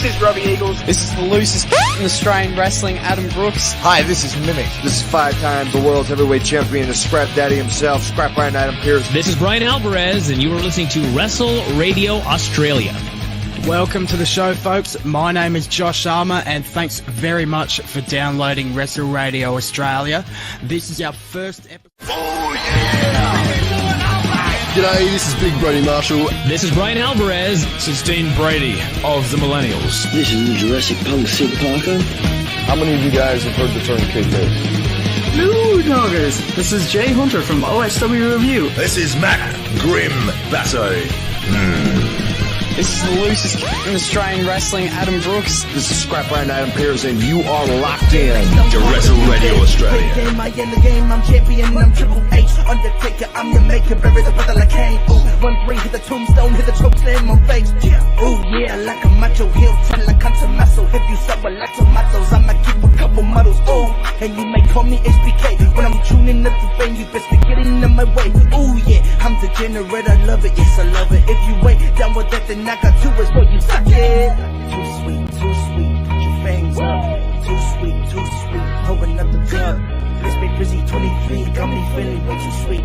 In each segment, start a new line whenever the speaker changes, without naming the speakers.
This is Robbie Eagles.
This is the loosest in Australian wrestling, Adam Brooks.
Hi, this is Mimic. This is 5-time the world's heavyweight champion, the Scrap Daddy himself, Scrap Iron Adam Pearce.
This is Brian Alvarez, and you are listening to Wrestlebrainia Australia.
Welcome to the show, folks. My name is Josh Armour, and thanks very much for downloading Wrestlebrainia Australia. This is our first episode.
Oh, yeah! G'day, this is Big Brody Marshall.
This is Brian Alvarez.
This is Dean Brady of the Millennials.
This is the Jurassic Punk Sid Parker.
How many of you guys have heard the term kayfabe?
Hello, doggers. This is Jay Hunter from OSW Review.
This is Matt Grim Basso.
This is the loosest in Australian wrestling, Adam Brooks.
This is Scrap Iron Adam Pearce, and you are locked in
to Wrestlebrainia Australia.
I in the game, I'm champion, I'm Triple H. Undertaker, I'm your maker, buried the brother like Kane. Ooh, 1-3, hit the tombstone, hit the choke slam on face. Ooh, yeah, like a macho heel, turn like country muscle. If you suffer like tomatoes, I'ma keep a couple models. Ooh, and you may call me HBK. When I'm tuning up the venue, best to get in my way. Ooh, yeah, I'm degenerate, I love it, yes, I love it. If you ain't down with that, then I got two words for you, suck it. Too sweet, put your fangs up. Too sweet, open up the club. Let's be busy, 23, got me feeling way too sweet.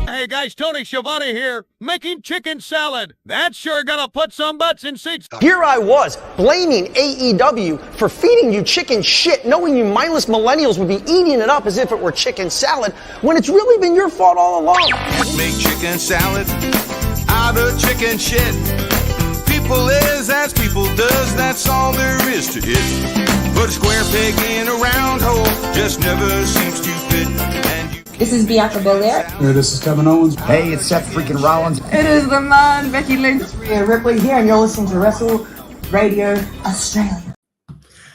Hey guys, Tony Schiavone here, making chicken salad. That's sure gonna put some butts in seats.
Here I was, blaming AEW for feeding you chicken shit, knowing you mindless millennials would be eating it up as if it were chicken salad, when it's really been your fault all along.
Make chicken salad out of chicken shit. People is as people does, that's all there is to it. Put a square peg in a round hole, just never seems to fit. And you
This is Bianca Belair.
Hey, this is Kevin Owens.
Hey, it's Seth freaking Rollins.
It is the man, Becky Lynch. It's Rhea Ripley here, and you're listening to Wrestlebrainia Australia.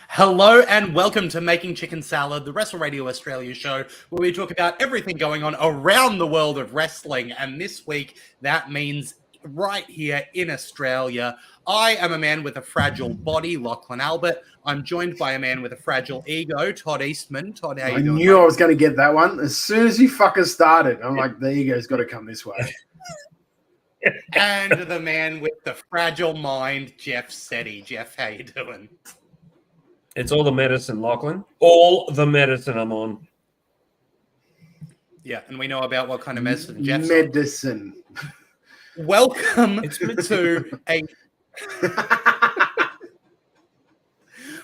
Hello and welcome to Making Chicken Salad, the Wrestlebrainia Australia show, where we talk about everything going on around the world of wrestling. And this week, that means right here in Australia. I am a man with a fragile body, Lachlan Albert. I'm joined by a man with a fragile ego, Todd Eastman. Todd, how you doing?
I knew I was going to get that one. As soon as you fuckers started, I'm like, the ego's got to come this way.
And the man with the fragile mind, Jeff Setti. Jeff, how you doing?
It's all the medicine, Lachlan. All the medicine I'm on.
Yeah, and we know about what kind of medicine Jeff's
Medicine.
on. Welcome to a...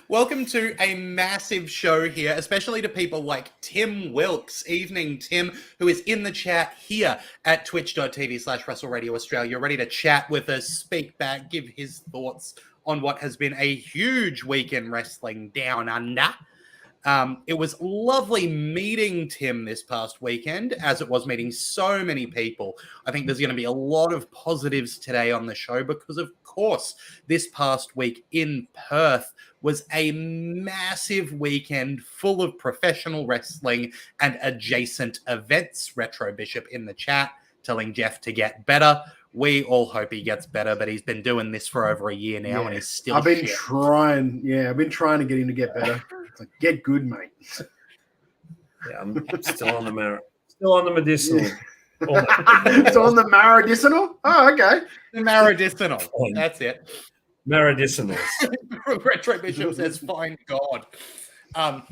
Welcome to a massive show here, especially to people like Tim Wilkes. Evening, Tim, who is in the chat here at twitch.tv/WrestleRadio Australia, ready to chat with us, speak back, give his thoughts on what has been a huge weekend wrestling down under. It was lovely meeting Tim this past weekend, as it was meeting so many people. I think there's going to be a lot of positives today on the show because, of course, this past week in Perth was a massive weekend full of professional wrestling and adjacent events. Retro Bishop in the chat telling Jeff to get better. We all hope he gets better, but he's been doing this for over a year now, and he's still
I've been trying to get him to get better. It's like, get good, mate.
Yeah, I'm still on the medicinal.
It's on the medicinal? Oh, okay.
The medicinal. That's it.
Medicinal.
Retro Bishop says, "Find God." So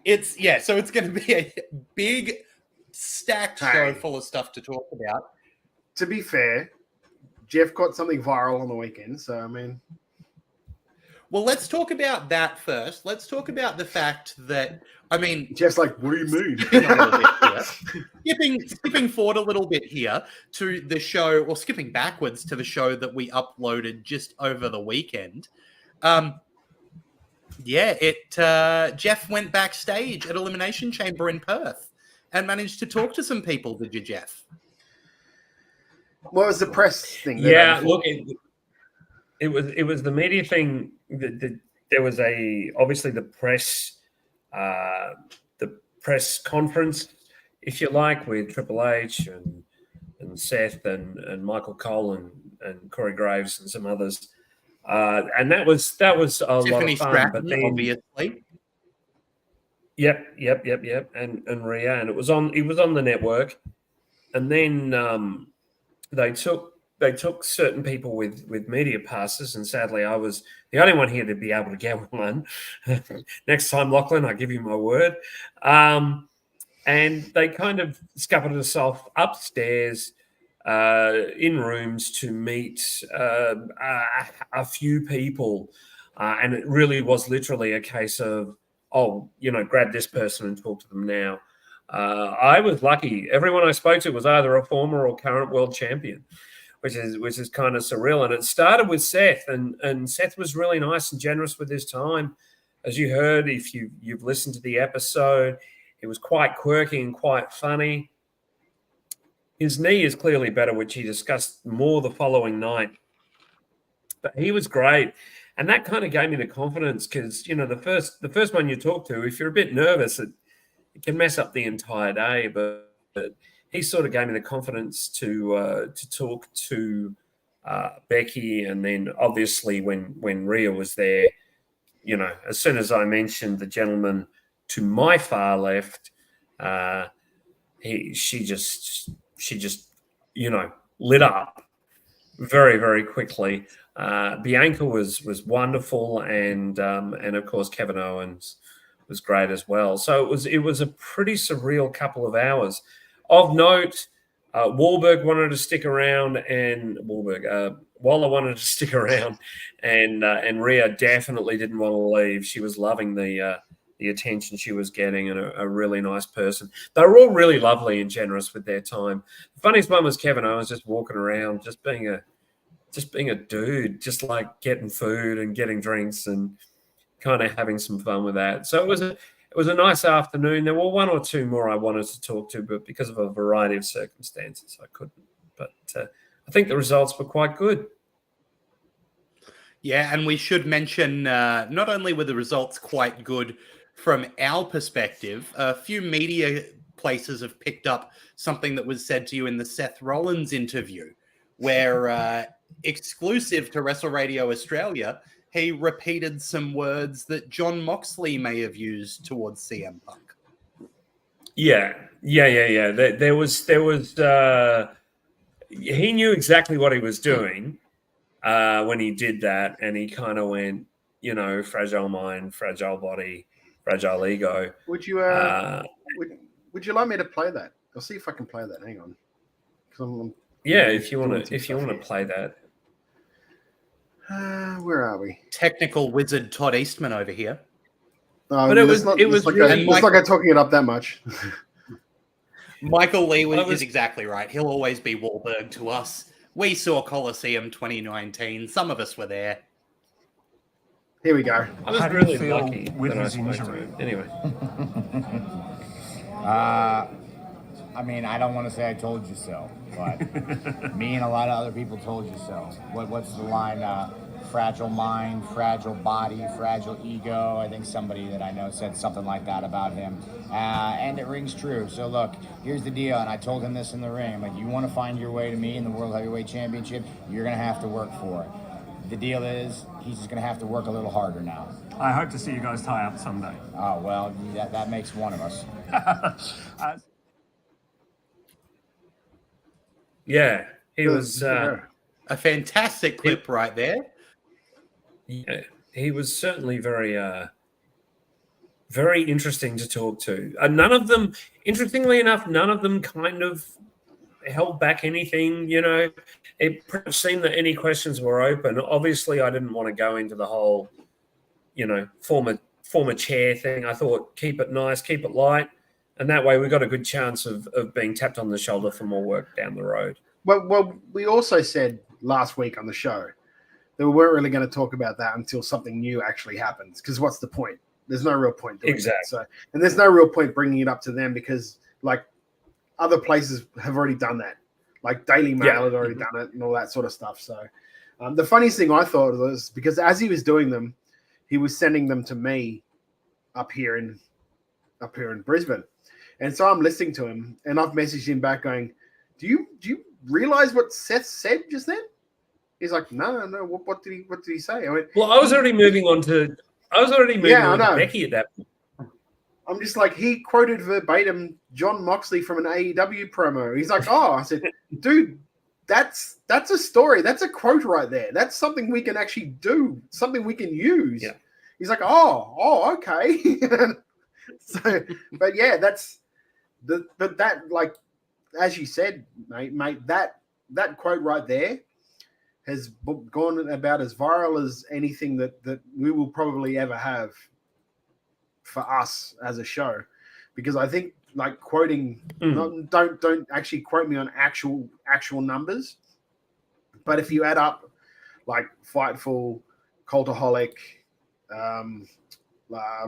it's going to be a big, stacked show full of stuff to talk about.
To be fair, Jeff got something viral on the weekend, so I mean...
Well, let's talk about that first. Let's talk about the fact that, I mean...
Jeff's like, what do you mean?
Skipping forward a little bit here to the show, or skipping backwards to the show that we uploaded just over the weekend. Jeff went backstage at Elimination Chamber in Perth and managed to talk to some people, did you, Jeff?
What was the press thing?
Yeah, look, it was the media thing. There was obviously the press conference, if you like, with Triple H and Seth and Michael Cole and Corey Graves and some others, and that was a
Tiffany
lot of fun.
Stratton,
but then,
obviously.
Yep, and Rhea, and it was on the network, and then they took took certain people with media passes, and sadly, I was the only one here to be able to get one. Next time, Lachlan, I give you my word. And they kind of scuppered us off upstairs in rooms to meet a few people. And it really was literally a case of, grab this person and talk to them now. I was lucky. Everyone I spoke to was either a former or current world champion, which is kind of surreal. And it started with Seth, and Seth was really nice and generous with his time. As you heard, if you've listened to the episode, it was quite quirky and quite funny. His knee is clearly better, which he discussed more the following night. But he was great. And that kind of gave me the confidence because, the first one you talk to, if you're a bit nervous, it can mess up the entire day. But he sort of gave me the confidence to talk to Becky. And then obviously when Rhea was there, as soon as I mentioned the gentleman to my far left, she just lit up very, very quickly. Bianca was wonderful, and of course Kevin Owens was great as well. So it was a pretty surreal couple of hours. Of note, Wahlberg wanted to stick around, and Waller wanted to stick around, and Rhea definitely didn't want to leave. She was loving the attention she was getting, and a really nice person. They were all really lovely and generous with their time. The funniest one was Kevin Owens just walking around, just being a dude, just like getting food and getting drinks and kind of having some fun with that. So it was a nice afternoon. There were one or two more I wanted to talk to, but because of a variety of circumstances, I couldn't. But I think the results were quite good.
Yeah, and we should mention not only were the results quite good from our perspective, a few media places have picked up something that was said to you in the Seth Rollins interview, where exclusive to Wrestle Radio Australia, he repeated some words that John Moxley may have used towards CM Punk.
Yeah. There was. He knew exactly what he was doing when he did that, and he kind of went, fragile mind, fragile body, fragile ego.
Would you would you like me to play that? I'll see if I can play that. Hang on.
If you want to play that.
Where are we?
Technical wizard Todd Eastman over here.
But it was like I'm talking it up that much.
Michael Lee is exactly right. He'll always be Wahlberg to us. We saw Coliseum 2019. Some of us were there.
Here we go.
I was really lucky with his injury. Anyway.
I mean, I don't want to say I told you so, but me and a lot of other people told you so. What's the line? Fragile mind, fragile body, fragile ego. I think somebody that I know said something like that about him. And it rings true. So look, here's the deal, and I told him this in the ring. I'm like, you want to find your way to me in the World Heavyweight Championship, you're going to have to work for it. The deal is, he's just going to have to work a little harder now.
I hope to see you guys tie up someday.
Oh, well, that makes one of us.
Yeah, he was
a fantastic clip right there.
Yeah, he was certainly very, very interesting to talk to. None of them, interestingly enough, kind of held back anything. It pretty much seemed that any questions were open. Obviously, I didn't want to go into the whole, former chair thing. I thought keep it nice, keep it light. And that way we got a good chance of being tapped on the shoulder for more work down the road.
Well, we also said last week on the show that we weren't really going to talk about that until something new actually happens. Because what's the point? There's no real point doing
exactly.
That. So, and there's no real point bringing it up to them because, like, other places have already done that. Like Daily Mail had already done it and all that sort of stuff. So, the funniest thing I thought was because as he was doing them, he was sending them to me up here in Brisbane. And so I'm listening to him, and I've messaged him back going, "Do you realize what Seth said just then?" He's like, "No. What did he say?" I went,
"Well, I was already moving on to Becky at that point."
I'm just like, he quoted verbatim John Moxley from an AEW promo. He's like, "Oh," I said, "Dude, that's that's a story. That's a quote right there. That's something we can actually do. Something we can use.
Yeah.
He's like, oh, okay. So, but yeah, but that, like, as you said, mate, that quote right there has gone about as viral as anything that we will probably ever have for us as a show, because I think, like, quoting, don't actually quote me on actual numbers, but if you add up, like, Fightful, Cultaholic,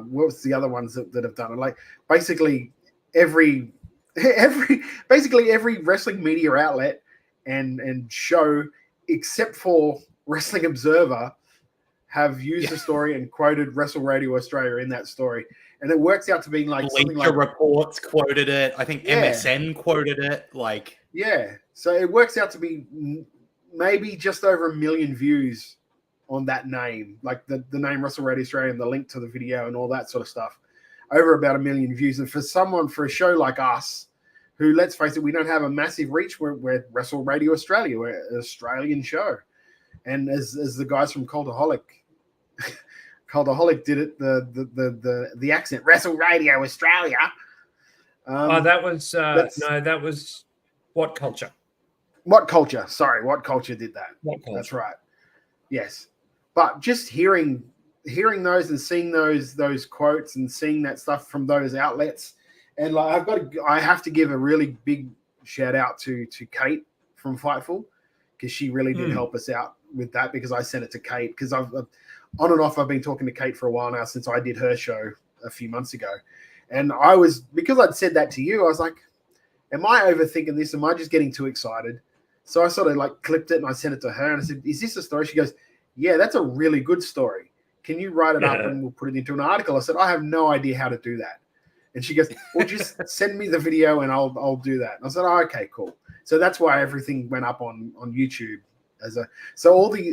what's the other ones that have done it? Like, basically every wrestling media outlet and show except for Wrestling Observer have used the story and quoted Wrestle Radio Australia in that story, and it works out to being like something like
Reports quoted it. I think MSN quoted it. Like,
so it works out to be maybe just over 1 million views on that name, like the name Wrestle Radio Australia and the link to the video and all that sort of stuff. Over about 1 million views, and for a show like us, who, let's face it, we don't have a massive reach. We're Wrestle Radio Australia. We're an Australian show. And as the guys from Cultaholic did it, the accent, Wrestle Radio Australia.
That was What Culture.
What Culture? Sorry, What Culture did that. That's right. Yes, but just hearing those and seeing those quotes and seeing that stuff from those outlets. And like, I have to give a really big shout out to Kate from Fightful, because she really did help us out with that, because I sent it to Kate, because I've on and off I've been talking to Kate for a while now since I did her show a few months ago, and because I'd said that to you, I was like, am I overthinking this? Am I just getting too excited? So I sort of like clipped it and I sent it to her and I said, is this a story? She goes, yeah, that's a really good story. Can you write it up and we'll put it into an article? I said, I have no idea how to do that. And she goes, well, just send me the video and I'll do that. And I said, oh, okay, cool. So that's why everything went up on YouTube so all the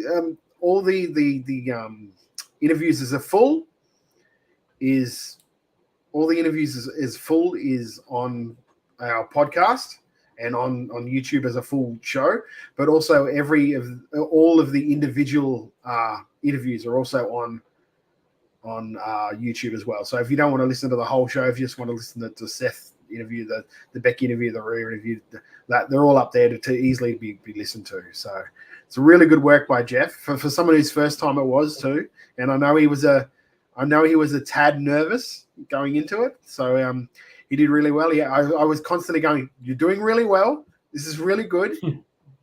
interviews is on our podcast and on YouTube as a full show, but also all of the individual interviews are also on YouTube as well. So if you don't want to listen to the whole show, if you just want to listen to Seth interview, the Becky interview, the Rhea interview, that they're all up there to easily be listened to. So it's a really good work by Jeff for someone whose first time it was too. And I know he was a tad nervous going into it. So he did really well. I was constantly going, you're doing really well. This is really good.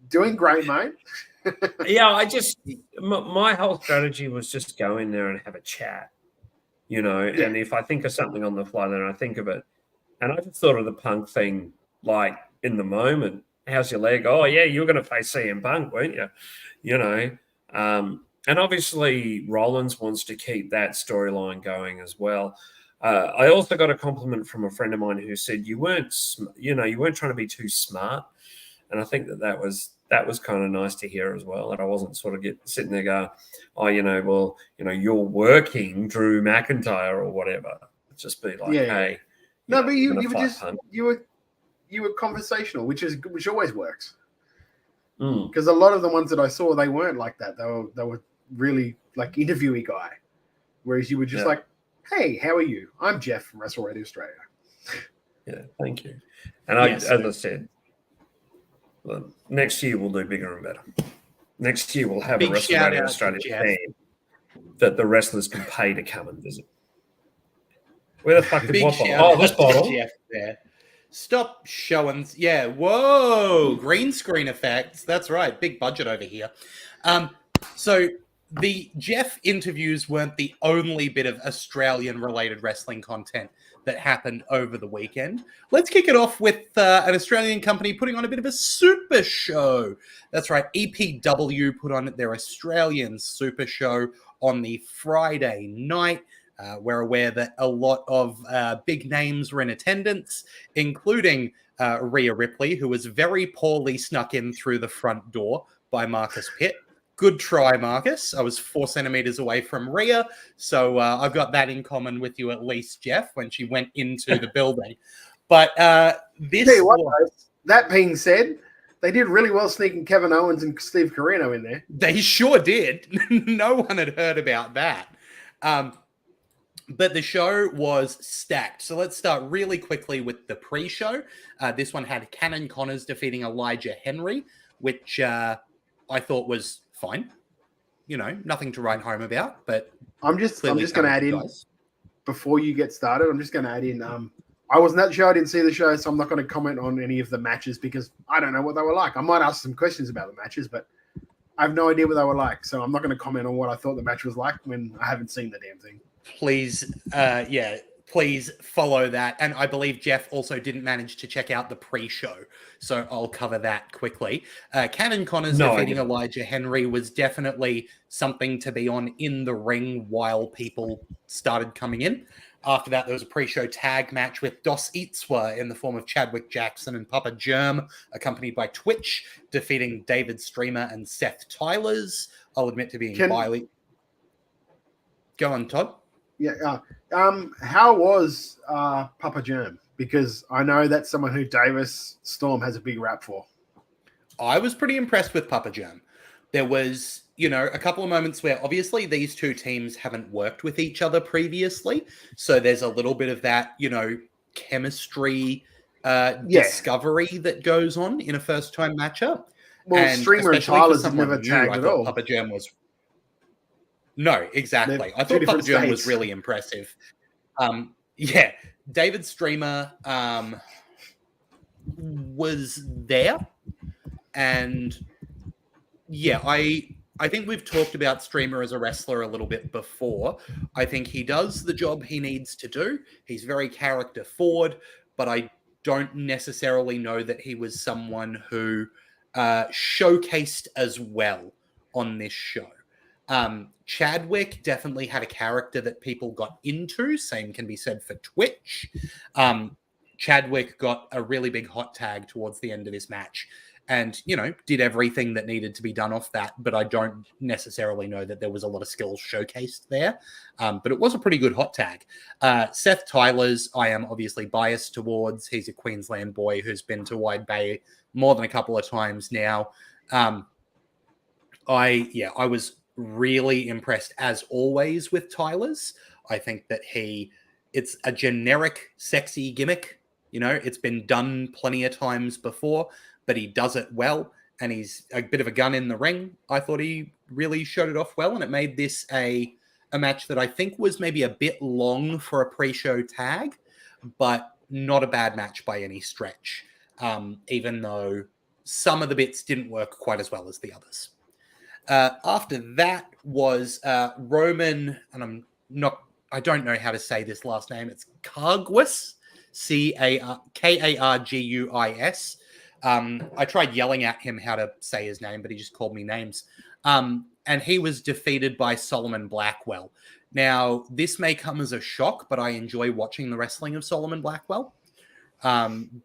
Doing great, mate.
Yeah, my whole strategy was just go in there and have a chat, and if I think of something on the fly, then I think of it. And I just thought of the Punk thing, like, in the moment. How's your leg? Oh, yeah, you were going to face CM Punk, weren't you? And obviously Rollins wants to keep that storyline going as well. I also got a compliment from a friend of mine who said you weren't trying to be too smart. And I think that was kind of nice to hear as well, that I wasn't sort of sitting there going, oh, you're working Drew McIntyre or whatever. Just be like, hey.
No, but you were conversational, which always works. Because a lot of the ones that I saw, they weren't like that. They were really like interviewee guy, whereas you were just like, hey, how are you? I'm Jeff from Wrestle Radio Australia.
Yeah, thank you. And as I said, next year we'll do bigger and better. Next year we'll have a Wrestle Radio Australia team that the wrestlers can pay to come and visit. Where the fuck did what bottle? Oh, this bottle.
Jeff there. Stop showing. Yeah, whoa, green screen effects. That's right, big budget over here. So the Jeff interviews weren't the only bit of Australian-related wrestling content that happened over the weekend. Let's kick it off with an Australian company putting on a bit of a super show. That's right, EPW put on their Australian super show on the Friday night. We're aware that a lot of big names were in attendance, including Rhea Ripley, who was very poorly snuck in through the front door by Marcus Pitt. Good try, Marcus. I was 4 centimeters away from Rhea, so I've got that in common with you at least, Jeff, when she went into the building. But that being said,
They did really well sneaking Kevin Owens and Steve Corino in there.
They sure did. No one had heard about that. But the show was stacked. So let's start really quickly with the pre-show. This one had Cannon Connors defeating Elijah Henry, which I thought was fine. You know, nothing to write home about. But
I'm just going to add in, before you get started, I'm just going to add in, I wasn't at the show, I didn't see the show, so I'm not going to comment on any of the matches because I don't know what they were like. I might ask some questions about the matches, but I have no idea what they were like. So I'm not going to comment on what I thought the match was like when I haven't seen the damn thing.
Please, please follow that. And I believe Jeff also didn't manage to check out the pre-show, so I'll cover that quickly. Cannon Connors defeating Elijah Henry was definitely something to be on in the ring while people started coming in. After that, there was a pre-show tag match with Dos Itzwa in the form of Chadwick Jackson and Papa Germ, accompanied by Twitch, defeating David Streamer and Seth Tylers. I'll admit to being Biley. Go on, Todd.
Yeah. How was Papa Germ? Because I know that's someone who Davis Storm has a big rap for.
I was pretty impressed with Papa Germ. There was, you know, a couple of moments where obviously these two teams haven't worked with each other previously. So there's a little bit of that, you know, chemistry discovery that goes on in a first-time matchup.
Well,
and
Streamer and Tylers have never tagged
I
at
thought
all.
Papa Germ was... No, exactly. I thought Papa Germ was really impressive. David Streamer was there. And yeah, I think we've talked about Streamer as a wrestler a little bit before. I think he does the job he needs to do. He's very character forward, but I don't necessarily know that he was someone who showcased as well on this show. Chadwick definitely had a character that people got into. Same can be said for Twitch. Chadwick got a really big hot tag towards the end of this match and, you know, did everything that needed to be done off that. But I don't necessarily know that there was a lot of skills showcased there. But it was a pretty good hot tag. Seth Tylers, I am obviously biased towards. He's a Queensland boy who's been to Wide Bay more than a couple of times now. I was really impressed as always with Tylers. I think that it's a generic sexy gimmick. You know, it's been done plenty of times before, but he does it well. And he's a bit of a gun in the ring. I thought he really showed it off well. And it made this a match that I think was maybe a bit long for a pre-show tag, but not a bad match by any stretch. Even though some of the bits didn't work quite as well as the others. After that was Roman, and I don't know how to say this last name. It's Karguis, Karguis. I tried yelling at him how to say his name, but he just called me names. And he was defeated by Solomon Blackwell. Now, this may come as a shock, but I enjoy watching the wrestling of Solomon Blackwell.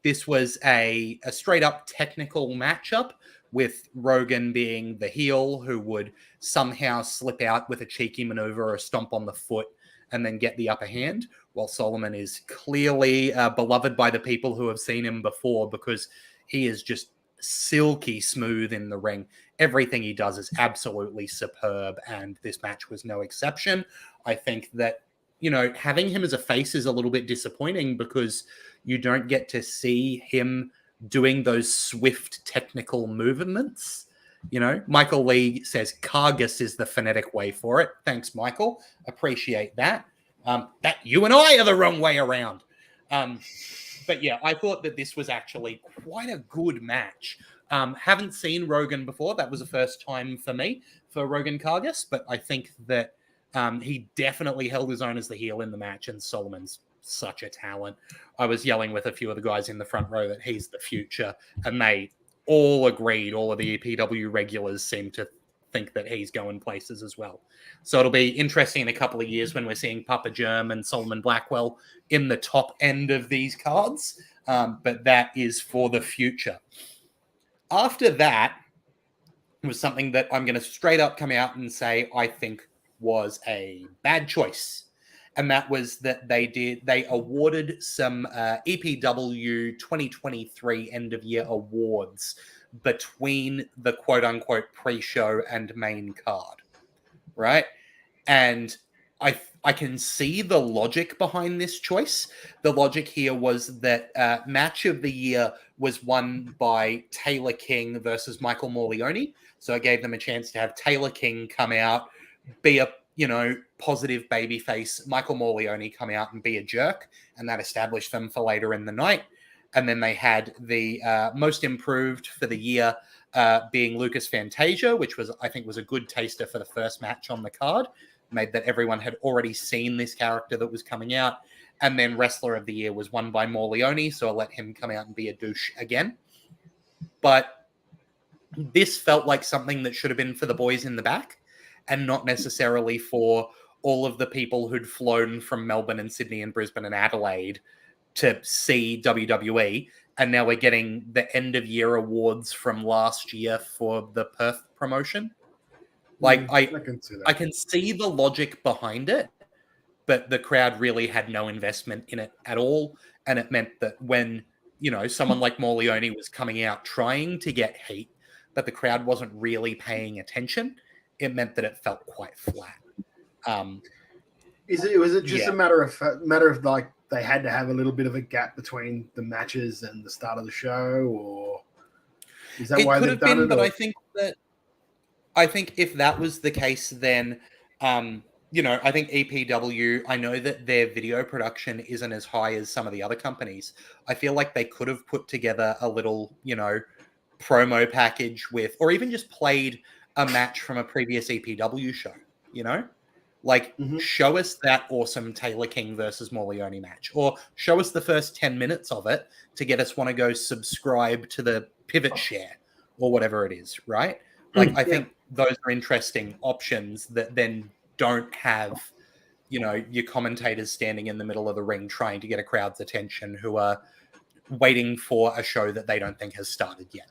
This was a straight-up technical matchup, with Rogan being the heel who would somehow slip out with a cheeky maneuver or a stomp on the foot and then get the upper hand, while Solomon is clearly beloved by the people who have seen him before because he is just silky smooth in the ring. Everything he does is absolutely superb, and this match was no exception. I think that, you know, having him as a face is a little bit disappointing because you don't get to see him doing those swift technical movements. You know, Michael Lee says Kargus is the phonetic way for it. Thanks, Michael. Appreciate that. That you and I are the wrong way around. But yeah, I thought that this was actually quite a good match. Haven't seen Rogan before. That was the first time for me for Rogan Kargus, but I think that he definitely held his own as the heel in the match, and Solomon's such a talent. I was yelling with a few of the guys in the front row that he's the future, and they all agreed. All of the EPW regulars seem to think that he's going places as well. So it'll be interesting in a couple of years when we're seeing Papa Germ and Solomon Blackwell in the top end of these cards. But that is for the future. After that was something that I'm going to straight up come out and say I think was a bad choice. And that was that they awarded some EPW 2023 end of year awards between the quote-unquote pre-show and main card, right? And I can see the logic behind this choice. The logic here was that match of the year was won by Taylor King versus Michael Morleone. So it gave them a chance to have Taylor King come out, be a, positive babyface, Michael Morleone come out and be a jerk, and that established them for later in the night. And then they had the most improved for the year being Lucas Fantasia, which I think was a good taster for the first match on the card. Made that everyone had already seen this character that was coming out. And then Wrestler of the Year was won by Morleone, so I let him come out and be a douche again. But this felt like something that should have been for the boys in the back and not necessarily for all of the people who'd flown from Melbourne and Sydney and Brisbane and Adelaide to see WWE. And now we're getting the end of year awards from last year for the Perth promotion. Like, I can see the logic behind it, but the crowd really had no investment in it at all. And it meant that when, someone like Morleone was coming out trying to get heat, but the crowd wasn't really paying attention, it meant that it felt quite flat.
Was it just a matter of like they had to have a little bit of a gap between the matches and the start of the show, or is that why they've done it?
But I think if that was the case, then I think EPW, I know that their video production isn't as high as some of the other companies. I feel like they could have put together a little, promo package with, or even just played a match from a previous EPW show, show us that awesome Taylor King versus Morleone match, or show us the first 10 minutes of it to get us want to go subscribe to the pivot share or whatever it is, right? I think those are interesting options that then don't have, your commentators standing in the middle of the ring trying to get a crowd's attention who are waiting for a show that they don't think has started yet.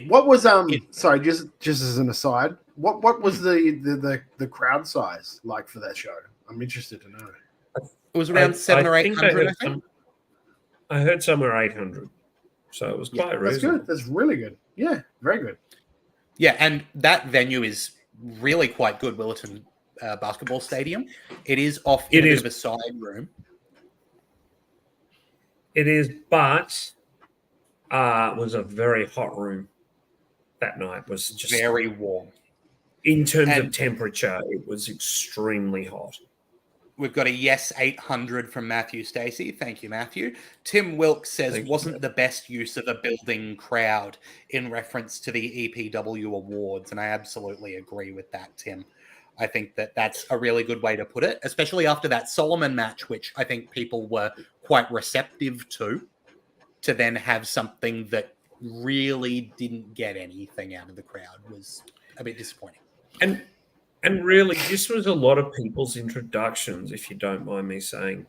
What was sorry, just as an aside, what was the crowd size like for that show? I'm interested to know.
It was around 700 or 800.
I heard somewhere 800, so it was quite reasonable.
That's good. That's really good. Yeah, very good.
Yeah, and that venue is really quite good, Willerton Basketball Stadium. It is off in a bit of a side room.
It is, but it was a very hot room that night. It was just
very warm.
In terms of temperature, it was extremely hot.
We've got a yes 800 from Matthew Stacey. Thank you, Matthew. Tim Wilkes says, wasn't the best use of a building crowd in reference to the EPW awards. And I absolutely agree with that, Tim. I think that that's a really good way to put it, especially after that Solomon match, which I think people were quite receptive to then have something that really didn't get anything out of the crowd was a bit disappointing.
And really, this was a lot of people's introductions, if you don't mind me saying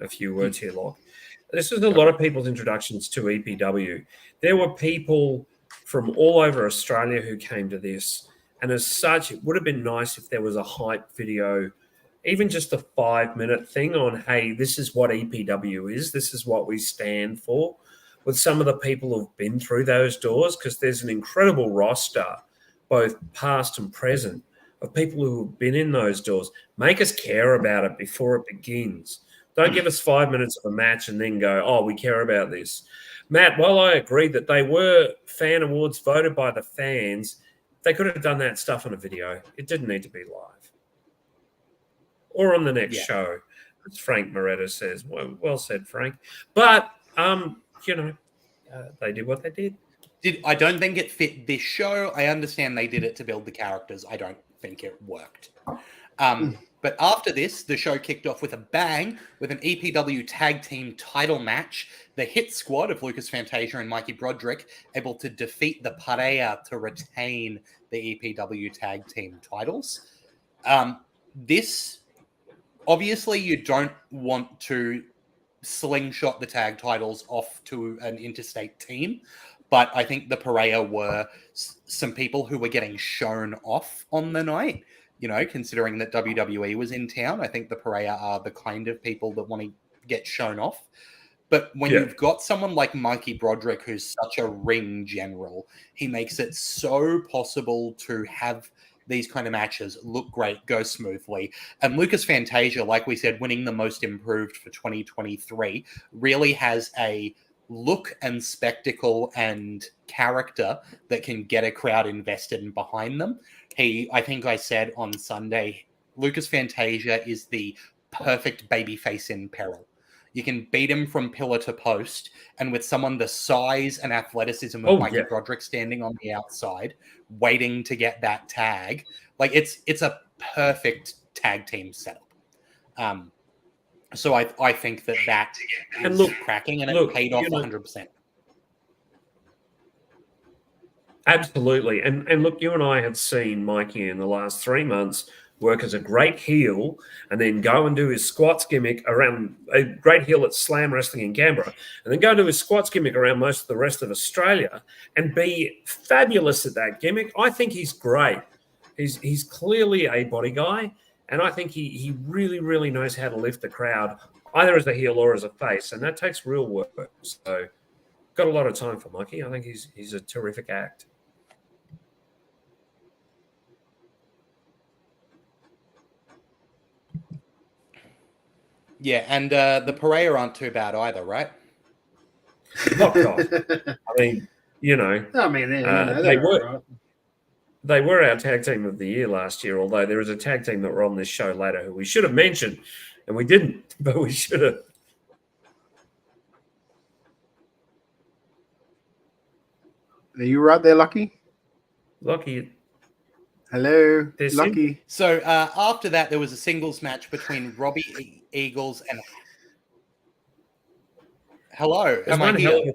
a few words here, Locke. This was a lot of people's introductions to EPW. There were people from all over Australia who came to this. And as such, it would have been nice if there was a hype video, even just a 5-minute thing on, hey, this is what EPW is. This is what we stand for, with some of the people who've been through those doors, because there's an incredible roster, both past and present, of people who have been in those doors. Make us care about it before it begins. Don't give us 5 minutes of a match and then go, oh, we care about this. Matt, while I agree that they were fan awards voted by the fans, they could have done that stuff on a video. It didn't need to be live. Or on the next show, as Frank Moretta says. Well said, Frank. But, they did what they did.
I don't think it fit this show. I understand they did it to build the characters. I don't think it worked. But after this, the show kicked off with a bang with an EPW tag team title match. The Hit Squad of Lucas Fantasia and Mikey Broderick able to defeat the Parea to retain the EPW tag team titles. This, obviously, you don't want to slingshot the tag titles off to an interstate team. But I think the Parea were some people who were getting shown off on the night. Considering that WWE was in town, I think the Parea are the kind of people that want to get shown off. But when you've got someone like Mikey Broderick, who's such a ring general, he makes it so possible to have these kind of matches look great, go smoothly. And Lucas Fantasia, like we said, winning the most improved for 2023, really has a look and spectacle and character that can get a crowd invested and behind them. I think I said on Sunday, Lucas Fantasia is the perfect babyface in peril. You can beat him from pillar to post, and with someone the size and athleticism of Mikey Broderick standing on the outside, waiting to get that tag, like it's a perfect tag team setup. So I think that is cracking, and it paid off 100%.
Absolutely, and look, you and I have seen Mikey in the last 3 months work as a great heel and then go and do his squats gimmick around a great heel at Slam Wrestling in Canberra, and then go and do his squats gimmick around most of the rest of Australia and be fabulous at that gimmick. I think he's great. He's clearly a body guy, and I think he really, really knows how to lift the crowd, either as a heel or as a face, and that takes real work. So got a lot of time for Mikey. I think he's a terrific act.
Yeah, and the Pereira aren't too bad either, right?
Oh, God. I mean, they were our tag team of the year last year, although there is a tag team that were on this show later who we should have mentioned, and we didn't, but we should have.
Are you right there, Lucky?
Lucky.
Hello, Lucky.
So after that, there was a singles match between Robbie Eagles and... Hello, am I here?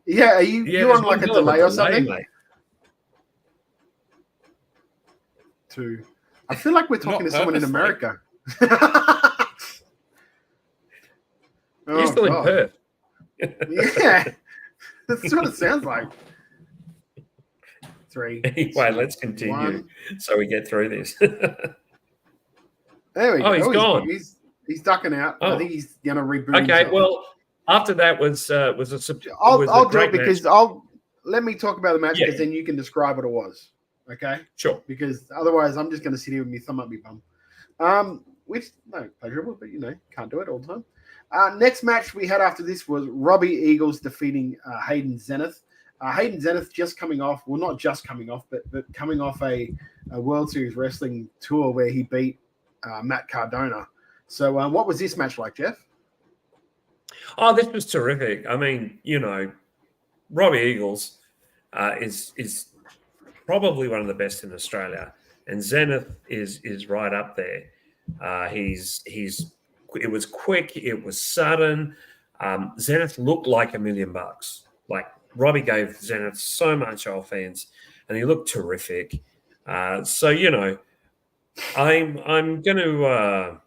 Yeah, are you on like a delay or something?
Mate.
I feel like we're talking to someone in America.
You're still in Perth.
Yeah, that's what it sounds like. 3.
Anyway, let's continue
1.
so we get through this.
There we go.
He's gone.
He's ducking out.
Oh.
I think he's gonna reboot.
Okay,
himself.
well, after that was
I'll do it because let me talk about the match because then you can describe what it was. Okay.
Sure.
Because otherwise, I'm just gonna sit here with my thumb up my bum. Which no pleasurable, but can't do it all the time. Next match we had after this was Robbie Eagles defeating Hayden Zenith. Hayden Zenith just coming off, well, not just coming off, but coming off a World Series Wrestling tour where he beat Matt Cardona. So what was this match like, Jeff?
Oh, this was terrific. I mean, Robbie Eagles is probably one of the best in Australia, and Zenith is right up there. It was quick, it was sudden. Zenith looked like $1 million. Like, Robbie gave Zenith so much offense, and he looked terrific. I'm going to,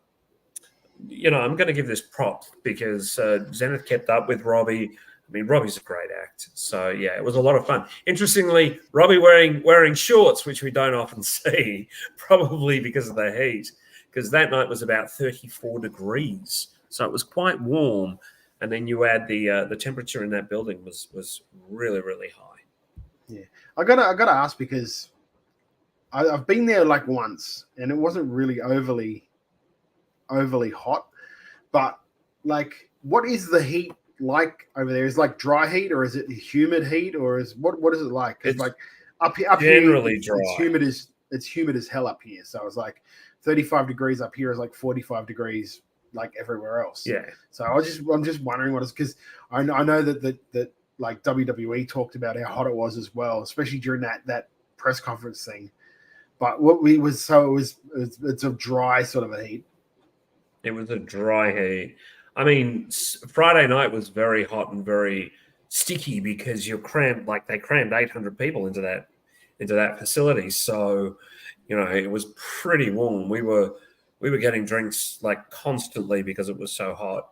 I'm going to give this prop because Zenith kept up with Robbie. I mean, Robbie's a great act. So yeah, it was a lot of fun. Interestingly, Robbie wearing shorts, which we don't often see, probably because of the heat, because that night was about 34 degrees, so it was quite warm. And then you add the temperature in that building was really, really high.
Yeah, I gotta ask because I've been there like once and it wasn't really overly hot, but like, what is the heat like over there? Is it like dry heat or is it humid heat or what is it like? Because like up
generally
here,
dry.
It's humid as hell up here. So it's like 35 degrees up here is like 45 degrees. Like everywhere else.
Yeah.
So I'm just wondering what is, because I know that like WWE talked about how hot it was as well, especially during that press conference thing. But it's a dry sort of a heat.
It was a dry heat. I mean, Friday night was very hot and very sticky because you're crammed. Like, they crammed 800 people into that facility. So, it was pretty warm. We were getting drinks like constantly because it was so hot.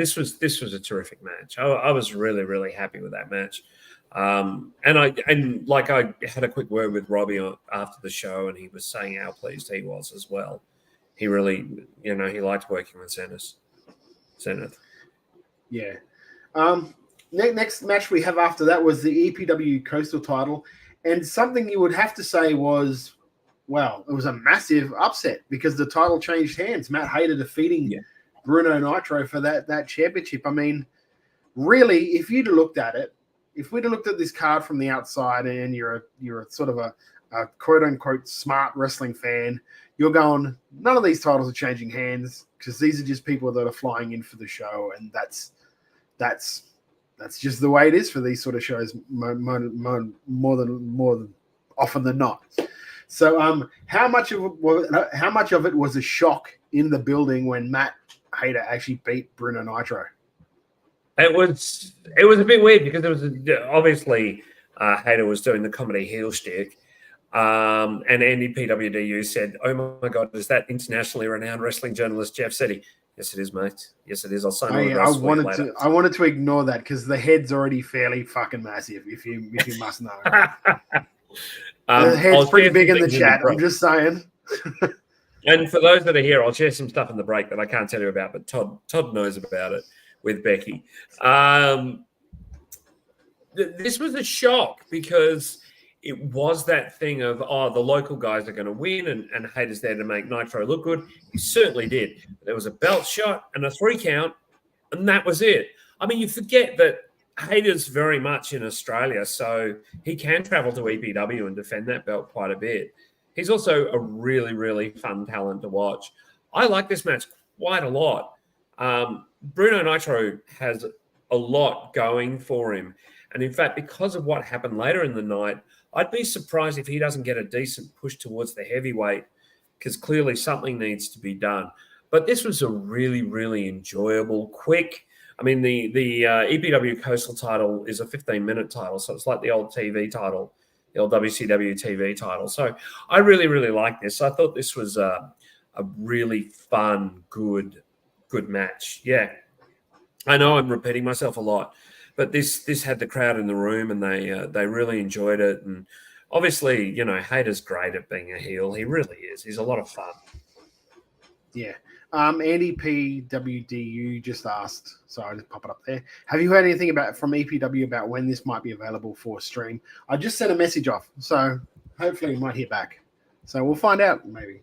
This was a terrific match. I was really, really happy with that match. I had a quick word with Robbie after the show, and he was saying how pleased he was as well. He really, he liked working with Zenith. Zenith.
Yeah. Next match we have after that was the EPW Coastal title. And something you would have to say was, well, it was a massive upset because the title changed hands. Matt Hayter defeating Bruno Nitro for that championship. I mean, really, if you'd looked at it, if we'd have looked at this card from the outside and you're a sort of a quote-unquote smart wrestling fan, you're going, none of these titles are changing hands because these are just people that are flying in for the show, and that's just the way it is for these sort of shows more than often than not. So how much of it was a shock in the building when Matt Hayter actually beat Bruno Nitro?
It was a bit weird because obviously Hayter was doing the comedy heel shtick, and Andy PWDU said, "Oh my God, is that internationally renowned wrestling journalist Jeff Setti?" Yes, it is, mate. Yes, it is. I'll sign later.
I wanted to ignore that because the head's already fairly fucking massive. If you must know, the head's pretty big in the chat. I'm just saying.
And for those that are here, I'll share some stuff in the break that I can't tell you about, but Todd knows about it with Becky. This was a shock because it was that thing of, the local guys are going to win and Hayter's there to make Nitro look good. He certainly did. There was a belt shot and a 3 count, and that was it. I mean, you forget that Hayter's very much in Australia, so he can travel to EPW and defend that belt quite a bit. He's also a really, really fun talent to watch. I like this match quite a lot. Bruno Nitro has a lot going for him. And in fact, because of what happened later in the night, I'd be surprised if he doesn't get a decent push towards the heavyweight because clearly something needs to be done. But this was a really, really enjoyable, quick. I mean, the EPW Coastal title is a 15-minute title, so it's like the old TV title, the old WCW TV title. So I really, really like this. I thought this was a really fun, good match. Yeah. I know I'm repeating myself a lot, but this had the crowd in the room and they really enjoyed it. And obviously, Hayter's great at being a heel. He really is. He's a lot of fun.
Yeah. Andy PWDU just asked, so I'll just pop it up there. Have you heard anything from EPW about when this might be available for stream? I just sent a message off, so hopefully we might hear back. So we'll find out maybe.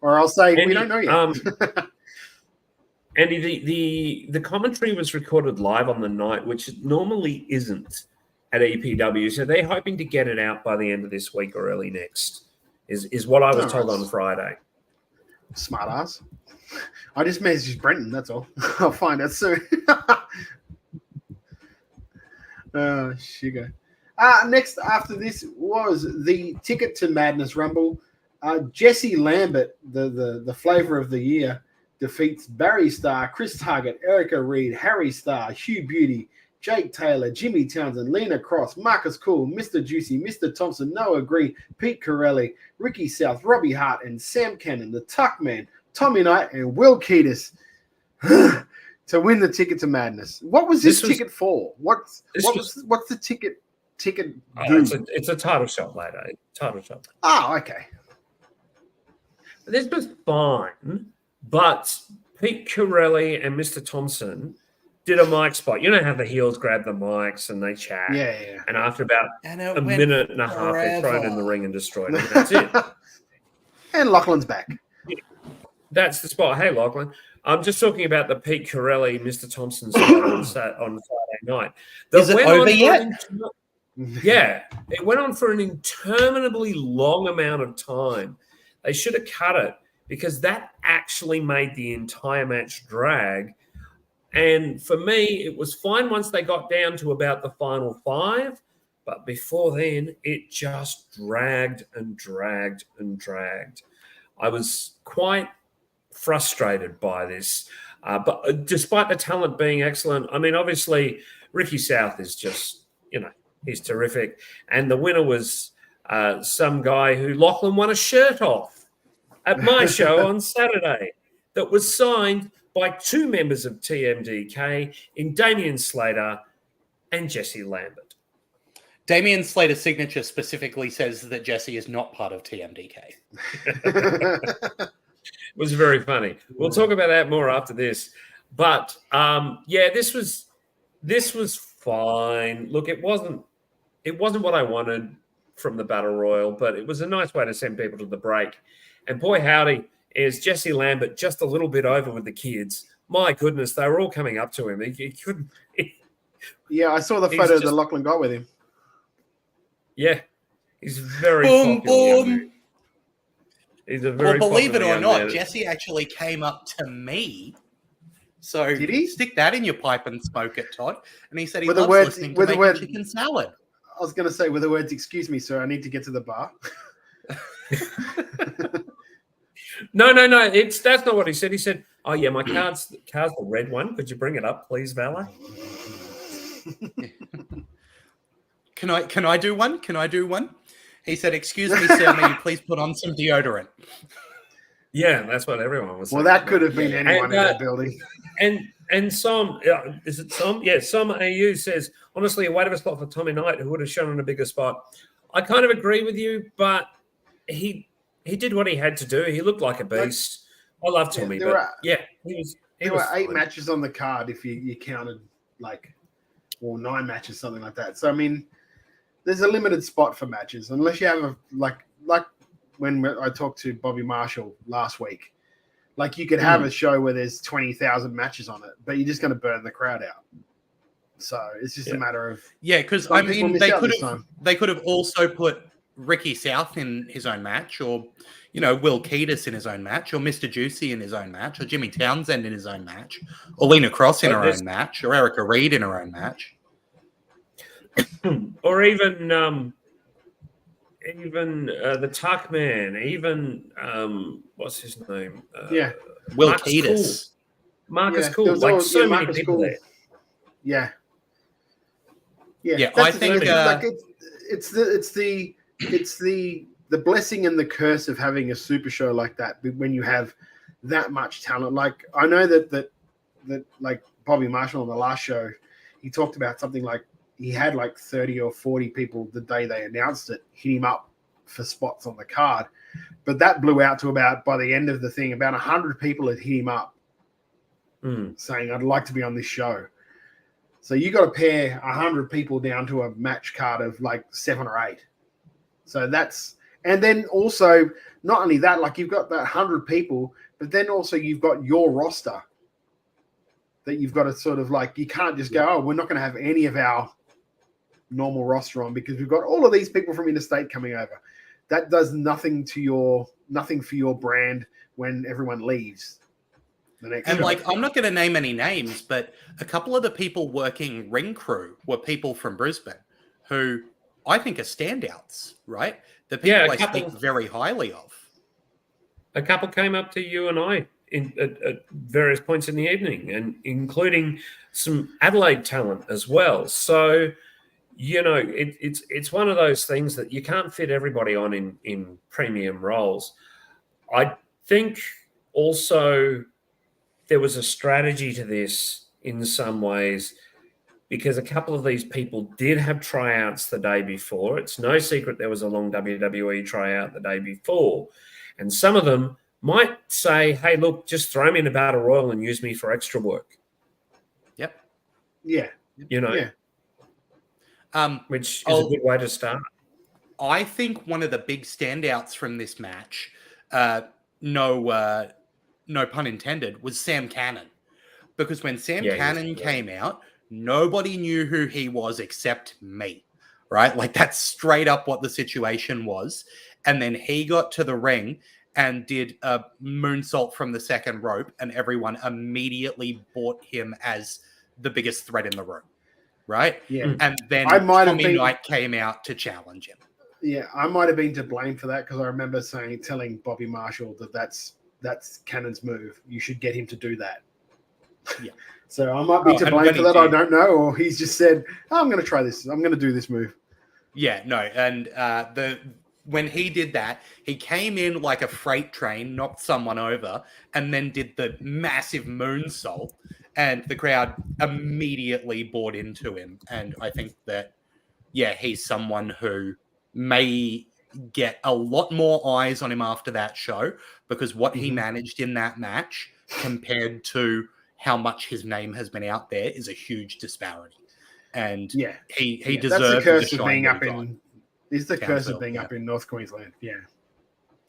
Or I'll say Andy, we don't know yet.
Andy, the commentary was recorded live on the night, which normally isn't at EPW. So they're hoping to get it out by the end of this week or early next, is what I was told on Friday.
Smart ass. I just messaged Brenton, that's all. I'll find out soon. Sugar. Next after this was the Ticket to Madness Rumble. Jesse Lambert, the flavor of the year, defeats Barry Starr, Chris Target, Erica Reed, Harry Starr, Hugh Beauty, Jake Taylor, Jimmy Townsend, Lena Cross, Marcus Cool, Mr. Juicy, Mr. Thompson, Noah Green, Pete Corelli, Ricky South, Robbie Hart, and Sam Cannon, the Tuckman, Tommy Knight, and Will Keatis to win the Ticket to Madness. What was this ticket for? What's the ticket do?
It's a title shot later. Title shot.
Oh, okay.
This was fine, but Pete Corelli and Mr. Thompson did a mic spot. You know how the heels grab the mics and they chat.
Yeah.
And after about a minute and a half, they throw it in the ring and destroy it. And that's it.
And Lachlan's back.
Yeah, that's the spot. Hey, Lachlan. I'm just talking about the Pete Corelli, Mr. Thompson spot on Friday night.
Is it over yet?
Yeah. It went on for an interminably long amount of time. They should have cut it because that actually made the entire match drag. And for me, it was fine once they got down to about the final 5. But before then, it just dragged and dragged and dragged. I was quite frustrated by this. But despite the talent being excellent, I mean, obviously, Ricky South is just, he's terrific. And the winner was some guy who Lachlan won a shirt off at my show on Saturday that was signed by 2 members of TMDK in Damian Slater and Jesse Lambert.
Damian Slater's signature specifically says that Jesse is not part of TMDK.
It was very funny. We'll talk about that more after this. But this was fine. Look, it wasn't what I wanted from the Battle Royal, but it was a nice way to send people to the break. And boy, howdy, is Jesse Lambert just a little bit over with the kids. My goodness, they were all coming up to him. He couldn't.
Yeah, I saw the photo that Lachlan got with him.
Yeah, he's very
boom,
popular.
boom.
He's a very
well, believe it
popular
or
young
not,
man.
Jesse actually came up to me. So
did he
stick that in your pipe and smoke it, Todd? And he said he
With
loves
the words,
listening to
with the
making
word,
chicken salad.
I was going to say with the words, "Excuse me, sir, I need to get to the bar."
No. That's not what he said. He said, "Oh yeah, my car's the red one. Could you bring it up, please, valet?"
Can I do one? Can I do one? He said, "Excuse me, sir, may you please put on some deodorant?"
Yeah, that's what everyone was saying.
Well, that could have been anyone in that building.
And Som, is it Som? Yeah, Som AU says, honestly, a weight of a spot for Tommy Knight, who would have shown in a bigger spot. I kind of agree with you, but he did what he had to do. He looked like a beast. I love Tommy,
there
was
were 8
fine.
matches on the card if you counted 9 matches, something like that. So I mean, there's a limited spot for matches unless you have a like when I talked to Bobby Marshall last week. Like you could have a show where there's 20,000 matches on it, but you're just going to burn the crowd out. So it's just a matter of
because I mean they could have also put Ricky South in his own match, or Will Keatis in his own match, or Mr. Juicy in his own match, or Jimmy Townsend in his own match, or Lena Cross in her own match, or Erica Reed in her own match,
or even the Tuck Man, even what's his name?
Will
Marcus
Keatis.
Cool. Marcus Cool. Like so many people
Cool.
there.
Yeah.
I think
it's the blessing and the curse of having a super show like that when you have that much talent. Like I know that like Bobby Marshall on the last show, he talked about something like he had like 30 or 40 people the day they announced it hit him up for spots on the card, but that blew out to by the end of the thing, about 100 people had hit him up saying, "I'd like to be on this show." So you got to pare 100 people down to a match card of like 7 or 8. So and then also not only that, like you've got that 100 people, but then also you've got your roster that you've got to sort of like, you can't just go, "Oh, we're not going to have any of our normal roster on because we've got all of these people from interstate coming over." That does nothing for your brand when everyone leaves.
And I'm not going to name any names, but a couple of the people working ring crew were people from Brisbane who I think are standouts, right? The people I speak very highly of.
A couple came up to you and I at various points in the evening, and including some Adelaide talent as well. So, it's one of those things that you can't fit everybody on in premium roles. I think also there was a strategy to this in some ways because a couple of these people did have tryouts the day before. It's no secret there was a long WWE tryout the day before. And some of them might say, "Hey, look, just throw me in a battle royal and use me for extra work."
Yep.
Yeah.
Which is a good way to start.
I think one of the big standouts from this match, no pun intended, was Sam Cannon. Because when Sam Cannon came out, nobody knew who he was except me, right? Like that's straight up what the situation was. And then he got to the ring and did a moonsault from the second rope, and everyone immediately bought him as the biggest threat in the room, right?
Yeah.
And then Tommy Knight came out to challenge him.
Yeah, I might have been to blame for that because I remember telling Bobby Marshall that's Cannon's move. You should get him to do that.
Yeah.
So I might be to blame for that. I don't know. Or he's just said, I'm going to try this. I'm going to do this move.
Yeah, no. And when he did that, he came in like a freight train, knocked someone over, and then did the massive moonsault. And the crowd immediately bought into him. And I think that, he's someone who may get a lot more eyes on him after that show because what he managed in that match compared to, how much his name has been out there is a huge disparity. And he
That's
deserves
the curse
the
of
shine
being
that
up
he got.
in. Is the curse of being
Townsville,
up in North Queensland? Yeah,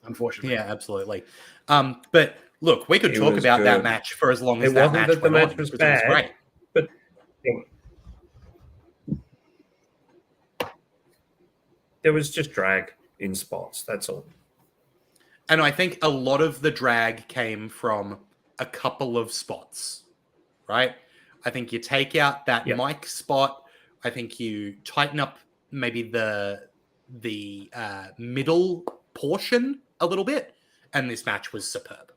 unfortunately.
Yeah, absolutely. But look, we could
It
talk
was
about that
good.
match for as long as
It
that
wasn't
match
that the
went
match
on,
was
because it was
bad,
great.
but there was just drag in spots. That's all.
And I think a lot of the drag came from a couple of spots, right? I think you take out that mic spot. I think you tighten up maybe the middle portion a little bit, and this match was superb.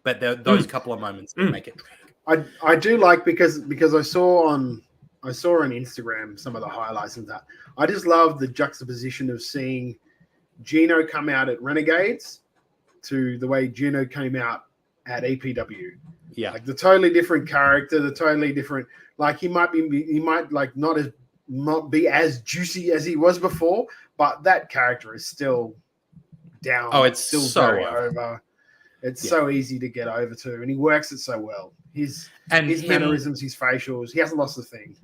But those couple of moments that make it drag.
I do like because I saw on Instagram some of the highlights and that. I just love the juxtaposition of seeing Gino come out at Renegades to the way Gino came out at EPW.
Yeah,
like the totally different character, the totally different. Like he might like not be as juicy as he was before, but that character is still down.
Oh, it's
still
so
very over. It's so easy to get over to, and he works it so well. His mannerisms, his facials, he hasn't lost a thing.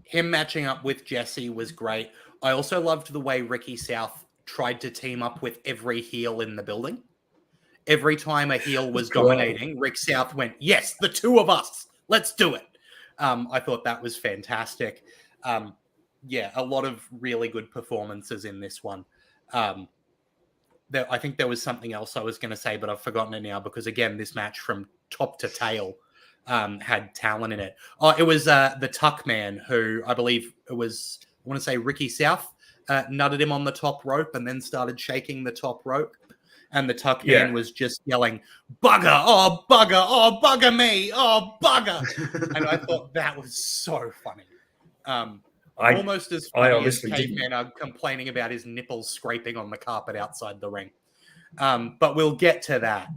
Him matching up with Jesse was great. I also loved the way Ricky South tried to team up with every heel in the building. Every time a heel was dominating, Rick South went, yes, the two of us, let's do it. I thought that was fantastic. A lot of really good performances in this one. I think there was something else I was going to say, but I've forgotten it now because, again, this match from top to tail had talent in it. Oh, it was the Tuck Man, who I believe it was, I want to say Ricky South, nutted him on the top rope and then started shaking the top rope. And the Tuck Man was just yelling, bugger, oh, bugger me, oh, bugger. And I thought that was so funny. Almost as funny as Caveman are complaining about his nipples scraping on the carpet outside the ring. But we'll get to that.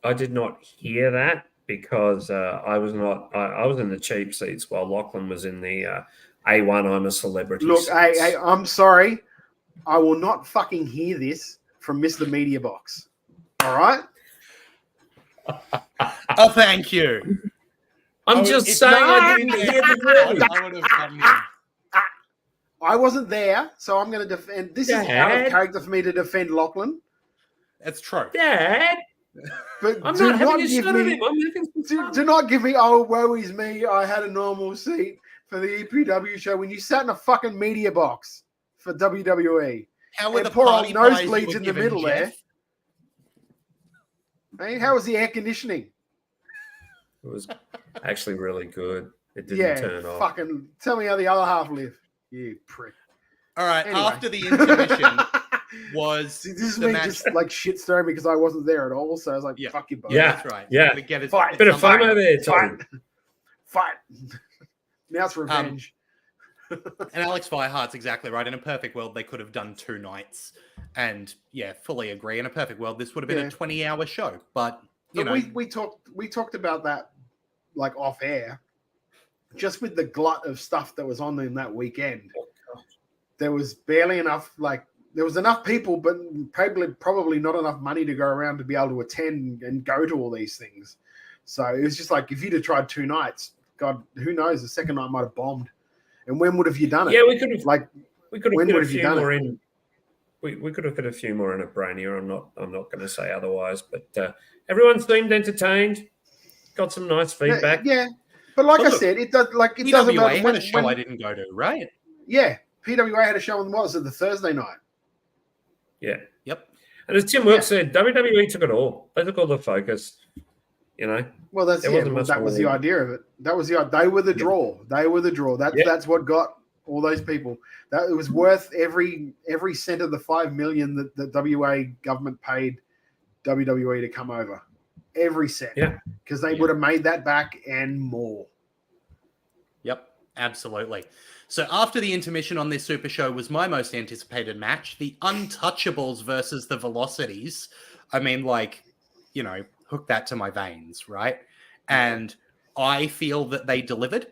I did not hear that because I was in the cheap seats while Lachlan was in the A1 I'm a Celebrity
Look,
seats.
I'm sorry. I will not fucking hear this from Mr. Media Box. All right?
Oh, thank you.
I'm just saying I didn't hear the
I wasn't there, so I'm going to defend. This is out of character for me to defend Lachlan.
That's true.
Dad,
but
I'm
do
not having a shot at him. I'm having
do not give me, oh, woe is me, I had a normal seat for the EPW show when you sat in a fucking media box for WWE.
How were
and
the
poor old
party pies you
nosebleeds
were
in the
given,
middle
Jeff?
there. Hey, how was the air conditioning?
It was actually really good. It didn't turn off.
Fucking tell me how the other half lived. You prick.
All right,
Anyway.
after the intermission was
See, this is
the
me
match.
just like shit stirring because I wasn't there at all. So I was like, fuck you both.
Yeah,
That's right.
yeah.
Gotta get it-
Fight.
Bit of FOMO there,
Fight.
Tom.
Fight. Now it's revenge.
And Alex Fireheart's exactly right. In a perfect world, they could have done 2 nights. And fully agree. In a perfect world, this would have been a 20-hour show. But you know,
we talked about that like off air, just with the glut of stuff that was on in that weekend. There was barely enough. Like there was enough people, but probably not enough money to go around to be able to attend and go to all these things. So it was just like if you'd have tried 2 nights, God, who knows? The second night might have bombed. And when would have you done it?
Yeah, we could have
when
fit
would
a
have you
few
done
more
it?
in. We could have fit a few more in at Brainia. I'm not going to say otherwise, but everyone seemed entertained. Got some nice feedback.
Yeah, but like
Well,
I
look,
said, it doesn't
PWA
matter
had a show I didn't go to, right?
Yeah, PWA had a show on what was it, the Thursday night?
Yeah.
Yep.
And as Tim Wilkes said, WWE took it all. They took all the focus. You know.
Well, that was the idea of it. That was they were the draw. They were the draw. That's what got all those people. That it was worth every cent of the $5 million that the WA government paid WWE to come over. Every cent.
Yeah.
Because they would have made that back and more.
Yep, absolutely. So after the intermission on this Super Show was my most anticipated match, the Untouchables versus the Velocities. I mean, like, you know, hook that to my veins, right? And I feel that they delivered.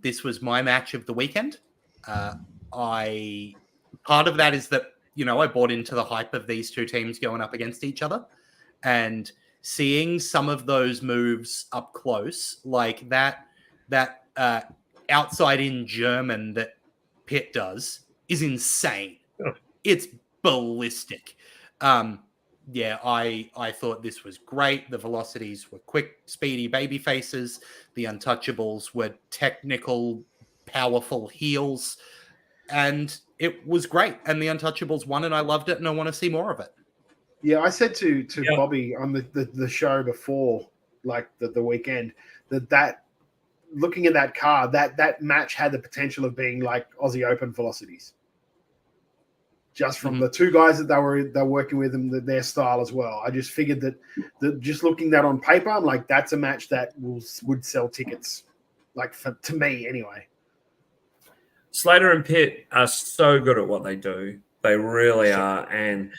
This was my match of the weekend. Part of that is that, you know, I bought into the hype of these two teams going up against each other. And seeing some of those moves up close, like that outside in German that Pitt does, is insane. It's ballistic. Yeah, I thought this was great. The velocities were quick, speedy baby faces. The Untouchables were technical, powerful heels. And it was great. And the Untouchables won, and I loved it, and I want to see more of it.
Yeah, I said to Bobby on the show before, like the weekend, that looking at that card, that match had the potential of being like Aussie Open velocities. Just from the two guys that they're working with and their style as well. I just figured that just looking that on paper, I'm like, that's a match that would sell tickets, like to me anyway.
Slater and Pitt are so good at what they do. They really are. And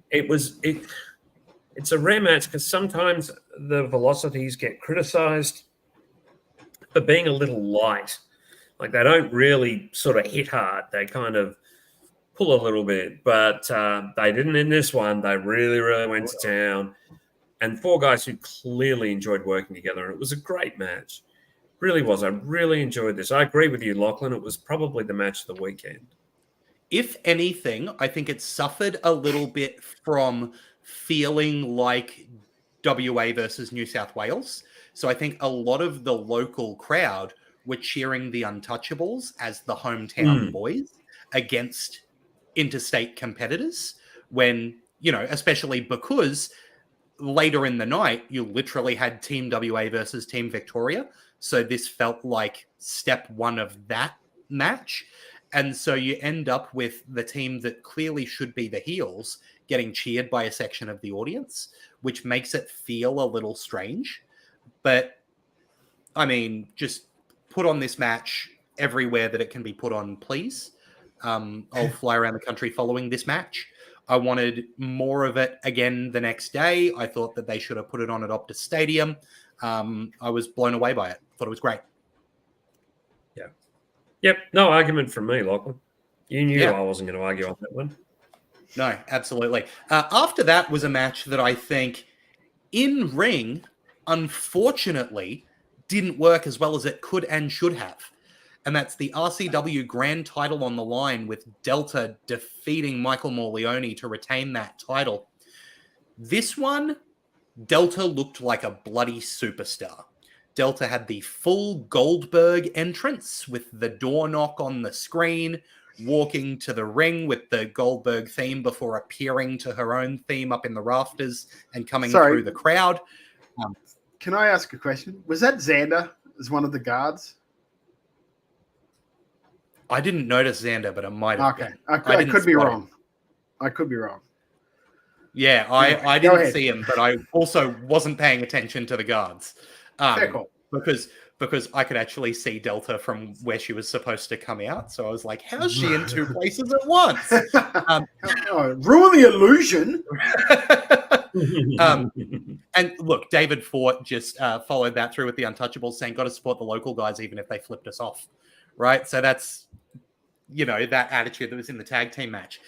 it's a rare match because sometimes the velocities get criticized for being a little light. Like they don't really sort of hit hard. They kind of pull a little bit, but they didn't in this one. They really, really went to town. And four guys who clearly enjoyed working together. It was a great match. Really was. I really enjoyed this. I agree with you, Lachlan. It was probably the match of the weekend.
If anything, I think it suffered a little bit from feeling like WA versus New South Wales. So I think a lot of the local crowd were cheering the Untouchables as the hometown boys against interstate competitors when, especially because later in the night, you literally had Team WA versus Team Victoria. So this felt like step one of that match. And so you end up with the team that clearly should be the heels getting cheered by a section of the audience, which makes it feel a little strange. But, I mean, just put on this match everywhere that it can be put on, please. I'll fly around the country following this match. I wanted more of it again the next day. I thought that they should have put it on at Optus Stadium. I was blown away by it. Thought it was great.
Yeah. Yep. No argument from me, Lachlan. You knew I wasn't going to argue on that one.
No, absolutely. After that was a match that I think in ring, unfortunately, didn't work as well as it could and should have. And that's the RCW Grand title on the line with Delta defeating Michael Morleone to retain that title. This one, Delta looked like a bloody superstar. Delta had the full Goldberg entrance with the door knock on the screen, walking to the ring with the Goldberg theme before appearing to her own theme up in the rafters and coming through the crowd.
Can I ask a question? Was that Xander as one of the guards?
I didn't notice Xander, but it might have been.
I could be wrong. I could be wrong.
Yeah, I didn't see him, but I also wasn't paying attention to the guards.
Cool.
Because I could actually see Delta from where she was supposed to come out. So I was like, how's she in two places at once?
Ruin the illusion.
And look, David Fort just followed that through with the Untouchables saying, got to support the local guys even if they flipped us off. Right? So that's, that attitude that was in the tag team match.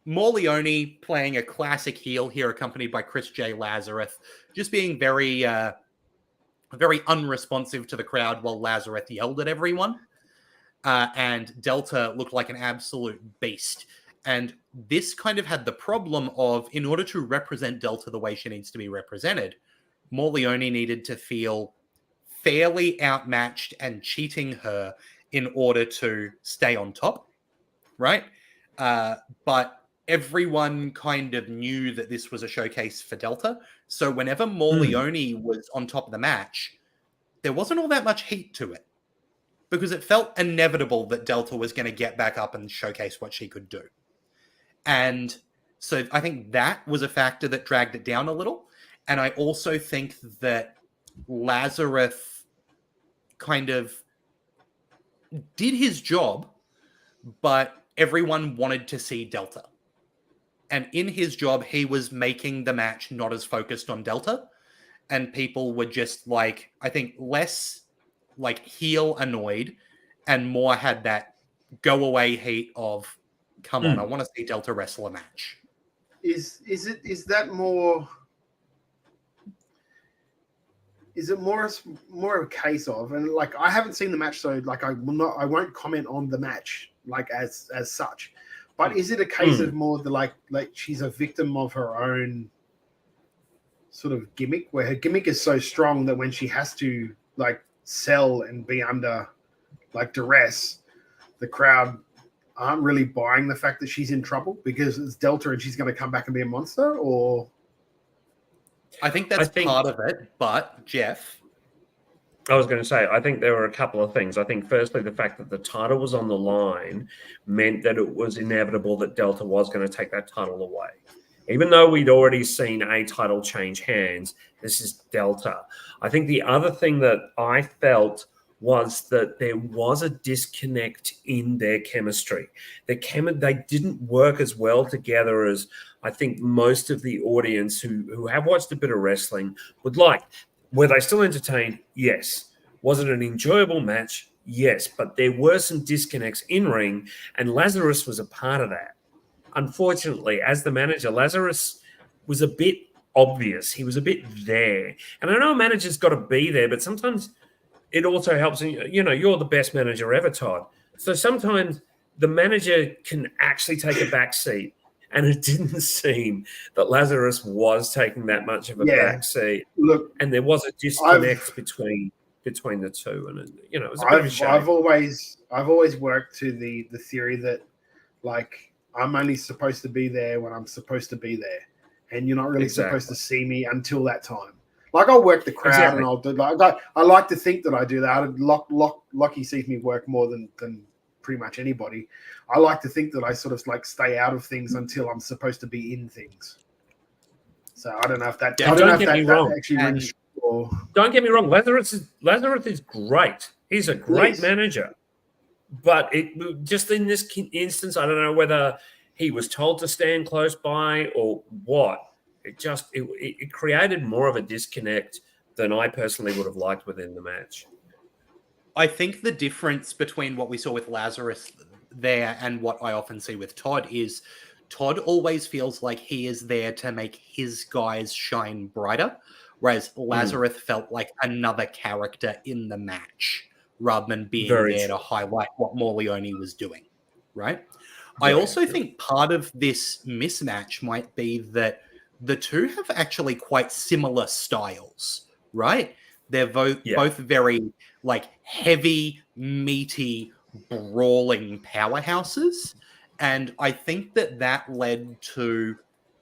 Morleone playing a classic heel here, accompanied by Chris J. Lazarus, just being very, very unresponsive to the crowd while Lazarus yelled at everyone. And Delta looked like an absolute beast. And this kind of had the problem of, in order to represent Delta the way she needs to be represented, Morleone needed to feel fairly outmatched and cheating her in order to stay on top, right? But everyone kind of knew that this was a showcase for Delta. So whenever Morleone was on top of the match, there wasn't all that much heat to it because it felt inevitable that Delta was going to get back up and showcase what she could do. And so I think that was a factor that dragged it down a little. And I also think that Lazarus kind of did his job, but everyone wanted to see Delta. And in his job, he was making the match not as focused on Delta. And people were just like, I think less like heel annoyed and more had that go away heat of, come on, I want to see Delta wrestle a match.
Is that more is it more of a case of, and like I haven't seen the match, so like I won't comment on the match like as such. But is it a case of more the like she's a victim of her own sort of gimmick, where her gimmick is so strong that when she has to like sell and be under like duress, the crowd aren't really buying the fact that she's in trouble because it's Delta and she's going to come back and be a monster? Or
I think that's part of it, but Jeff.
I was going to say, I think there were a couple of things. I think firstly, the fact that the title was on the line meant that it was inevitable that Delta was going to take that title away. Even though we'd already seen a title change hands, this is Delta. I think the other thing that I felt was that there was a disconnect in their chemistry. They didn't work as well together as I think most of the audience who have watched a bit of wrestling would like. Were they still entertained? Yes. Was it an enjoyable match? Yes. But there were some disconnects in ring, and Lazarus was a part of that. Unfortunately, as the manager, Lazarus was a bit obvious. He was a bit there. And I know a manager's got to be there, but sometimes it also helps. You know, you're the best manager ever, Todd. So sometimes the manager can actually take a back seat. And it didn't seem that Lazarus was taking that much of a back seat.
Look,
and there was a disconnect between the two. And you know, it was a bit of a shame.
I've always worked to the theory that like I'm only supposed to be there when I'm supposed to be there, and you're not really supposed to see me until that time. Like I'll work the crowd and I'll do like I like to think that I do that. Lockie sees me work more than pretty much anybody. I like to think that I sort of like stay out of things until I'm supposed to be in things. So I don't know if that.
Yeah, don't get me wrong. Don't get me wrong. Lazarus is great. He's a great manager, but it just in this instance, I don't know whether he was told to stand close by or what. It created more of a disconnect than I personally would have liked within the match.
I think the difference between what we saw with Lazarus there and what I often see with Todd is Todd always feels like he is there to make his guys shine brighter, whereas Lazarus felt like another character in the match rather than being there to highlight what Morleone was doing, right? I also think part of this mismatch might be that the two have actually quite similar styles, right? They're both very like heavy, meaty, brawling powerhouses. And I think that led to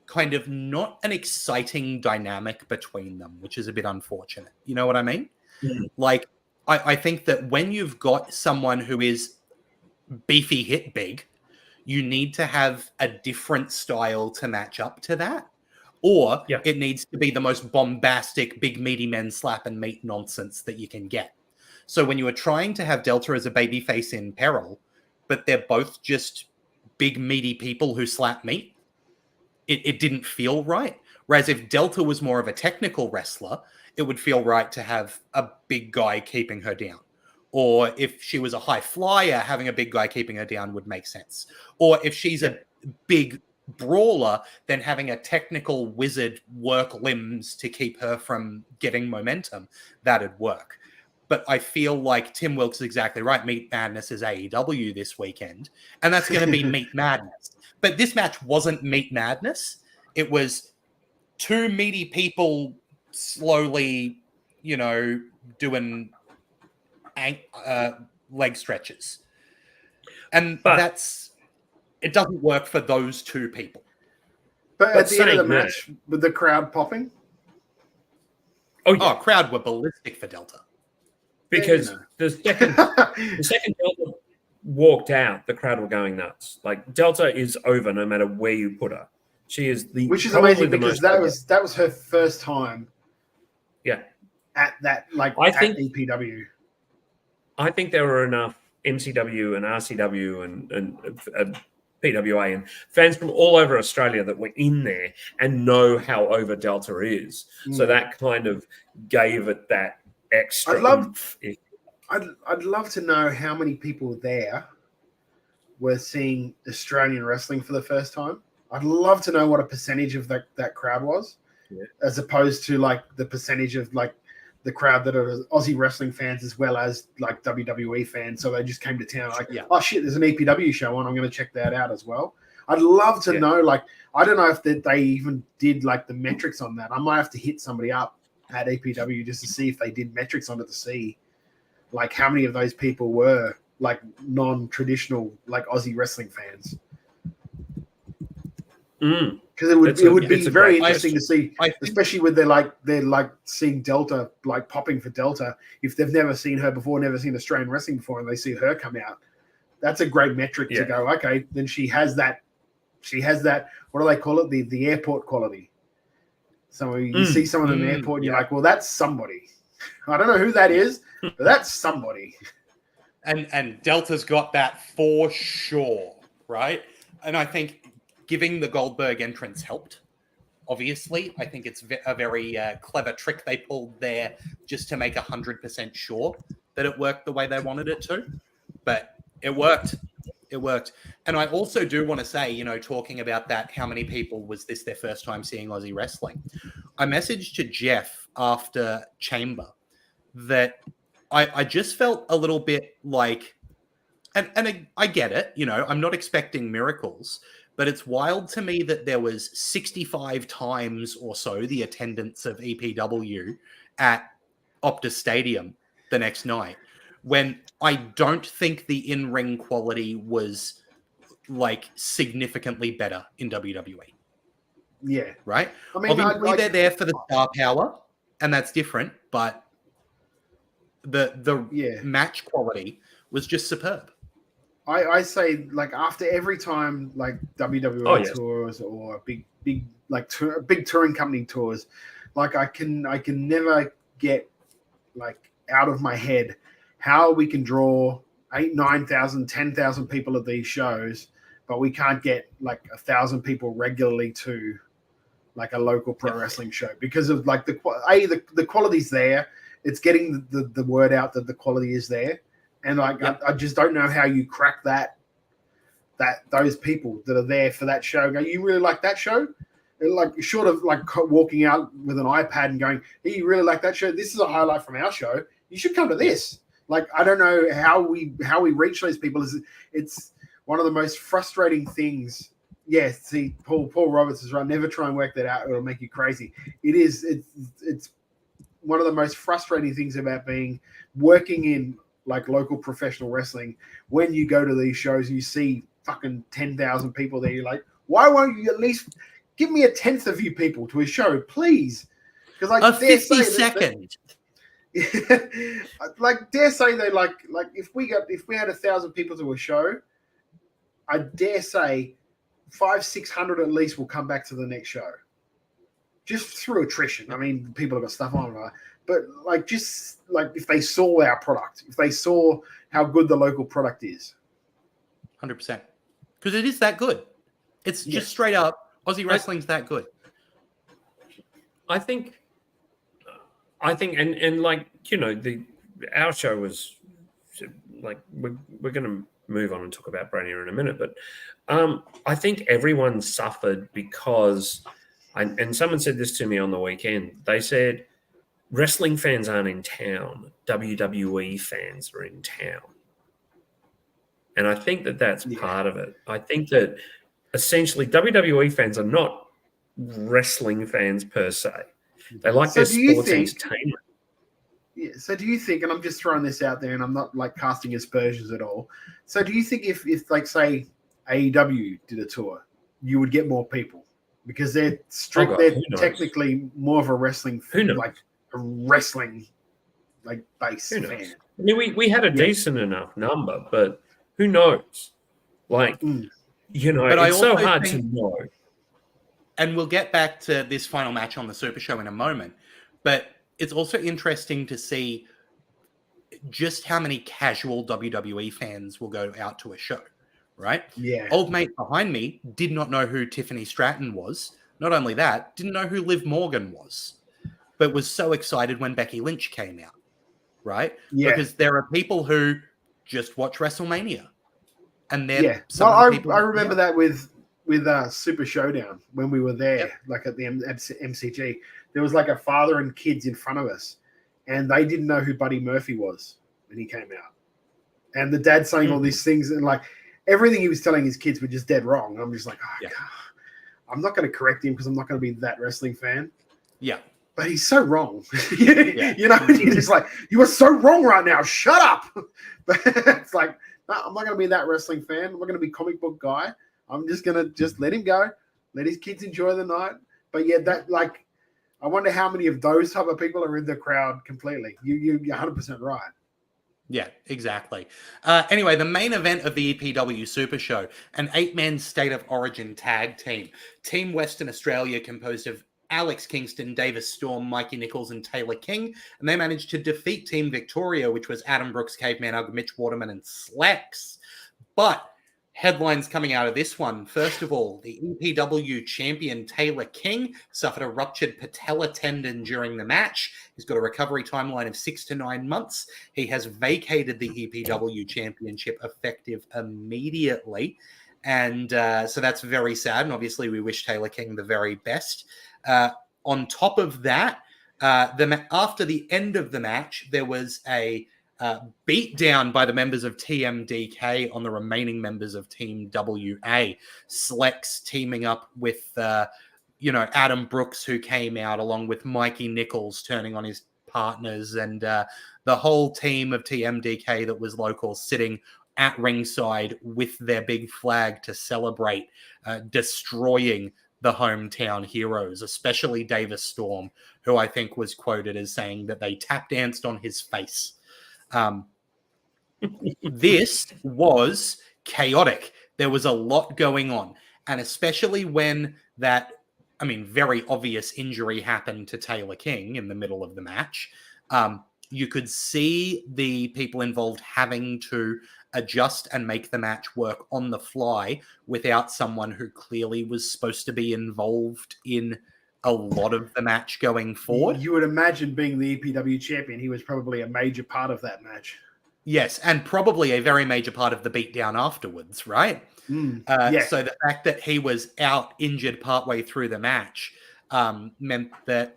kind of not an exciting dynamic between them, which is a bit unfortunate. You know what I mean? Like, I think that when you've got someone who is beefy hit big, you need to have a different style to match up to that. Or it needs to be the most bombastic, big meaty men slap and meat nonsense that you can get. So when you were trying to have Delta as a babyface in Peril, but they're both just big meaty people who slap meat, it didn't feel right. Whereas if Delta was more of a technical wrestler, it would feel right to have a big guy keeping her down. Or if she was a high flyer, having a big guy keeping her down would make sense. Or if she's a big brawler, then having a technical wizard work limbs to keep her from getting momentum, that'd work. But I feel like Tim Wilkes is exactly right. Meat Madness is AEW this weekend, and that's going to be Meat Madness. But this match wasn't Meat Madness. It was two meaty people slowly, doing leg stretches. And it doesn't work for those two people.
But at the end of the match, with the crowd popping?
Oh, crowd were ballistic for Delta.
Because the second Delta walked out, the crowd were going nuts. Like, Delta is over no matter where you put her. She is
which is amazing because that was her first time.
Yeah.
At that, at EPW.
I think there were enough MCW and RCW and PWA and fans from all over Australia that were in there and know how over Delta is. So that kind of gave it that extra.
I'd love to know how many people there were seeing Australian wrestling for the first time. I'd love to know what a percentage of that crowd was, as opposed to like the percentage of like the crowd that are Aussie wrestling fans as well as like WWE fans. So they just came to town like, oh shit, there's an EPW show on. I'm going to check that out as well. I'd love to know, like, I don't know if they even did like the metrics on that. I might have to hit somebody up at EPW just to see if they did metrics on it to see like how many of those people were like non-traditional like Aussie wrestling fans. Because it would be very interesting to see, especially with they're seeing Delta like popping for Delta. If they've never seen her before, never seen Australian wrestling before, and they see her come out, that's a great metric to go. Okay, then she has that. What do they call it? The airport quality. So you see someone in the airport, and you're like, well, that's somebody. I don't know who that is, but that's somebody.
And Delta's got that for sure, right? And I think giving the Goldberg entrance helped, obviously. I think it's a very clever trick they pulled there just to make 100% sure that it worked the way they wanted it to. But it worked. It worked. And I also do want to say, you know, talking about that, how many people was this their first time seeing Aussie wrestling? I messaged to Jeff after Chamber that I just felt a little bit like, and I get it, you know, I'm not expecting miracles, but it's wild to me that there was 65 times or so the attendance of EPW at Optus Stadium the next night, when I don't think the in-ring quality was like significantly better in WWE.
Yeah.
Right?
I mean,
obviously they're there for the star power, and that's different, but the match quality was just superb.
I say, like, after every time like WWE tours or big touring company tours, like I can never get like out of my head how we can draw 8,000, 9,000, 10,000 people at these shows, but we can't get like 1,000 people regularly to like a local pro wrestling show because of like the quality's there. It's getting the word out that the quality is there. And like, I just don't know how you crack that those people that are there for that show go, you really like that show? And like, short of like walking out with an iPad and going, hey, you really like that show? This is a highlight from our show. You should come to this. Like, I don't know how we reach those people. It's one of the most frustrating things. Yeah, see, Paul Roberts is right. Never try and work that out. It'll make you crazy. It's one of the most frustrating things about working in like local professional wrestling. When you go to these shows, you see fucking 10,000 people there. You're like, why won't you at least give me a tenth of you people to a show, please? Because like
a 50-second.
Like, dare say they like if we had 1,000 people to a show, I dare say 500-600 at least will come back to the next show, just through attrition. I mean, people have got stuff on, right? But like, just like if they saw our product, if they saw how good the local product is,
100%, because it is that good. It's just straight up Aussie wrestling's that good.
I think, and like, you know, our show was like, we're going to move on and talk about Brainia in a minute, but I think everyone suffered because, and someone said this to me on the weekend. They said, wrestling fans aren't in town. WWE fans are in town. And I think that's part of it. I think that essentially WWE fans are not wrestling fans per se. They like their sports entertainment.
Yeah. So do you think, and I'm just throwing this out there and I'm not like casting aspersions at all. So do you think if like, say, AEW did a tour, you would get more people? Because they're technically more of a wrestling like a wrestling like base fan.
I mean, we had a decent enough number, but who knows? Like, you know, but it's so hard to know.
And we'll get back to this final match on the Super Show in a moment, but it's also interesting to see just how many casual WWE fans will go out to a show, right?
Yeah.
Old mate behind me did not know who Tiffany Stratton was. Not only that, didn't know who Liv Morgan was, but was so excited when Becky Lynch came out, right?
Yeah.
Because there are people who just watch WrestleMania. And then
I remember that with Super Showdown when we were there, like at the MCG. There was like a father and kids in front of us, and they didn't know who Buddy Murphy was when he came out. And the dad saying all these things, and like everything he was telling his kids were just dead wrong. And I'm just like, God, I'm not going to correct him because I'm not going to be that wrestling fan.
Yeah.
But he's so wrong. You know, you're just like, you are so wrong right now. Shut up. But it's like, no, I'm not going to be that wrestling fan. I'm not going to be comic book guy. I'm just going to just let him go. Let his kids enjoy the night. But yeah, that like, I wonder how many of those type of people are in the crowd completely. You're 100% right.
Yeah, exactly. Anyway, the main event of the EPW Super Show, an 8-man State of Origin tag team. Team Western Australia composed of Alex Kingston, Davis Storm, Mikey Nichols, and Taylor King. And they managed to defeat Team Victoria, which was Adam Brooks, Caveman Ugg, Mitch Waterman, and Slex. But headlines coming out of this one. First of all, the EPW champion Taylor King suffered a ruptured patella tendon during the match. He's got a recovery timeline of 6 to 9 months. He has vacated the EPW championship effective immediately. And so that's very sad. And obviously we wish Taylor King the very best. On top of that, after the end of the match, there was a beat down by the members of TMDK on the remaining members of Team WA. Slex teaming up with, Adam Brooks, who came out, along with Mikey Nichols turning on his partners, and the whole team of TMDK that was local sitting at ringside with their big flag to celebrate, destroying the hometown heroes, especially Davis Storm, who I think was quoted as saying that they tap danced on his face. This was chaotic. There was a lot going on, and especially when that, very obvious injury happened to Taylor King in the middle of the match. You could see the people involved having to adjust and make the match work on the fly without someone who clearly was supposed to be involved in a lot of the match going forward.
You would imagine, being the EPW champion, he was probably a major part of that match.
Yes, and probably a very major part of the beatdown afterwards, right?
Yes.
So the fact that he was out injured partway through the match meant that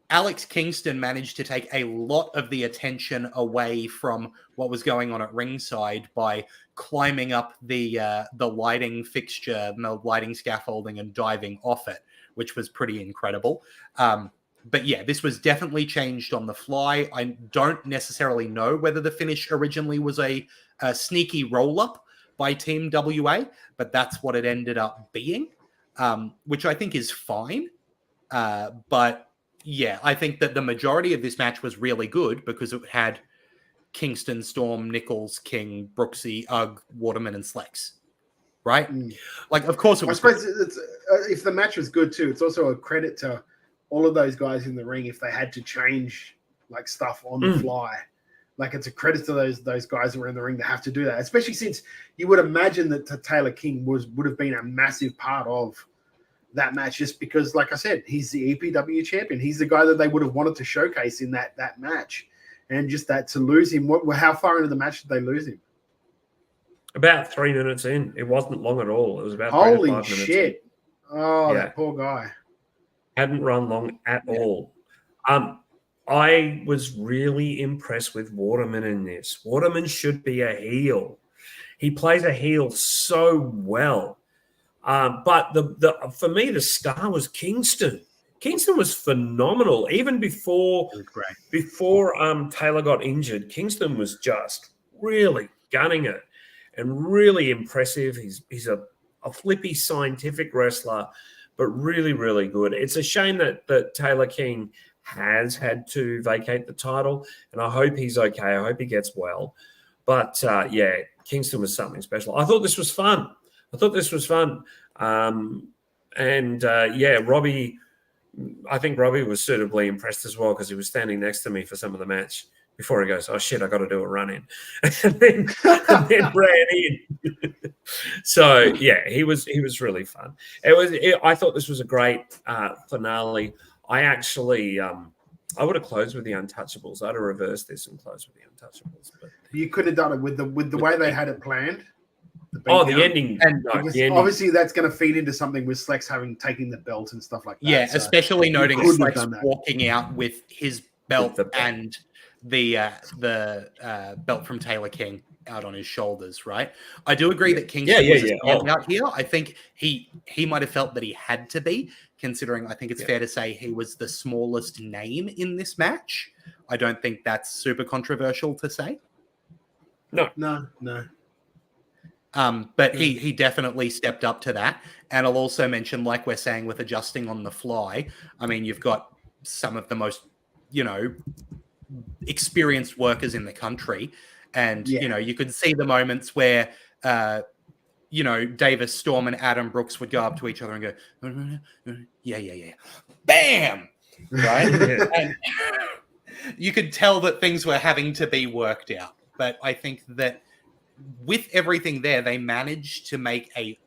Alex Kingston managed to take a lot of the attention away from what was going on at ringside by climbing up the lighting fixture and the lighting scaffolding and diving off it, which was pretty incredible. But yeah, this was definitely changed on the fly. I don't necessarily know whether the finish originally was a sneaky roll-up by Team WA, but that's what it ended up being, which I think is fine. But yeah, I think that the majority of this match was really good because it had Kingston, Storm, Nichols, King, Brooksy, Ugg, Waterman, and Slex. Right? Like, of course it was.
I suppose it's, if the match was good too, it's also a credit to all of those guys in the ring if they had to change like stuff on the fly. Like, it's a credit to those guys who are in the ring that have to do that, especially since you would imagine that Taylor King would have been a massive part of that match, just because, like I said, he's the EPW champion. He's the guy that they would have wanted to showcase in that match. And just that, to lose him, how far into the match did they lose him?
About 3 minutes in. It wasn't long at all. It was about 3 to 5 minutes
shit.
in.
Oh, that poor guy.
Hadn't run long at all. I was really impressed with Waterman in this. Waterman should be a heel. He plays a heel so well. But for me, the star was Kingston. Kingston was phenomenal. Even before Taylor got injured, Kingston was just really gunning it and really impressive. He's a flippy scientific wrestler, but really, really good. It's a shame that Taylor King has had to vacate the title, and I hope he's okay. I hope he gets well. But, yeah, Kingston was something special. I thought this was fun. Robbie, I think Robbie was suitably impressed as well because he was standing next to me for some of the match before he goes, oh, shit, I got to do a run-in. and then ran in. So, yeah, he was really fun. I thought this was a great finale. I actually I would have closed with the Untouchables. I'd have reversed this and closed with the Untouchables. But
you could have done it with the way they had it planned.
The ending.
Obviously, that's going to feed into something with Slex taking the belt and stuff like that.
Yeah, especially noting Slex walking out with his belt and the belt from Taylor King out on his shoulders, right? I do agree that Kingston was a standout here. I think he might have felt that he had to be, considering I think it's fair to say he was the smallest name in this match. I don't think that's super controversial to say.
No.
But he definitely stepped up to that. And I'll also mention, like we're saying, with adjusting on the fly, I mean, you've got some of the most, experienced workers in the country. And, you could see the moments where, Davis, Storm, and Adam Brooks would go up to each other and go, yeah. Bam! Right? And you could tell that things were having to be worked out. But I think that with everything there, they managed to make a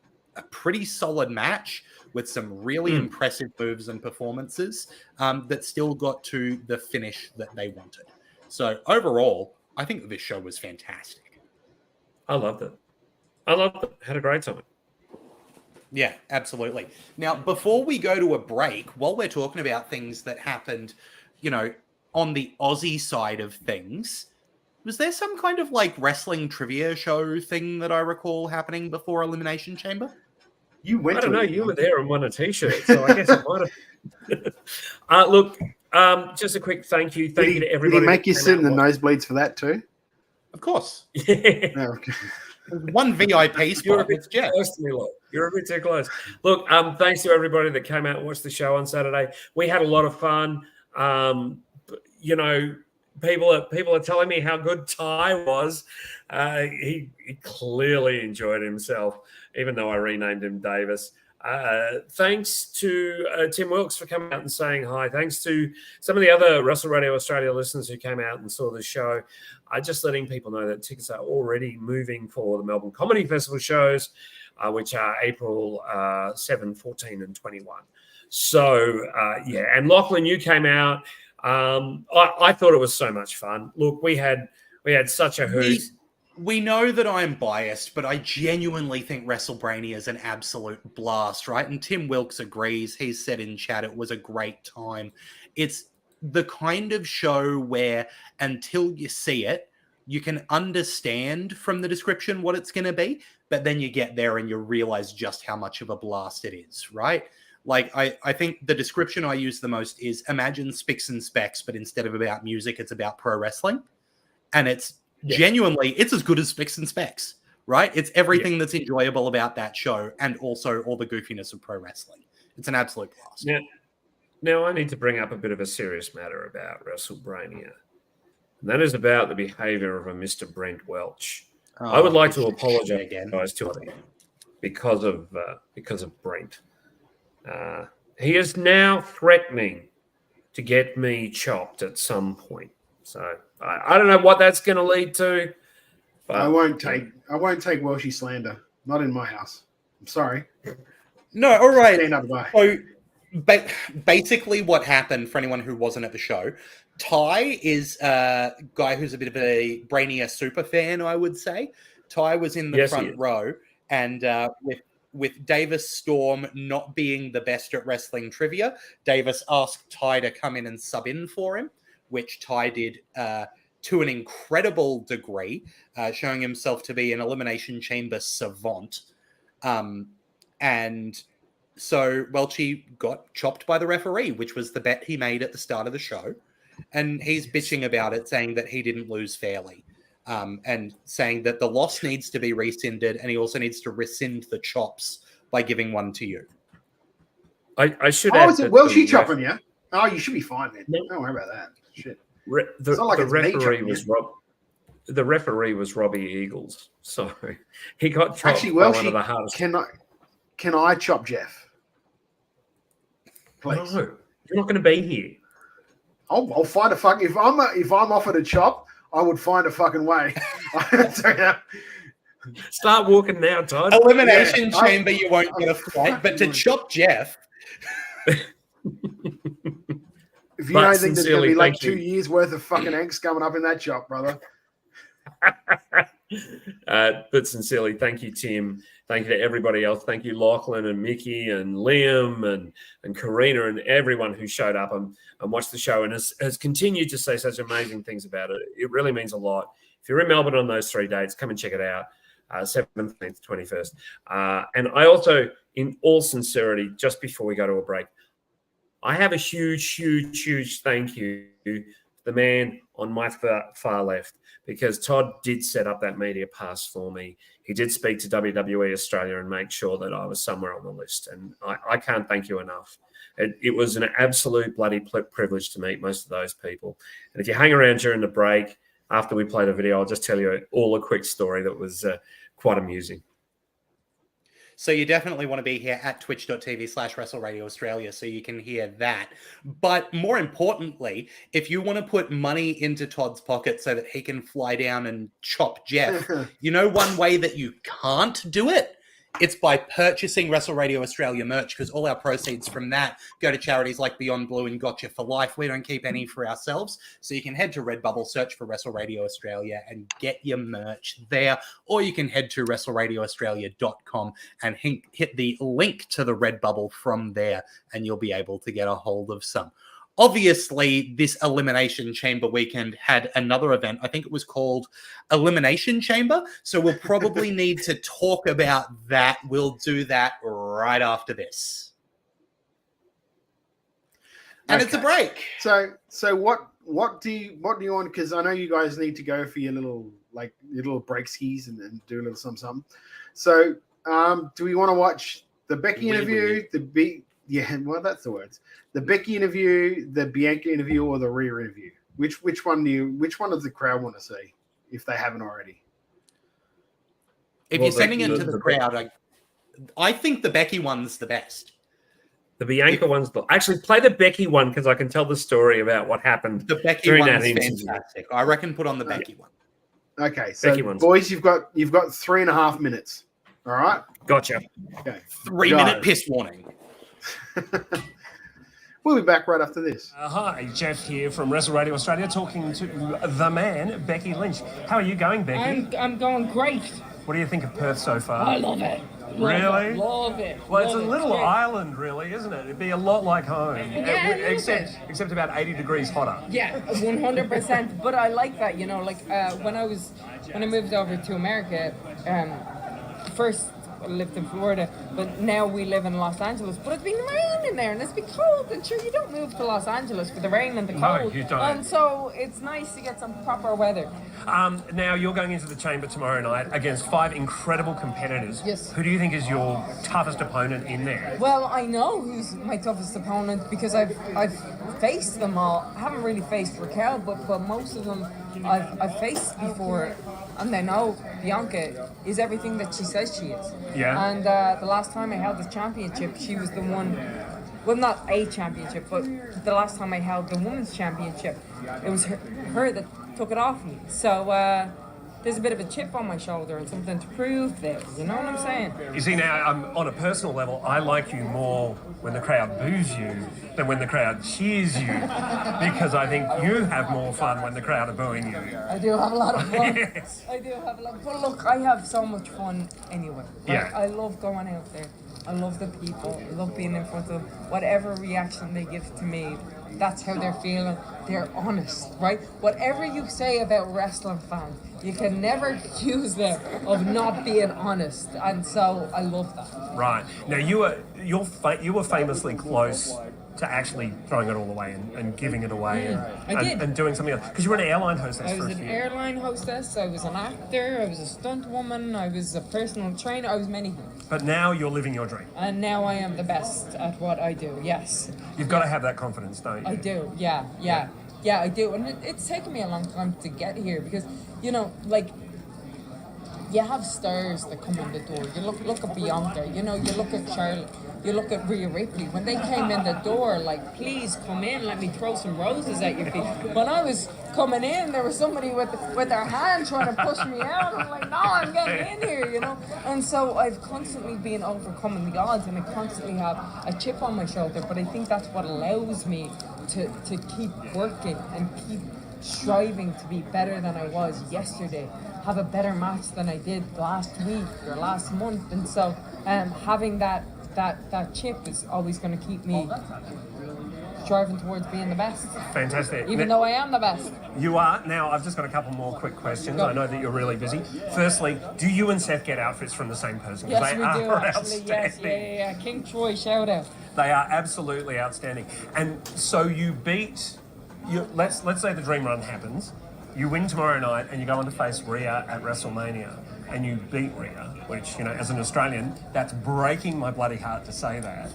pretty solid match with some really impressive moves and performances that still got to the finish that they wanted. So overall, I think that this show was fantastic.
I loved it. Had a great time.
Yeah, absolutely. Now, before we go to a break, while we're talking about things that happened, on the Aussie side of things, was there some kind of wrestling trivia show thing that I recall happening before Elimination Chamber?
You went.
I don't know. You were there and won a T-shirt, so I guess it might have. Look, just a quick thank you. Thank you to everybody.
Did he make you sit in the nosebleeds for that too?
Of course.
Yeah.
No, okay.
One VIP spot.
You're a bit close to me, look. You're a bit too close. Look, thanks to everybody that came out and watched the show on Saturday. We had a lot of fun. People are telling me how good Ty was. He clearly enjoyed himself, even though I renamed him Davis. Thanks to Tim Wilkes for coming out and saying hi. Thanks to some of the other Wrestle Radio Australia listeners who came out and saw the show. Just letting people know that tickets are already moving for the Melbourne Comedy Festival shows, which are April 7, 14 and 21. So, and Lachlan, you came out. I thought it was so much fun. Look, we had such a hoot.
We know that I'm biased, but I genuinely think Wrestlebrainia is an absolute blast, right? And Tim Wilkes agrees. He's said in chat it was a great time. It's the kind of show where until you see it, you can understand from the description what it's going to be, but then you get there and you realize just how much of a blast it is, right? I think the description I use the most is imagine Spicks and Specs, but instead of about music, it's about pro wrestling. And it's genuinely, it's as good as Spicks and Specs, right? It's everything that's enjoyable about that show and also all the goofiness of pro wrestling. It's an absolute blast.
Now I need to bring up a bit of a serious matter about Wrestlebrainia. And that is about the behavior of a Mr. Brent Welch. I would like to apologize to him because of Brent. He is now threatening to get me chopped at some point. So I don't know what that's going to lead to. But
I won't take Welshie slander. Not in my house. I'm sorry.
No, all right.
Stand up, guy.
So basically what happened, for anyone who wasn't at the show, Ty is a guy who's a bit of a Brainia super fan, I would say. Ty was in the front row, and with Davis Storm not being the best at wrestling trivia, Davis asked Ty to come in and sub in for him, which Ty did to an incredible degree, showing himself to be an Elimination Chamber savant. And so Welchie got chopped by the referee, which was the bet he made at the start of the show. And he's bitching about it, saying that he didn't lose fairly. And saying that the loss needs to be rescinded, and he also needs to rescind the chops by giving one to you.
I should add.
Oh, is it Welshie chopping you? Oh, you should be fine, man. Don't worry about that. Shit.
The referee was Robbie Eagles, so he got chopped.
Actually,
by one of the hardest.
Can I chop Jeff? Please.
No, you're not going to be here.
I'll find a fucking. If I'm offered a chop, I would find a fucking way.
Start walking now, Todd.
Elimination Chamber, you won't get a fight, but to chop Jeff.
If you don't think there's going to be like 2 years worth of fucking angst coming up in that chop, brother.
But sincerely, thank you, Tim. Thank you to everybody else. Thank you, Lachlan and Mickey and Liam and Karina and everyone who showed up and watched the show and has continued to say such amazing things about it. It really means a lot. If you're in Melbourne on those 3 dates, come and check it out, 17th, 21st. And I also, in all sincerity, just before we go to a break, I have a huge thank you to the man on my far left, because Todd did set up that media pass for me. He did speak to WWE Australia and make sure that I was somewhere on the list. And I can't thank you enough. It was an absolute bloody privilege to meet most of those people. And if you hang around during the break, after we play the video, I'll just tell you all a quick story that was quite amusing.
So you definitely want to be here at twitch.tv/WrestleRadio Australia so you can hear that. But more importantly, if you want to put money into Todd's pocket so that he can fly down and chop Jeff, you know one way that you can't do it? It's by purchasing Wrestle Radio Australia merch, because all our proceeds from that go to charities like Beyond Blue and Gotcha for Life. We don't keep any for ourselves. So you can head to Redbubble, search for Wrestle Radio Australia and get your merch there. Or you can head to WrestleRadioAustralia.com and hit the link to the Redbubble from there, and you'll be able to get a hold of some. Obviously, this Elimination Chamber weekend had another event. I think it was called Elimination Chamber. So we'll probably need to talk about that. We'll do that right after this. And it's a break.
So what do you want? Because I know you guys need to go for your little break skis and do a little something. So do we want to watch the Becky interview, that's the words. The Becky interview, the Bianca interview, or the Rhea interview? Which one does the crowd want to see if they haven't already?
If you're sending it to the crowd, I think the Becky one's the best.
The Bianca one's actually play the Becky one, because I can tell the story about what happened.
The Becky one's fantastic. I reckon put on the Becky one.
Okay, so boys, you've got 3.5 minutes. All right,
gotcha.
Okay,
3-minute piss warning.
We'll be back right after this.
Hi, Jeff here from Wrestle Radio Australia, talking to the man, Becky Lynch. How are you going, Becky?
I'm going great.
What do you think of Perth so far?
I love it.
Really?
Love it.
Well, it's a little island, really, isn't it? It'd be a lot like home, except about 80 degrees hotter.
Yeah, 100%. But I like that, when I moved over to America, first I lived in Florida, but now we live in Los Angeles. But it's been raining there, and it's been cold. And sure, you don't move to Los Angeles for the rain and the cold.
No, you don't.
And so it's nice to get some proper weather.
Now you're going into the chamber tomorrow night against 5 incredible competitors.
Yes.
Who do you think is your toughest opponent in there?
Well, I know who's my toughest opponent because I've faced them all. I haven't really faced Raquel, but most of them I've faced before, and I know Bianca is everything that she says she is.
Yeah.
And the last time I held the championship, she was the one. Well, not a championship, but the last time I held the women's championship, it was her that took it off me. So there's a bit of a chip on my shoulder and something to prove there. You know what I'm saying?
You see, now, on a personal level, I like you more when the crowd boos you than when the crowd cheers you, because I think you have more fun when the crowd are booing you.
I do have a lot of fun.
Yes.
I do have a lot. But look, I have so much fun anyway. Right?
Yeah.
I love going out there. I love the people. I love being in front of whatever reaction they give to me. That's how they're feeling. They're honest, right? Whatever you say about wrestling fans, you can never accuse them of not being honest. And so I love that.
Right. Now, you were famously close to actually throwing it all away and giving it away and doing something else. Because you were an airline hostess
I was an airline hostess, I was an actor, I was a stunt woman, I was a personal trainer, I was many things.
But now you're living your dream.
And now I am the best at what I do, yes.
You've got to have that confidence, don't you?
I do, yeah, I do. And it's taken me a long time to get here because, you have stars that come in the door. You look at Bianca, you look at Charlotte, you look at Rhea Ripley. When they came in the door, please come in, let me throw some roses at your feet. When I was coming in, there was somebody with their hand trying to push me out. I'm like, no, I'm getting in here, And so I've constantly been overcoming the odds, and I constantly have a chip on my shoulder. But I think that's what allows me to keep working and keep striving to be better than I was yesterday. have a better match than I did last week or last month, and so having that chip is always going to keep me striving towards being the best.
Fantastic.
Even though I am the best.
You are. Now, I've just got a couple more quick questions. I know that you're really busy. Firstly, do you and Seth get outfits from the same person?
Yes,
they
we
are
do, actually. Yes,
outstanding.
yeah. King Troy, shout out.
They are absolutely outstanding. And so you beat, let's say the dream run happens, you win tomorrow night and you go on to face Rhea at WrestleMania and you beat Rhea, which, as an Australian, that's breaking my bloody heart to say that.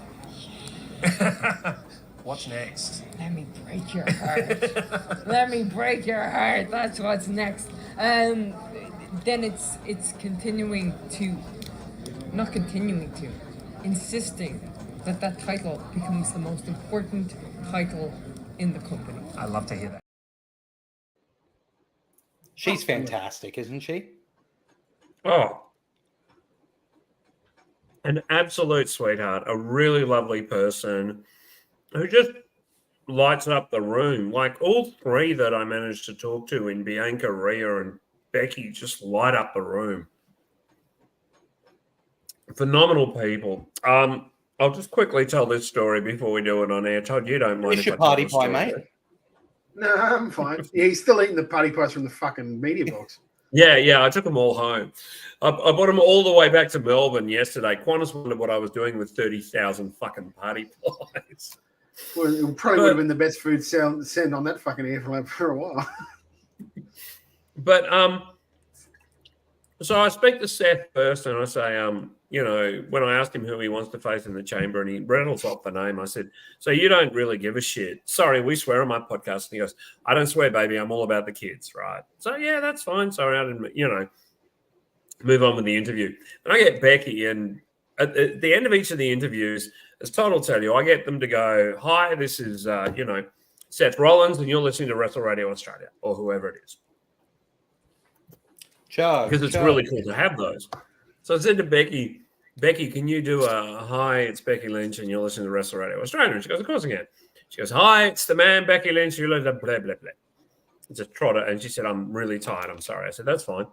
What's next?
Let me break your heart. Let me break your heart. That's what's next. Then it's insisting that title becomes the most important title in the company.
I love to hear that.
She's fantastic, isn't she?
Oh, an absolute sweetheart, a really lovely person who just lights up the room. Like all three that I managed to talk to in Bianca, Rhea, and Becky just light up the room. Phenomenal people. I'll just quickly tell this story before we do it on air. Todd, you don't mind
Finish your party pie, mate.
No, I'm fine. Yeah, he's still eating the party pies from the fucking media box.
Yeah, I took them all home. I brought them all the way back to Melbourne yesterday. Qantas wondered what I was doing with 30,000 fucking party pies.
Well, it probably would have been the best food send on that fucking airplane for a while.
But so I speak to Seth first, and I say, when I asked him who he wants to face in the chamber, and he rattles off the name, I said, "So you don't really give a shit?" "Sorry, we swear on my podcast." And he goes, "I don't swear, baby. I'm all about the kids, right?" So yeah, that's fine. Sorry, I didn't, move on with the interview. And I get Becky, and at the end of each of the interviews, as Todd will tell you, I get them to go, "Hi, this is Seth Rollins, and you're listening to Wrestle Radio Australia," or whoever it is. Because it's really cool to have those. So I said to Becky, can you do a "Hi, it's Becky Lynch and you're listening to Wrestle Radio Australia"? And she goes, "Of course I can." She goes, "Hi, it's the man, Becky Lynch. You blah, blah, blah, blah." It's a trotter. And she said, "I'm really tired. I'm sorry." I said, "That's fine."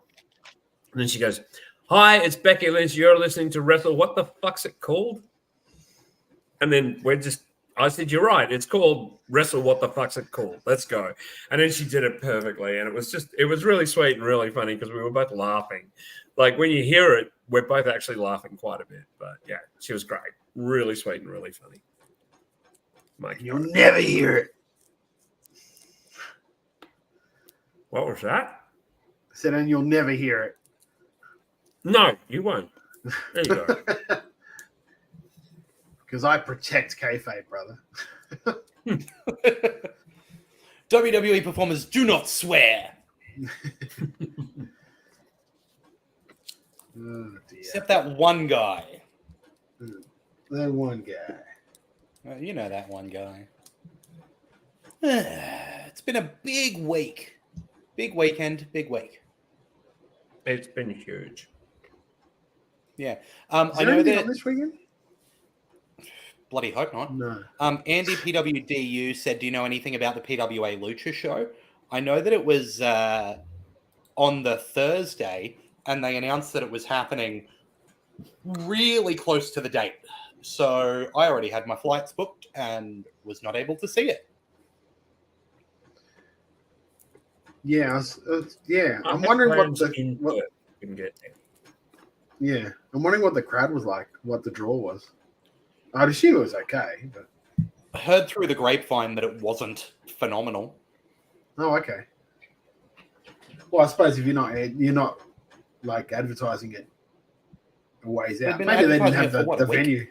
And then she goes, "Hi, it's Becky Lynch. You're listening to Wrestle. What the fuck's it called?" And then I said, "You're right. It's called Wrestle. What the fuck's it called? Let's go." And then she did it perfectly. And it was really sweet and really funny because we were both laughing. Like when you hear it, we're both actually laughing quite a bit. But yeah, she was great. Really sweet and really funny. Mike,
you'll never hear it.
What was that?
I said, and you'll never hear it.
No, you won't. There you go.
Because I protect kayfabe, brother.
WWE performers do not swear.
Oh, dear.
Except that one guy.
That one guy.
You know that one guy. It's been a big week. Big weekend, big week.
It's been huge.
Yeah.
I know that on this weekend?
Bloody hope not.
No.
Andy PWDU said, "Do you know anything about the PWA Lucha show?" I know that it was on the Thursday, and they announced that it was happening really close to the date. So I already had my flights booked and was not able to see it.
Yeah, I'm wondering I'm wondering what the crowd was like, what the draw was. I'd assume it was okay, but
I heard through the grapevine that it wasn't phenomenal.
Oh, okay. Well, I suppose if you're not like advertising it a ways out. Maybe they didn't have the venue.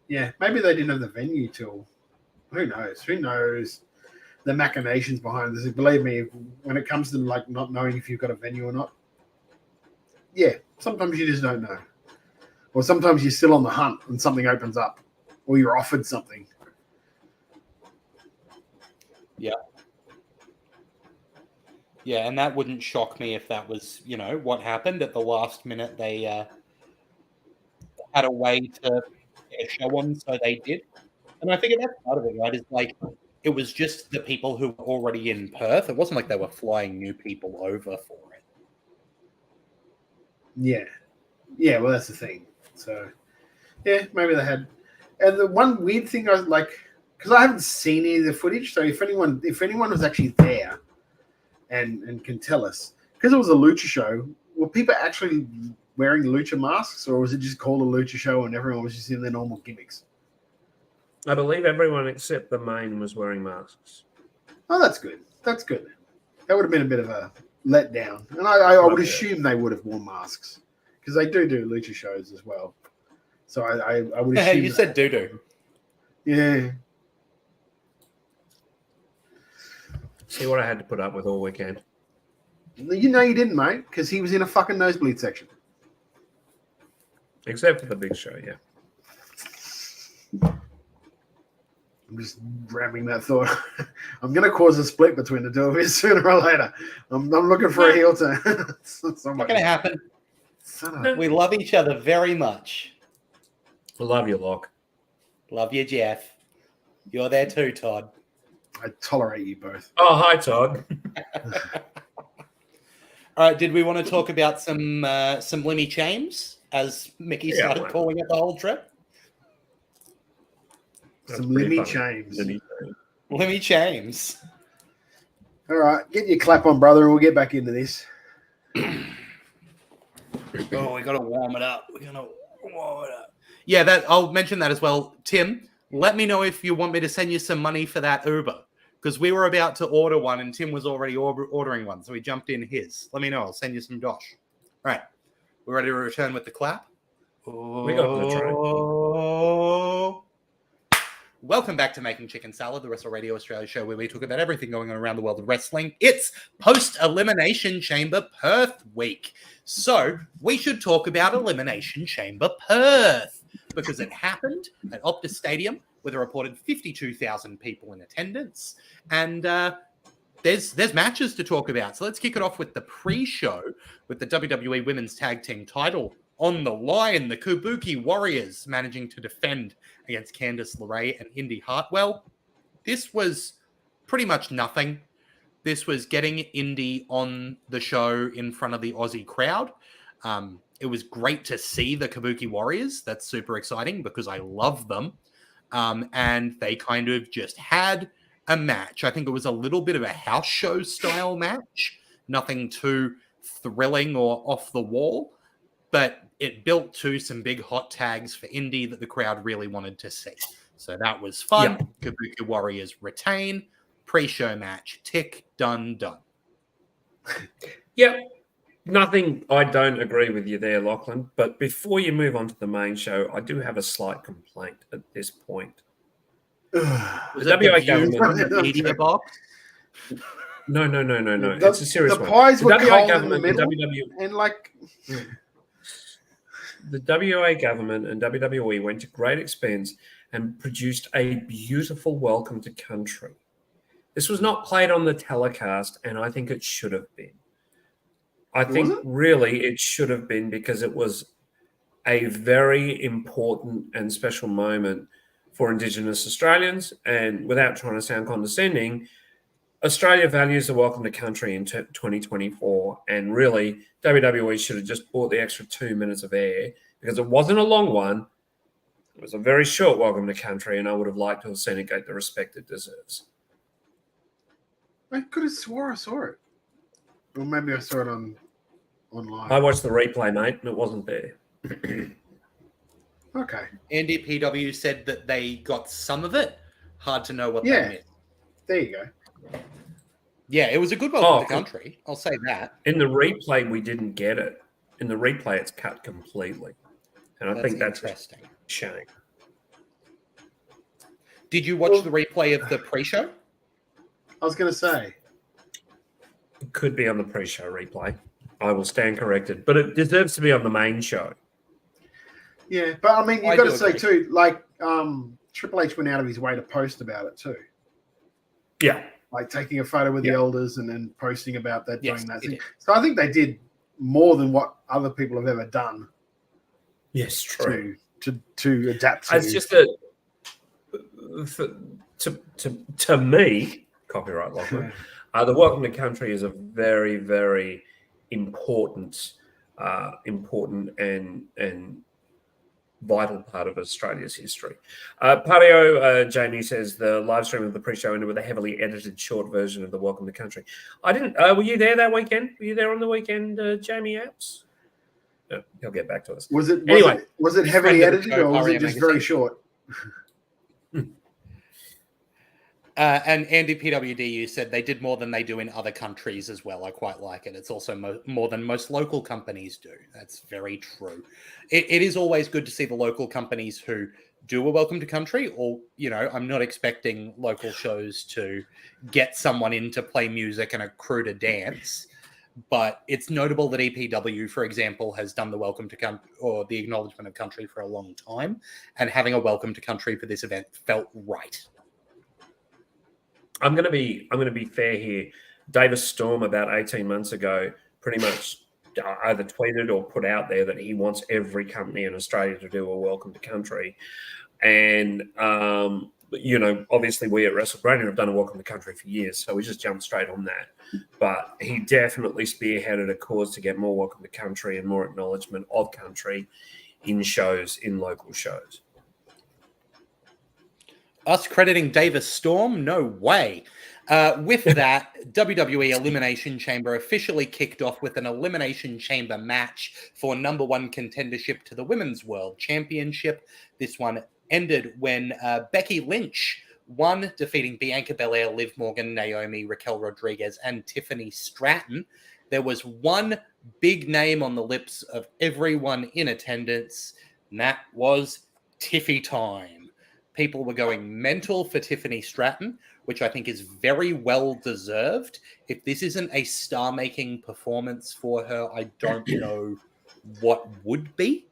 Yeah, maybe they didn't have the venue till. Who knows? Who knows the machinations behind this? Believe me, when it comes to like not knowing if you've got a venue or not, yeah, sometimes you just don't know. Or sometimes you're still on the hunt and something opens up, or you're offered something.
Yeah. Yeah, and that wouldn't shock me if that was, what happened at the last minute. They had a way to get a show on, so they did. And I figure that's part of it, right? Is like it was just the people who were already in Perth. It wasn't like they were flying new people over for it.
Yeah. Yeah, well, that's the thing. So, yeah, maybe they had. And the one weird thing I was like, because I haven't seen any of the footage, so if anyone was actually there and can tell us, because it was a lucha show, were people actually wearing lucha masks, or was it just called a lucha show and everyone was just in their normal gimmicks?
I believe everyone except the main was wearing masks.
Oh, that's good. That's good. That would have been a bit of a letdown. And I would assume they would have worn masks because they do lucha shows as well. So I would assume.
You said doo-doo.
Yeah.
See what I had to put up with all weekend.
You know you didn't, mate, because he was in a fucking nosebleed section.
Except for the big show, yeah.
I'm just grabbing that thought. I'm going to cause a split between the two of us sooner or later. I'm looking for a heel turn.
It's not going to happen. We love each other very much.
I love you, Locke.
Love you, Jeff. You're there too, Todd.
I tolerate you both.
Oh, hi, Todd.
All right, did we want to talk about some Limmy Chames, as Mickey started calling it the whole trip?
Some Limmy Chames.
Limmy Chames.
All right, get your clap on, brother, and we'll get back into this.
Oh, we got to warm it up. Yeah, I'll mention that as well. Tim, let me know if you want me to send you some money for that Uber, because we were about to order one and Tim was already ordering one, so he jumped in his. Let me know. I'll send you some dosh. All right. We're ready to return with the clap?
We got the train.
Welcome back to Making Chicken Salad, the Wrestle Radio Australia show where we talk about everything going on around the world of wrestling. It's post-Elimination Chamber Perth week. So we should talk about Elimination Chamber Perth because it happened at Optus Stadium with a reported 52,000 people in attendance. And there's matches to talk about. So let's kick it off with the pre-show with the WWE Women's Tag Team title on the line. The Kabuki Warriors managing to defend against Candice LeRae and Indy Hartwell. This was pretty much nothing. This was getting Indy on the show in front of the Aussie crowd. It was great to see the Kabuki Warriors. That's super exciting because I love them. And they kind of just had a match. I think it was a little bit of a house show style match. Nothing too thrilling or off the wall. But it built to some big hot tags for Indy that the crowd really wanted to see. So that was fun. Yep. Kabuki Warriors retain. Pre-show match. Tick, done.
Yep. Nothing, I don't agree with you there, Lachlan. But before you move on to the main show, I do have a slight complaint at this point.
The WA government media box?
No. It's a serious one.
The pies were cold in the middle.
The WA government and WWE went to great expense and produced a beautiful welcome to country. This was not played on the telecast, and I think it should have been. I think really it should have been because it was a very important and special moment for Indigenous Australians. And without trying to sound condescending, Australia values the welcome to country in 2024. And really, WWE should have just bought the extra 2 minutes of air because it wasn't a long one. It was a very short welcome to country, and I would have liked to have seen it get the respect it deserves.
I could have swore I saw it. Or maybe I saw it online.
I watched the replay, mate, and it wasn't there.
Okay.
And EPW said that they got some of it. Hard to know what they meant.
There you go.
Yeah, it was a good welcome to country. I'll say that.
In the replay, we didn't get it. In the replay, it's cut completely. And I think that's
interesting.
A shame.
Did you watch the replay of the pre-show?
I was going to say.
It could be on the pre-show replay. I will stand corrected. But it deserves to be on the main show.
Yeah, but I mean, you've got to say too, like Triple H went out of his way to post about it too.
Yeah.
Like taking a photo with the elders and then posting about that, doing that thing. So I think they did more than what other people have ever done.
Yes, true.
To adapt to.
It's just to me, copyright Lachlan, the welcome to country is a very, very important important and vital part of Australia's history. Patio Jamie says the live stream of the pre-show ended with a heavily edited short version of the Welcome to Country. I didn't. Were you there that weekend? Were you there on the weekend, Jamie Apps? No, he'll get back to us.
Was it heavily
Friend of the
edited
show,
or was it
Aria
just very
Magazine.
short?
And Andy PWDU said they did more than they do in other countries as well. I quite like it. It's also more than most local companies do. That's very true. It is always good to see the local companies who do a Welcome to Country, or, you know, I'm not expecting local shows to get someone in to play music and a crew to dance. But it's notable that EPW, for example, has done the Welcome to Country or the Acknowledgement of Country for a long time. And having a Welcome to Country for this event felt right.
I'm going to be fair here. Davis Storm about 18 months ago pretty much either tweeted or put out there that he wants every company in Australia to do a Welcome to Country. And, you know, obviously we at Wrestlebrainia have done a Welcome to Country for years, so we just jumped straight on that. But he definitely spearheaded a cause to get more Welcome to Country and more acknowledgement of country in shows, in local shows.
Us crediting Davis Storm? No way. With that, WWE Elimination Chamber officially kicked off with an Elimination Chamber match for number one contendership to the Women's World Championship. This one ended when Becky Lynch won, defeating Bianca Belair, Liv Morgan, Naomi, Raquel Rodriguez, and Tiffany Stratton. There was one big name on the lips of everyone in attendance, and that was Tiffy time. People were going mental for Tiffany Stratton, which I think is very well deserved. If this isn't a star-making performance for her, I don't know what would be.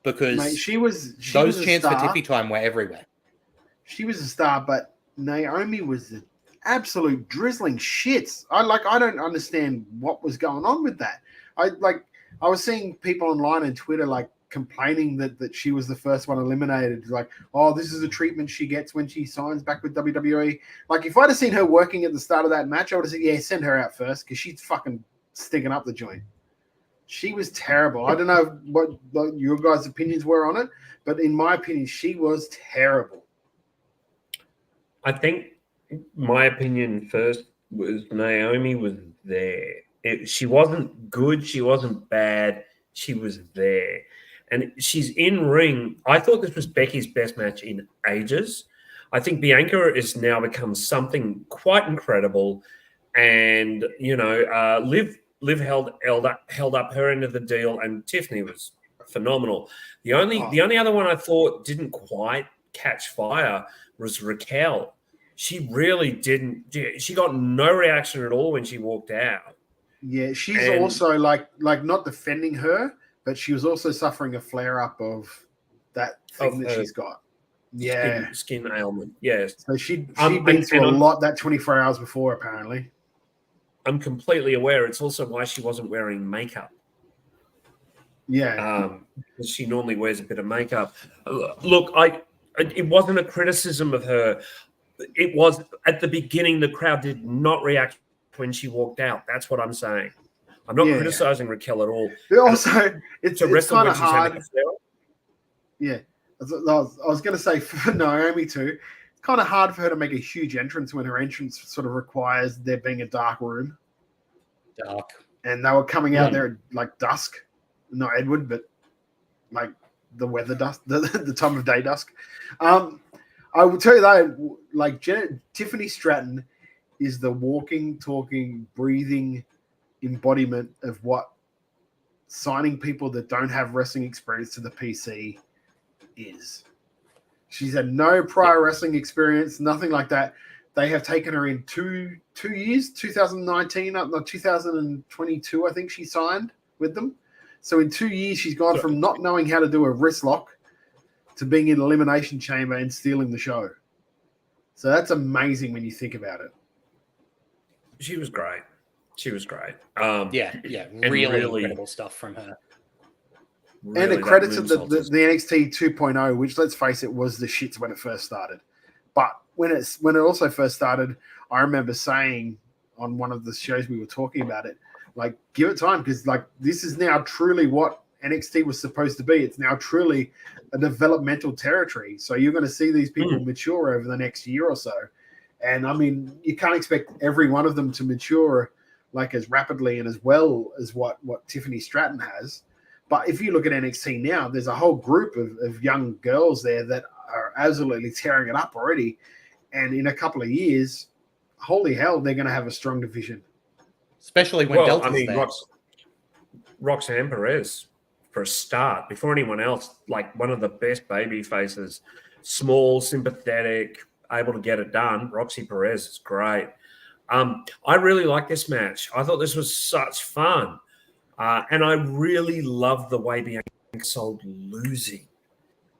Because
Mate, she was
those
a
chants for
star.
Tiffy time were everywhere.
She was a star, but Naomi was the absolute drizzling shits. I don't understand what was going on with that. I was seeing people online and Twitter complaining that she was the first one eliminated. Like, oh, this is the treatment she gets when she signs back with WWE. Like, if I'd have seen her working at the start of that match, I would have said, yeah, send her out first because she's fucking stinking up the joint. She was terrible. I don't know what your guys' opinions were on it, but in my opinion, she was terrible.
I think my opinion first was Naomi was there. She wasn't good. She wasn't bad. She was there. And she's in ring. I thought this was Becky's best match in ages. I think Bianca has now become something quite incredible. And, you know, Liv held up her end of the deal, and Tiffany was phenomenal. The only other one I thought didn't quite catch fire was Raquel. She really didn't. She got no reaction at all when she walked out.
Yeah, she's also like not defending her, but she was also suffering a flare-up of that thing that she's got. Yeah.
Skin ailment, yes.
So she'd been through a lot that 24 hours before, apparently.
I'm completely aware. It's also why she wasn't wearing makeup.
Yeah.
She normally wears a bit of makeup. Look, it wasn't a criticism of her. It was at the beginning, the crowd did not react when she walked out. That's what I'm saying. I'm not criticizing Raquel at all.
But also, it's kind of hard. Yeah. I was going to say for Naomi too, it's kind of hard for her to make a huge entrance when her entrance sort of requires there being a dark room.
Dark.
And they were coming out there at like dusk. Not Edward, but like the weather dusk, the time of day dusk. I will tell you that, like Tiffany Stratton is the walking, talking, breathing embodiment of what signing people that don't have wrestling experience to the PC is. She's had no prior wrestling experience, nothing like that. They have taken her in two years, 2019, up to 2022, I think she signed with them. So in 2 years, she's gone from not knowing how to do a wrist lock to being in Elimination Chamber and stealing the show. So that's amazing when you think about it.
She was great. She was great.
Really incredible stuff from her.
Really, and the credits of the NXT 2.0, which, let's face it, was the shits when it first started. But when it also first started, I remember saying on one of the shows we were talking about it, Like, give it time, because like this is now truly what NXT was supposed to be. It's now truly a developmental territory. So you're going to see these people mature over the next year or so. And I mean, you can't expect every one of them to mature like as rapidly and as well as what Tiffany Stratton has. But if you look at NXT now, there's a whole group of young girls there that are absolutely tearing it up already. And in a couple of years, holy hell, they're going to have a strong division.
Especially when Delta's there.
Roxanne Perez, for a start, before anyone else, like one of the best baby faces, small, sympathetic, able to get it done. Roxy Perez is great. I really like this match. I thought this was such fun. And I really love the way Bianca sold losing.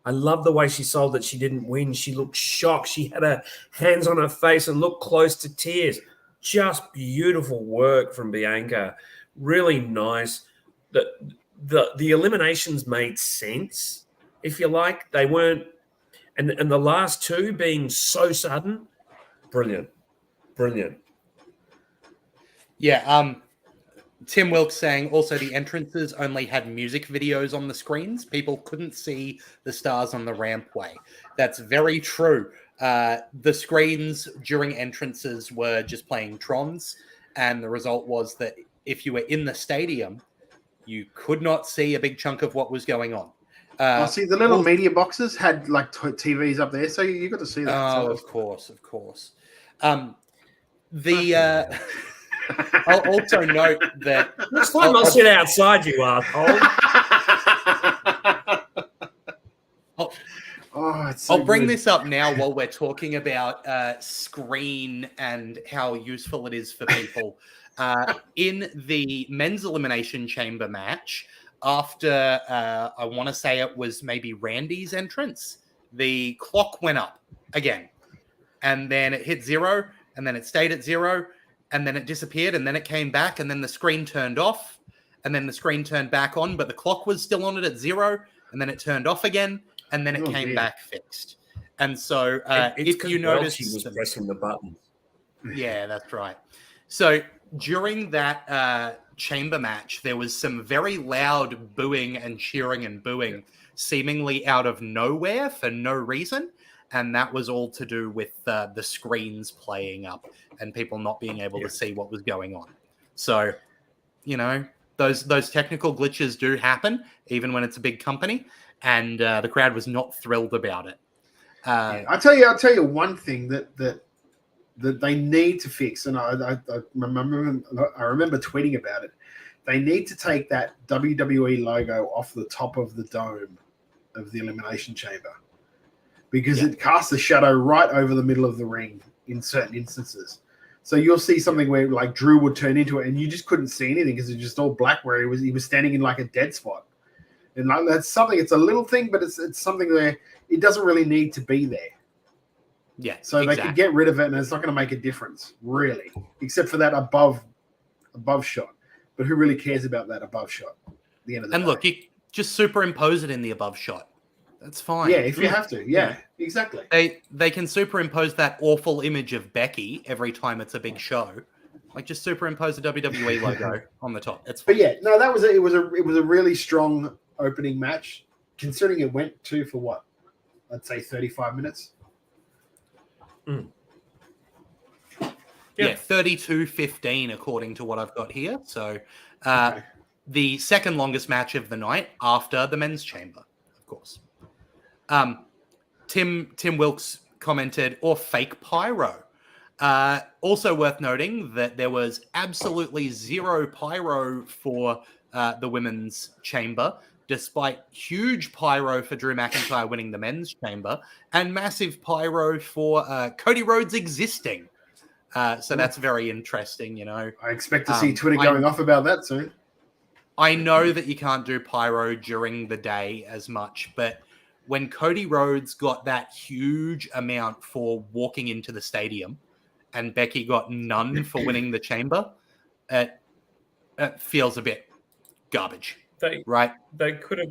I love the way she sold that she didn't win. She looked shocked. She had her hands on her face and looked close to tears. Just beautiful work from Bianca. Really nice. The eliminations made sense, if you like. They weren't, and the last two being so sudden, brilliant.
Yeah, Tim Wilkes saying also the entrances only had music videos on the screens. People couldn't see the stars on the rampway. That's very true. The screens during entrances were just playing Trons, and the result was that if you were in the stadium, you could not see a big chunk of what was going on.
See, the little media boxes had like TVs up there, so you got to see that.
Oh, of course. I'll also note that
next time I'll sit outside, you asshole.
I'll bring this up now while we're talking about screen and how useful it is for people. In the men's elimination chamber match, after I want to say it was maybe Randy's entrance, the clock went up again, and then it hit 0, and then it stayed at 0. And then it disappeared, and then it came back, and then the screen turned off, and then the screen turned back on, but the clock was still on it at 0, and then it turned off again, and then it came back fixed. And so if you notice...
She was pressing the button.
Yeah, that's right. So during that chamber match, there was some very loud booing and cheering and booing, seemingly out of nowhere for no reason. And that was all to do with the screens playing up and people not being able to see what was going on. So, you know, those technical glitches do happen, even when it's a big company. And the crowd was not thrilled about it.
I'll tell you one thing that they need to fix, and I remember tweeting about it. They need to take that WWE logo off the top of the dome of the Elimination Chamber, because it casts a shadow right over the middle of the ring in certain instances. So you'll see something where like Drew would turn into it and you just couldn't see anything because it's just all black where he was standing in like a dead spot. And like that's something, it's a little thing, but it's something where it doesn't really need to be there.
Yeah.
So they could get rid of it and it's not going to make a difference, really, except for that above shot. But who really cares about that above shot at the end of the day?
Look, you just superimpose it in the above shot. That's fine.
Yeah, if you have to. Yeah, exactly.
They can superimpose that awful image of Becky every time it's a big show. Like just superimpose the WWE logo on the top. It's fine.
But yeah, no, that was it was a really strong opening match, considering it went for what? I'd say 35 minutes.
Yeah, 32:15 according to what I've got here. So the second longest match of the night after the men's chamber, of course. Tim Wilkes commented, or fake pyro. Also worth noting that there was absolutely zero pyro for the women's chamber, despite huge pyro for Drew McIntyre winning the men's chamber, and massive pyro for Cody Rhodes existing. So that's very interesting, you know.
I expect to see Twitter going off about that soon.
I know that you can't do pyro during the day as much, but when Cody Rhodes got that huge amount for walking into the stadium and Becky got none for winning the chamber, it feels a bit garbage, right?
They could have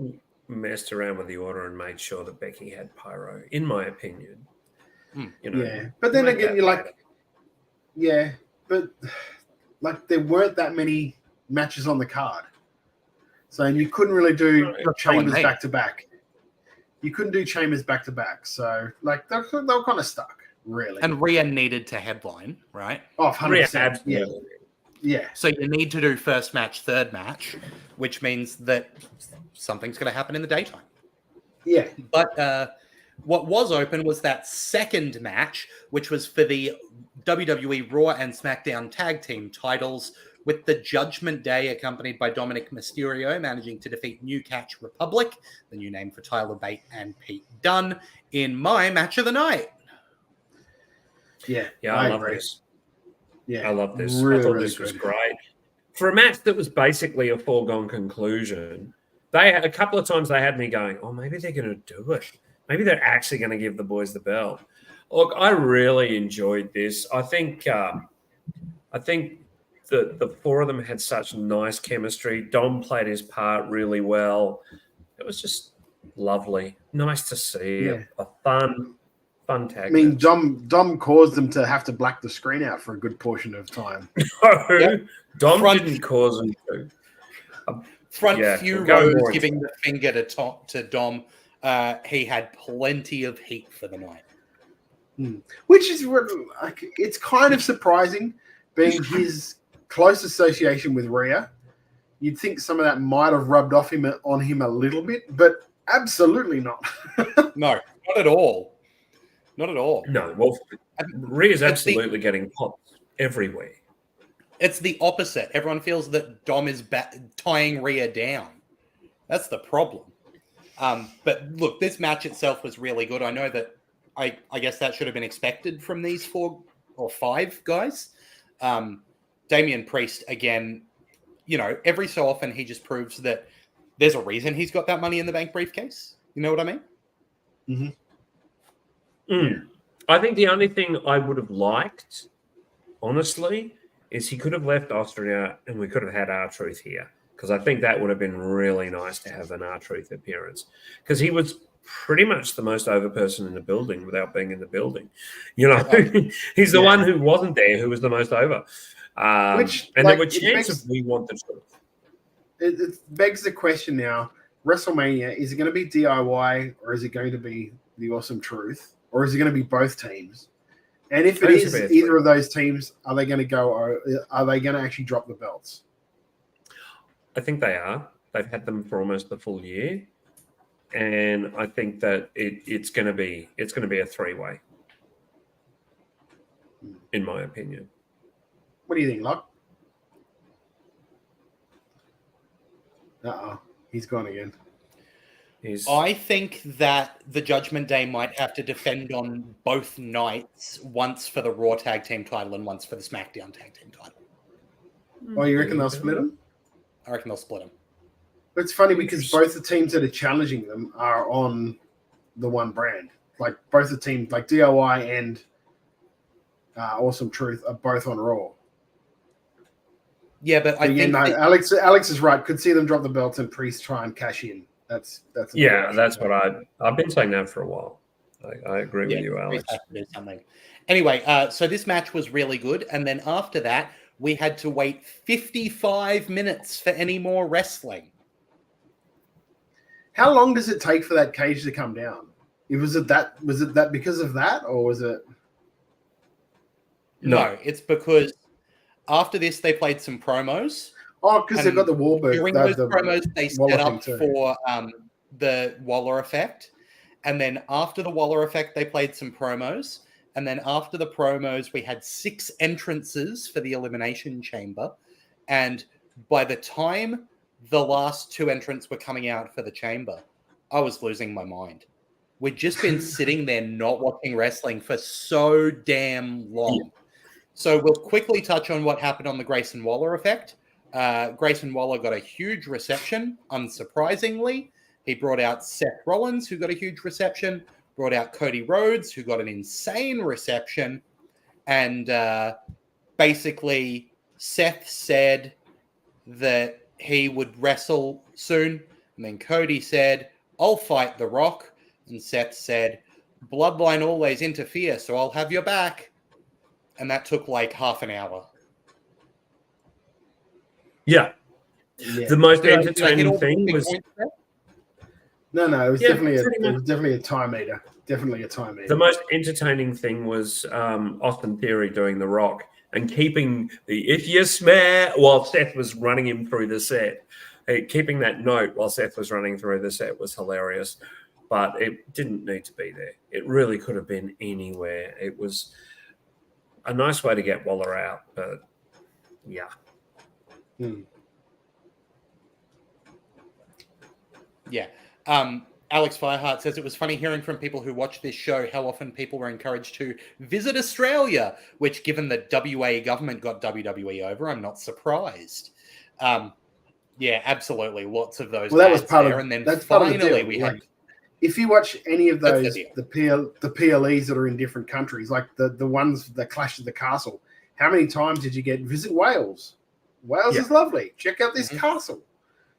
messed around with the order and made sure that Becky had pyro, in my opinion. You know,
yeah, but then again, you're like, yeah, but like there weren't that many matches on the card. So and you couldn't really do Chambers back to back. You couldn't do Chambers back to back. So like they were kind of stuck, really.
And Rhea needed to headline, right?
Oh, 100%. Yeah.
So you need to do first match, third match, which means that something's going to happen in the daytime.
Yeah.
But what was open was that second match, which was for the WWE Raw and SmackDown Tag Team titles, with the Judgment Day accompanied by Dominic Mysterio managing to defeat New Catch Republic, the new name for Tyler Bate and Pete Dunne, in my match of the night.
Yeah,
I love this.
Yeah,
I love this.
Really,
I thought
really
this was
good.
great. For a match that was basically a foregone conclusion, a couple of times they had me going, oh, maybe they're going to do it. Maybe they're actually going to give the boys the belt. Look, I really enjoyed this. I think the four of them had such nice chemistry. Dom played his part really well. It was just lovely. Nice to see. A fun tag.
I mean, Dom caused them to have to black the screen out for a good portion of time.
No, Dom didn't cause them to.
Front few rows giving the finger to Dom. He had plenty of heat for the night.
Which is like, it's kind of surprising, being his close association with Rhea. You'd think some of that might have rubbed off on him a little bit, but absolutely not.
No, not at all. Not at all.
No, well, Rhea's absolutely getting popped everywhere.
It's the opposite. Everyone feels that Dom is tying Rhea down. That's the problem. But look, this match itself was really good. I know that I guess that should have been expected from these 4 or 5 guys. Damian Priest, again, every so often he just proves that there's a reason he's got that Money in the Bank briefcase. You know what I mean?
Mm-hmm.
I think the only thing I would have liked, honestly, is he could have left Austria and we could have had R-Truth here. Because I think that would have been really nice to have an R-Truth appearance. Because he was pretty much the most over person in the building without being in the building. He's the one who wasn't there who was the most over. There were chances we want the truth.
It begs the question now, WrestleMania, is it going to be DIY or is it going to be the Awesome Truth? Or is it going to be both teams? And if it is either of those teams, are they going to actually drop the belts?
I think they are. They've had them for almost the full year. And I think that it's going to be a 3-way, in my opinion.
What do you think, Locke? He's gone again.
I think that the Judgment Day might have to defend on both nights, once for the Raw Tag Team title and once for the SmackDown Tag Team title.
Oh, you reckon they'll split them?
I reckon they'll split them.
It's funny because both the teams that are challenging them are on the one brand. Like both the teams, like DIY and Awesome Truth, are both on Raw.
Yeah, but I think
Alex is right. Could see them drop the belts and Priest try and cash in. That's
what I've been saying that for a while. I agree with you, Alex.
Anyway, so this match was really good, and then after that, we had to wait 55 minutes for any more wrestling.
How long does it take for that cage to come down? Was it that because of that, or was it?
No, it's because after this they played some promos.
Oh, because they've got the Wahlberg.
During those promos, they set up for the Waller effect. And then after the Waller effect, they played some promos. And then after the promos, we had 6 entrances for the Elimination Chamber. And by the time the last 2 entrants were coming out for the Chamber, I was losing my mind. We'd just been sitting there not watching wrestling for so damn long. Yeah. So we'll quickly touch on what happened on the Grayson Waller effect. Grayson Waller got a huge reception, unsurprisingly. He brought out Seth Rollins, who got a huge reception, brought out Cody Rhodes, who got an insane reception. And basically, Seth said that he would wrestle soon. And then Cody said, I'll fight The Rock. And Seth said, Bloodline always interfere, so I'll have your back. And that took like half an hour.
Yeah.
Yeah.
The most
Did I hit
entertaining
all the
thing
big
was
points there?
No, it was
Yeah,
definitely a time eater. Definitely a time eater.
the most entertaining thing was Austin Theory doing The Rock and keeping the "if you swear" while Seth was running him through the set. Keeping that note while Seth was running through the set was hilarious, but it didn't need to be there. It really could have been anywhere. It was a nice way to get Waller out, but yeah.
Yeah. Alex Fireheart says it was funny hearing from people who watch this show how often people were encouraged to visit Australia, which, given the WA government got WWE over, I'm not surprised. Yeah, absolutely. Lots of those.
Well, that was
ads
part
there,
of.
and then
That's
finally
part of the deal.
we
Like,
had.
if you watch any of
That's
those,
the deal.
the PLEs that are in different countries, like the ones that Clash of the Castle, how many times did you get visit Wales? Wales is lovely. Check out this castle.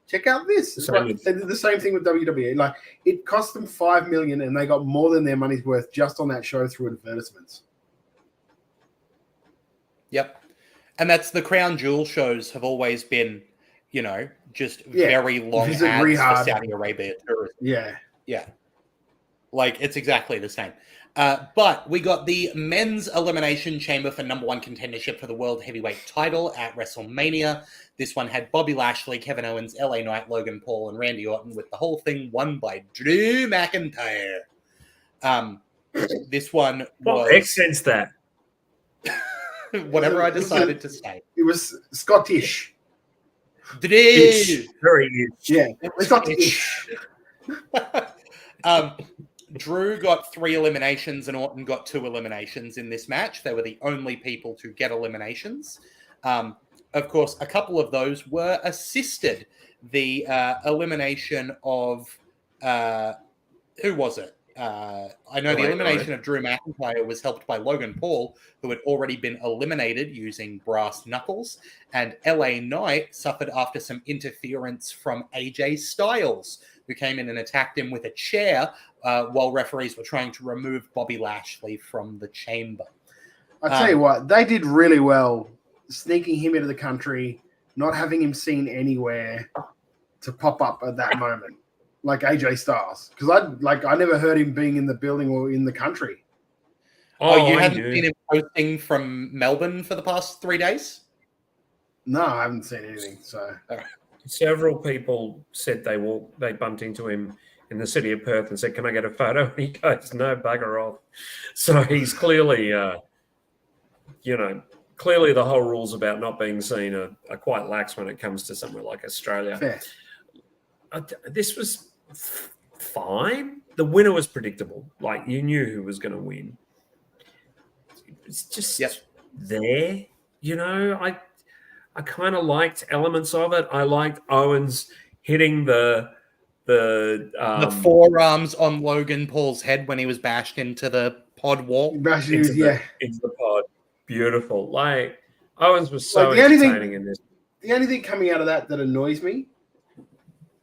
Check out this. They did the same thing with WWE. Like, it cost them $5 million, and they got more than their money's worth just on that show through advertisements.
Yep, and that's the crown jewel shows have always been, just very long
Visit
ads
Riyadh.
for Saudi Arabia tourism.
Yeah.
Like, it's exactly the same. But we got the men's elimination chamber for number one contendership for the world heavyweight title at WrestleMania. This one had Bobby Lashley, Kevin Owens, LA Knight, Logan Paul, and Randy Orton, with the whole thing won by Drew McIntyre. This one was...
What accent's that?
Whatever I decided to say.
It was Scottish.
Ish. Very ish.
Yeah, Scottish.
Drew got 3 eliminations and Orton got 2 eliminations in this match. They were the only people to get eliminations. Of course, a couple of those were assisted. The elimination of... who was it? I know the elimination of Drew McIntyre was helped by Logan Paul, who had already been eliminated using brass knuckles, and LA Knight suffered after some interference from AJ Styles, who came in and attacked him with a chair while referees were trying to remove Bobby Lashley from the chamber.
I tell you what, they did really well sneaking him into the country, not having him seen anywhere to pop up at that moment. Like AJ Styles, because I never heard him being in the building or in the country.
Oh, you haven't seen him posting from Melbourne for the past 3 days?
No, I haven't seen anything. So
several people said they bumped into him in the city of Perth and said, "Can I get a photo?" And he goes, "No, bugger off." So he's clearly, clearly the whole rules about not being seen are quite lax when it comes to somewhere like Australia.
Fair.
This was fine. The winner was predictable. Like, you knew who was going to win. It's just there. I kind of liked elements of it. I liked Owens hitting the
forearms on Logan Paul's head when he was bashed into the pod wall.
into the pod. Beautiful. Like, Owens was so entertaining in this.
The only thing coming out of that annoys me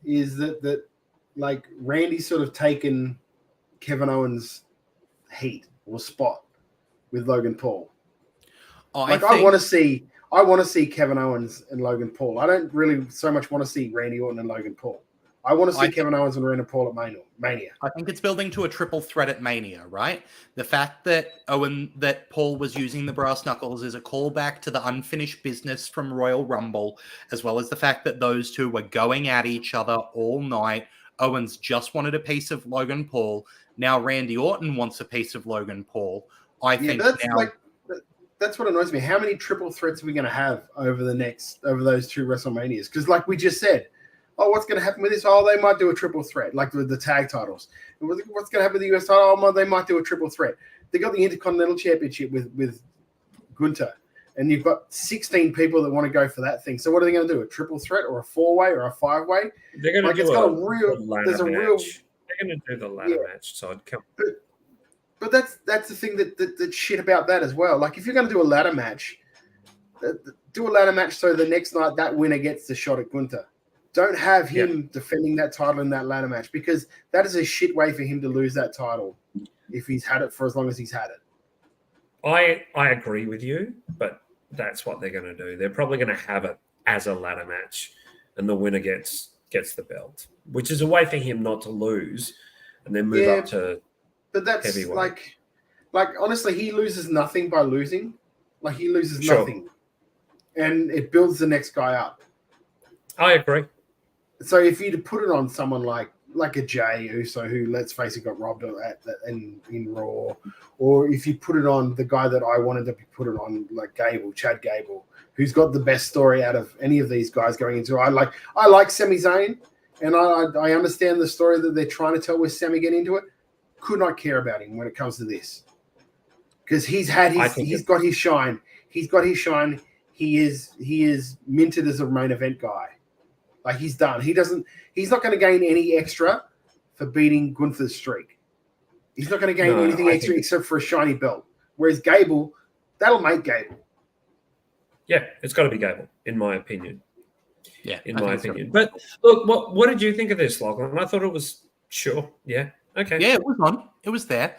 is that like Randy's sort of taken Kevin Owens' heat or spot with Logan Paul. I want to see Kevin Owens and Logan Paul. I don't really so much want to see Randy Orton and Logan Paul. I want to see Kevin Owens and Randy Paul at Mania.
I think it's building to a triple threat at Mania, right? The fact that Paul was using the brass knuckles is a callback to the unfinished business from Royal Rumble, as well as the fact that those two were going at each other all night. Owens just wanted a piece of Logan Paul. Now Randy Orton wants a piece of Logan Paul. I think
that's what annoys me. How many triple threats are we going to have over those 2 WrestleManias? Because like we just said, what's going to happen with this? They might do a triple threat, like with the tag titles. What's going to happen with the US title? They might do a triple threat. They got the Intercontinental Championship with Gunther, and you've got 16 people that want to go for that thing. So what are they going to do? A triple threat or a 4-way or a 5-way?
They're going to do
They're
going to do the ladder match. So I'd come.
But that's the thing that shit about that as well. Like, if you're going to do a ladder match, do a ladder match so the next night that winner gets the shot at Gunther. Don't have him defending that title in that ladder match, because that is a shit way for him to lose that title if he's had it for as long as he's had it.
I agree with you, but that's what they're going to do. They're probably going to have it as a ladder match, and the winner gets the belt, which is a way for him not to lose and then move up to
but that's
heavyweight.
like honestly, he loses nothing by losing. Like he loses
Sure.
nothing, and it builds the next guy up.
I agree.
So if you put it on someone like a Jay Uso, who, let's face it, got robbed in Raw, or if you put it on the guy that I wanted to be put it on, like Chad Gable, who's got the best story out of any of these guys going into. I like Sami Zayn, and I understand the story that they're trying to tell with Sami getting into it. Could not care about him when it comes to this, because he's got his shine. He's got his shine. He is minted as a main event guy. Like he's done. He's not going to gain any extra for beating Gunther's streak. He's not going to gain anything extra except for a shiny belt. Whereas Gable, that'll make Gable.
Yeah, it's got to be Gable, in my opinion.
Yeah,
in my opinion. But look, what did you think of this, Lachlan? I thought it was yeah, okay.
Yeah, it was on. It was there.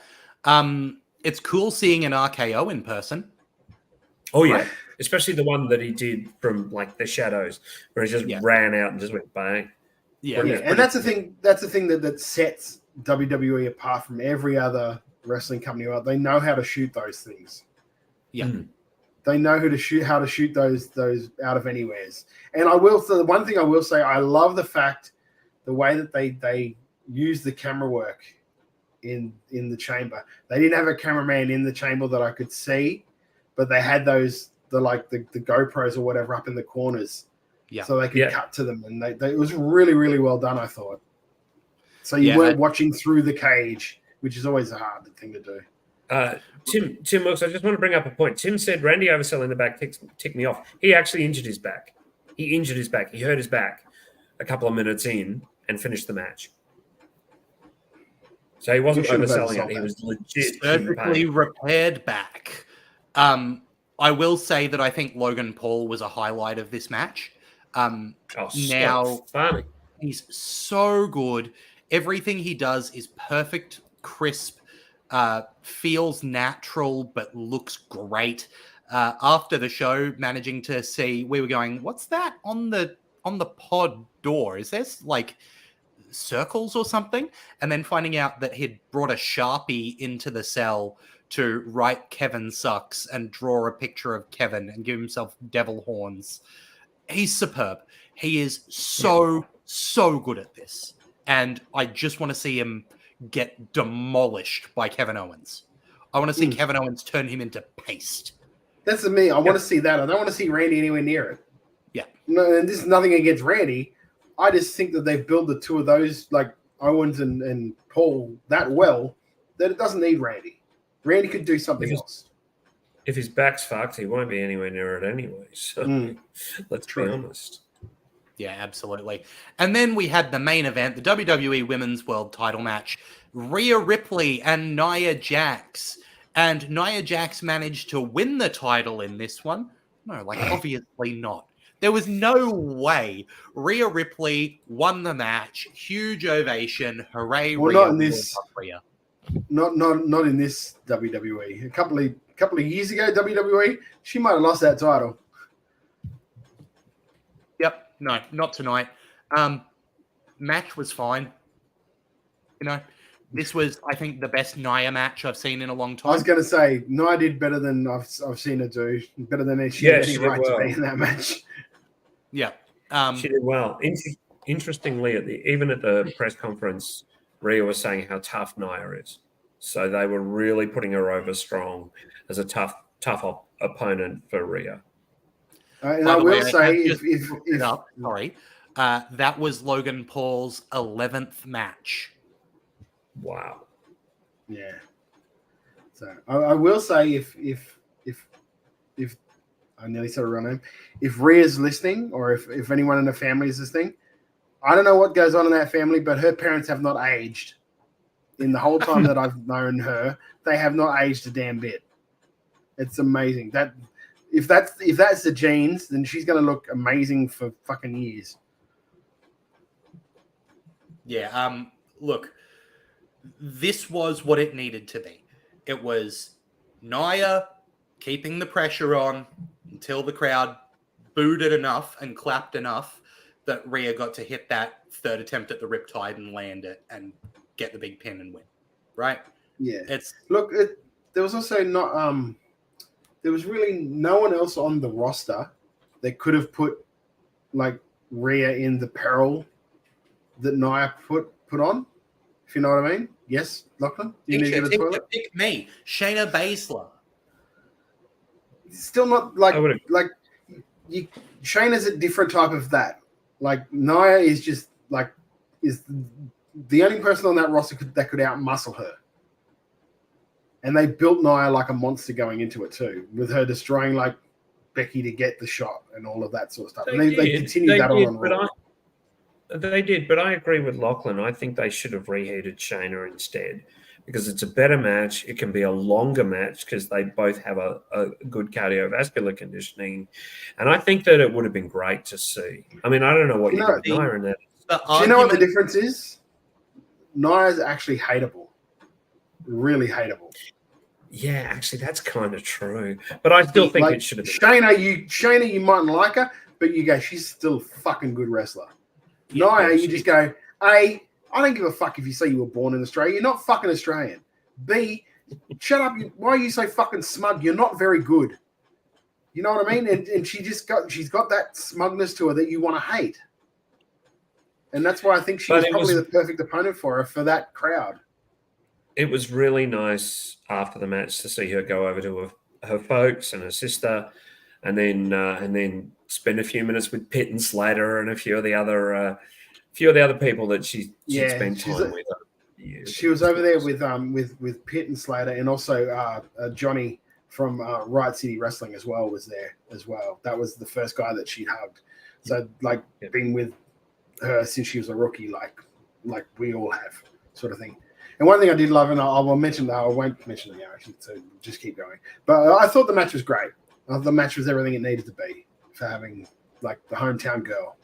It's cool seeing an RKO in person.
Oh yeah, right? Especially the one that he did from like the shadows, where he just ran out and just went bang.
Yeah, and that's the thing. That's the thing that sets WWE apart from every other wrestling company. They know how to shoot those things.
Yeah,
they know how to shoot those out of anywheres. And the one thing I will say, I love the fact the way that they use the camera work in the chamber. They didn't have a cameraman in the chamber that I could see, but they had the GoPros or whatever up in the corners.
Yeah.
So they could cut to them, and it was really, really well done, I thought. So you weren't watching through the cage, which is always a hard thing to do.
Tim Wilkes, I just want to bring up a point. Tim said Randy oversell in the back ticked me off. He actually injured his back. He hurt his back a couple of minutes in and finished the match. So he wasn't overselling it. He was legit
surgically repaired back. I will say that I think Logan Paul was a highlight of this match. Now
funny.
He's so good. Everything he does is perfect, crisp, feels natural, but looks great. After the show, managing to see, we were going, what's that on the pod door? Is there like circles or something? And then finding out that he'd brought a Sharpie into the cell to write Kevin sucks and draw a picture of Kevin and give himself devil horns. He's superb. He is so good at this. And I just want to see him get demolished by Kevin Owens. I want to see Kevin Owens turn him into paste.
That's me. I want to see that. I don't want to see Randy anywhere near it.
Yeah.
No, and this is nothing against Randy. I just think that they've built the two of those, like Owens and Paul, that well that it doesn't need Randy. Randy could do something else.
If his back's fucked, he won't be anywhere near it anyway. So let's be honest.
Yeah, absolutely. And then we had the main event, the WWE Women's World Title match, Rhea Ripley and Nia Jax. And Nia Jax managed to win the title in this one. No, obviously not. There was no way. Rhea Ripley won the match. Huge ovation. Hooray,
well,
Rhea.
Not in this. Rhea. Not in this WWE. A couple of years ago, WWE, she might have lost that title.
Yep. No, not tonight. Match was fine. This was, I think, the best Nia match I've seen in a long time.
I was going to say, Nia did better than I've seen her do. Better than she had any right to be in that match.
Yeah.
She did well. Interestingly, even at the press conference, Rhea was saying how tough Nia is. So they were really putting her over strong as a tough opponent for Rhea.
And I will say,
that was Logan Paul's 11th match.
Wow.
Yeah. So I will say, if I nearly said her real name, if Rhea's listening, or if anyone in the family is listening, I don't know what goes on in that family, but her parents have not aged. In the whole time that I've known her, they have not aged a damn bit. It's amazing. That if that's the genes, then she's going to look amazing for fucking years.
Yeah. Look, this was what it needed to be. It was Nia keeping the pressure on until the crowd booed it enough and clapped enough that Rhea got to hit that third attempt at the Riptide and land it and get the big pin and win. Right?
Yeah.
It's
there was also not there was really no one else on the roster that could have put like Rhea in the peril that Nia put on, if you know what I mean. Yes, Lachlan? You need to go to the toilet?
Pick me, Shayna Baszler.
Still not Shayna's a different type of that. Like Nia is just like is the only person on that roster that could out-muscle her. And they built Nia like a monster going into it too, with her destroying like Becky to get the shot and all of that sort of stuff. And they continued that on Raw.
They did, but I agree with Lachlan. I think they should have reheated Shayna instead because it's a better match. It can be a longer match because they both have a good cardiovascular conditioning. And I think that it would have been great to see. I mean, I don't know what you do with Nia in that.
Do you know what the difference is? Nia's actually hateable. Really hateable.
Yeah, actually, that's kind of true. But I still think it should have been.
Shayna, you mightn't like her, but you go, she's still a fucking good wrestler. Nia, you just go, A, I don't give a fuck if you say you were born in Australia. You're not fucking Australian. B, shut up. Why are you so fucking smug? You're not very good. You know what I mean? And she's got that smugness to her that you want to hate. And that's why I think she was probably the perfect opponent for her, for that crowd.
It was really nice after the match to see her go over to her folks and her sister, and then spend a few minutes with Pitt and Slater and a few of the other people that she'd spent time with.
She was over there with Pitt and Slater, and also Johnny from Riot City Wrestling as well was there as well. That was the first guy that she'd hugged. So being with her since she was a rookie, like we all have, sort of thing. And one thing I did love, and I will mention that, I won't mention it now, actually, so just keep going. But I thought the match was great. The match was everything it needed to be for having like the hometown girl.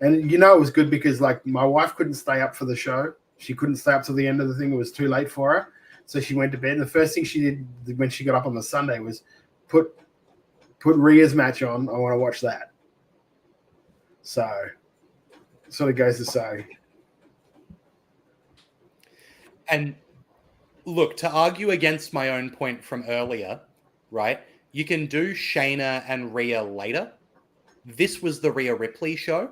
And it was good because like my wife couldn't stay up for the show. She couldn't stay up till the end of the thing. It was too late for her. So she went to bed. And the first thing she did when she got up on the Sunday was put Rhea's match on. I want to watch that. So sort of goes to say.
And look, to argue against my own point from earlier, right? You can do Shayna and Rhea later. This was the Rhea Ripley show.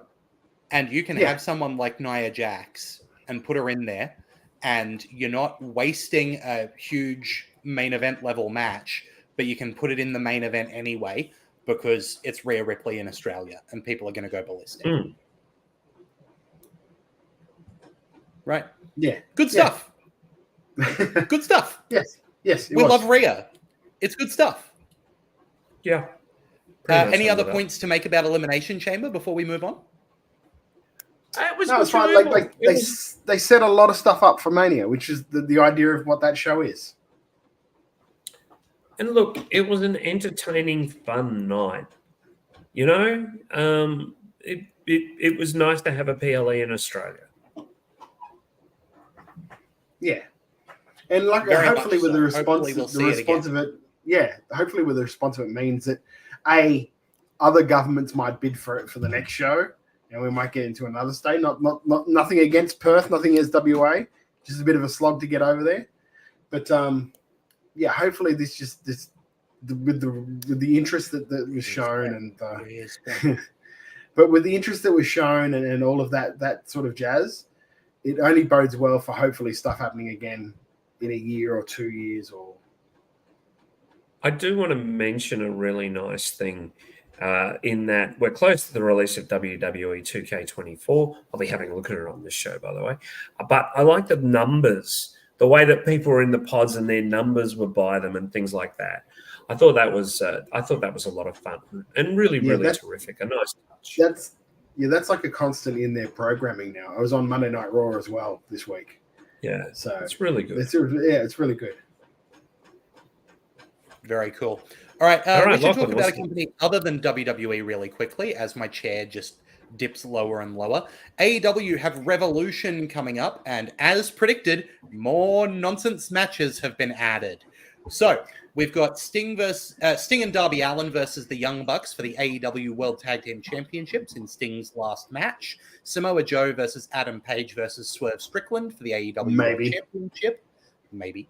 And you can have someone like Nia Jax and put her in there. And you're not wasting a huge main event level match, but you can put it in the main event anyway because it's Rhea Ripley in Australia and people are going to go ballistic. Right?
Yeah.
Good stuff. Good stuff.
Yes.
We love Rhea. It's good stuff.
Yeah.
Any other points to make about Elimination Chamber before we move on?
It's
fine. They set a lot of stuff up for Mania, which is the idea of what that show is.
And look, it was an entertaining, fun night. It was nice to have a PLE in Australia.
Yeah. And hopefully with the response of it, hopefully with the response of it means that other governments might bid for it for the next show, and we might get into another state. Not nothing against Perth, nothing against WA, just a bit of a slog to get over there. But hopefully with the interest that was shown but with the interest that was shown and all of that sort of jazz, it only bodes well for hopefully stuff happening again in a year or 2 years. Or
I do want to mention a really nice thing in that we're close to the release of WWE 2K24. I'll be having a look at it on this show, by the way. But I like the numbers, the way that people were in the pods and their numbers were by them and things like that. I thought that was a lot of fun and really terrific. A nice touch.
That's like a constant in their programming now. I was on Monday Night Raw as well this week.
Yeah,
so
it's really good.
It's really good.
Very cool. All right, we should
Lachlan,
talk about a company other than WWE really quickly as my chair just dips lower and lower. AEW have Revolution coming up, and as predicted, more nonsense matches have been added. So we've got Sting and Darby Allin versus the Young Bucks for the AEW World Tag Team Championships in Sting's last match. Samoa Joe versus Adam Page versus Swerve Strickland for the AEW World Championship. Maybe.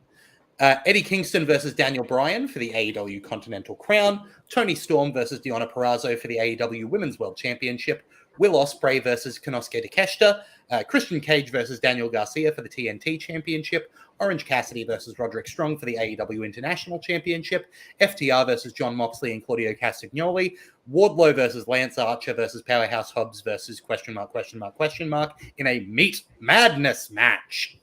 Eddie Kingston versus Daniel Bryan for the AEW Continental Crown. Tony Storm versus Deonna Purrazzo for the AEW Women's World Championship. Will Ospreay versus Konosuke Takeshita. Christian Cage versus Daniel Garcia for the TNT Championship. Orange Cassidy versus Roderick Strong for the AEW International Championship. FTR versus John Moxley and Claudio Castagnoli. Wardlow versus Lance Archer versus Powerhouse Hobbs versus ? In a Meat Madness match.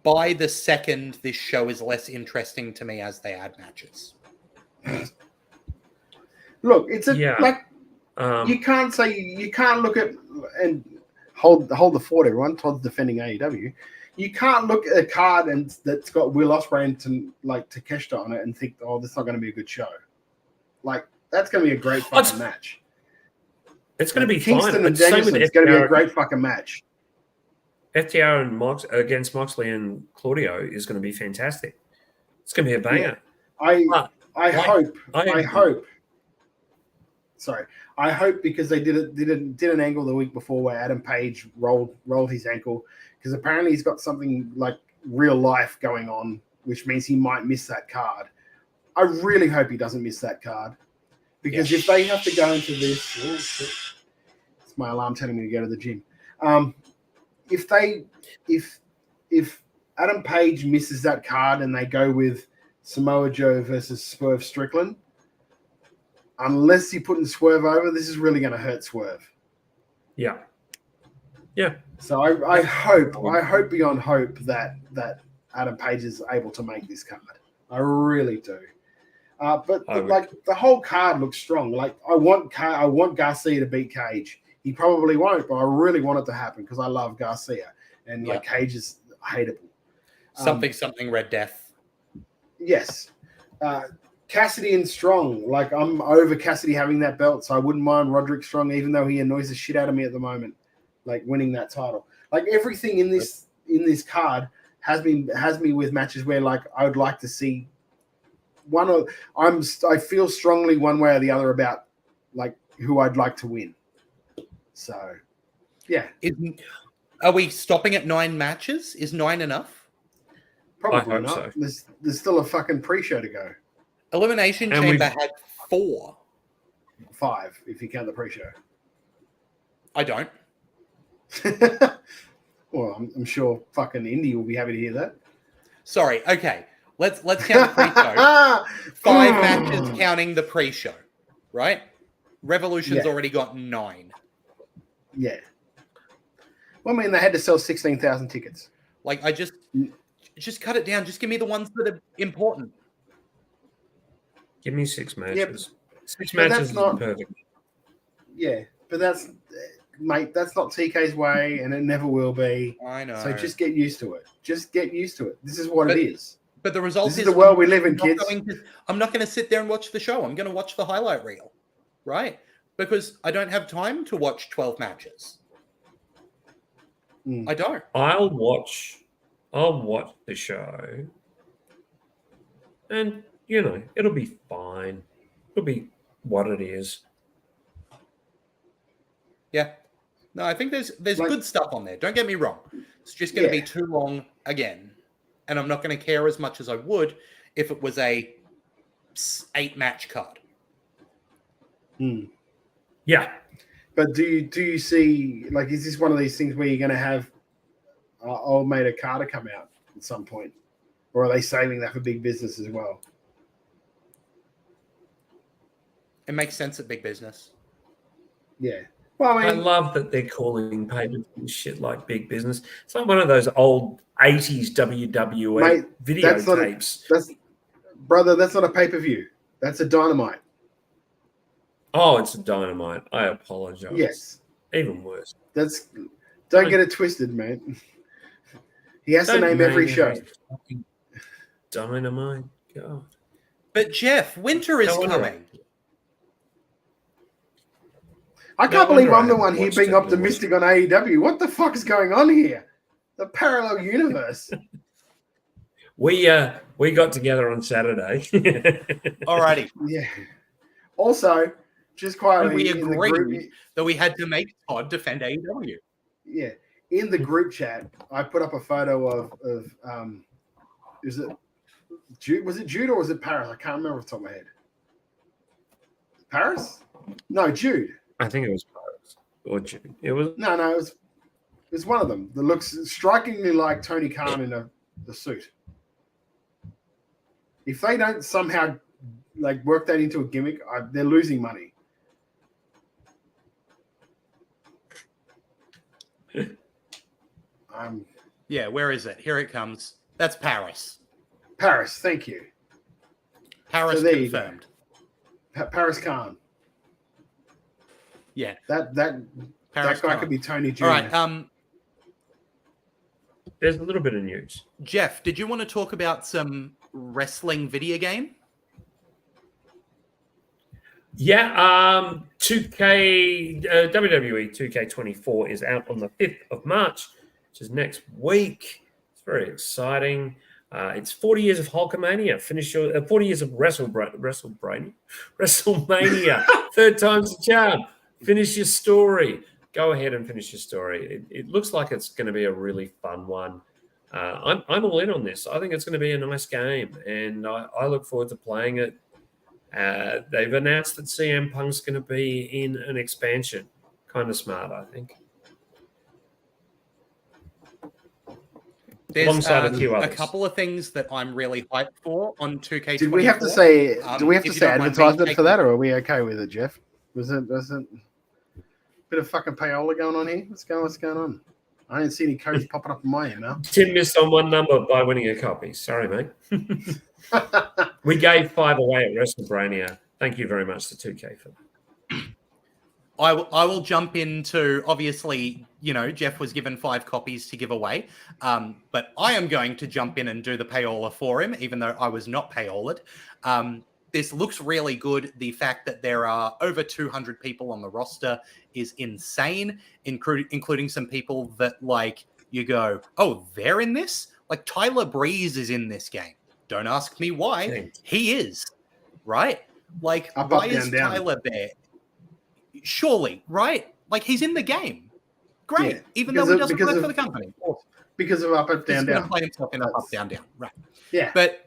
By the second, this show is less interesting to me as they add matches.
Look, it's you can't look at and hold the fort. Everyone, Todd's defending AEW. You can't look at a card that's got Will Ospreay and Takeshita on it and think, oh, this is not going to be a good show. Like, that's going to be a great fucking match.
It's going to be
Kingston
fine.
and Danielson. It's going to be a great fucking match.
FTR and against Moxley and Claudio is going to be fantastic. It's going to be a banger.
Yeah. I hope. Sorry, I hope because they did an angle the week before where Adam Page rolled his ankle because apparently he's got something like real life going on, which means he might miss that card. I really hope he doesn't miss that card because if they have to go into this, it's my alarm telling me to go to the gym. If Adam Page misses that card and they go with Samoa Joe versus Swerve Strickland, unless you're putting Swerve over, this is really going to hurt Swerve.
Yeah.
So I hope beyond hope that Adam Page is able to make this card. I really do. But the whole card looks strong. Like I want Garcia to beat Cage. He probably won't, but I really want it to happen because I love Garcia and Cage is hateable.
Something Red Death.
Yes. Cassidy and Strong. Like I'm over Cassidy having that belt, so I wouldn't mind Roderick Strong, even though he annoys the shit out of me at the moment. Like winning that title. Like everything in this card has me with matches where like I would like to see I feel strongly one way or the other about like who I'd like to win. So, yeah.
Are we stopping at 9 matches? Is 9 enough?
Probably not. So. There's still a fucking pre-show to go.
Elimination Chamber had 4.
5, if you count the pre-show.
I don't.
Well, I'm sure fucking Indy will be happy to hear that.
Sorry. Okay. Let's count the pre-show. 5 matches counting the pre-show, right? Revolution's already got 9.
Yeah. Well, I mean, they had to sell 16,000 tickets.
Like, I just cut it down. Just give me the ones that are important.
Give me 6 matches.
Yeah,
6 matches is perfect.
Yeah, but that's not TK's way, and it never will be.
I know.
So just get used to it. This is what it is.
But the result is
the world we live in, kids.
I'm not going to sit there and watch the show. I'm going to watch the highlight reel, right? Because I don't have time to watch 12 matches. I don't.
I'll watch the show, and it'll be fine. It'll be what it is.
Yeah. No, I think there's good stuff on there. Don't get me wrong. It's just going to be too long again. And I'm not going to care as much as I would if it was a 8-match card.
Yeah.
But do you see, like, is this one of these things where you're going to have old mate Okada come out at some point? Or are they saving that for big business as well?
It makes sense at big business.
Yeah. Well,
I love that they're calling pay-per-view shit like big business. It's like one of those old 80s WWE videotapes.
That's not a pay-per-view. That's a Dynamite.
Oh, it's a Dynamite. I apologize.
Yes.
Even worse.
Don't get it twisted, mate. He has to name every show.
Dynamite. God.
But Jeff, winter is coming.
I can't believe I'm the one here being optimistic on AEW. What the fuck is going on here? The parallel universe.
We got together on Saturday.
Alrighty.
Yeah. Also, just quietly,
we
in the group,
agreed that we had to make Todd defend AEW.
yeah, in the group chat, I put up a photo of is it Jude? Was it Jude or was it Paris? I can't remember off the top of my head. Paris? No, Jude.
I think it was Paris or Jude. It was
it was one of them that looks strikingly like Tony Khan in the suit. If they don't somehow like work that into a gimmick, they're losing money.
Yeah, where is it? Here it comes. That's Paris.
Paris, thank you.
Paris
So there you
confirmed.
Paris Khan.
Yeah.
That
Paris
guy
Khan.
could be Tony Jr.
All right.
There's a little bit of news.
Jeff, did you want to talk about some wrestling video game?
Yeah, 2K WWE 2K24 is out on the 5th of March, which is next week. It's very exciting. It's 40 years of Hulkamania. Finish your 40 years of WrestleMania. Third time's the charm. Finish your story. Go ahead and finish your story. It looks like it's going to be a really fun one. I'm all in on this. I think it's going to be a nice game, and I look forward to playing it. They've announced that CM Punk's going to be in an expansion. Kind of smart, I think.
There's
Alongside a few
a
others.
couple of things that I'm really hyped for on 2K24.
Did we have to say? Do we have to
if you
say
don't mind me
advertisement for
taking-
that, or are we okay with it, Jeff? Was it bit of fucking payola going on here? What's going on? I didn't see any codes popping up in my email.
Tim missed on one number by winning a copy. Sorry, mate. We gave 5 away at Wrestlebrainia. Thank you very much to 2K for that.
I will jump into, obviously, Jeff was given 5 copies to give away, but I am going to jump in and do the payola for him, even though I was not payolaed. This looks really good. The fact that there are over 200 people on the roster is insane, including some people that, you go, oh, they're in this? Like, Tyler Breeze is in this game. Don't ask me why.
Thanks.
He is, right? Like,
Up,
why
down,
is
down.
Tyler there? Surely, right? Like, he's in the game. Great.
Yeah,
Even though he doesn't work for the company.
Because of up,
He's
down,
going to
down.
play himself in up, down, down. Right.
Yeah.
But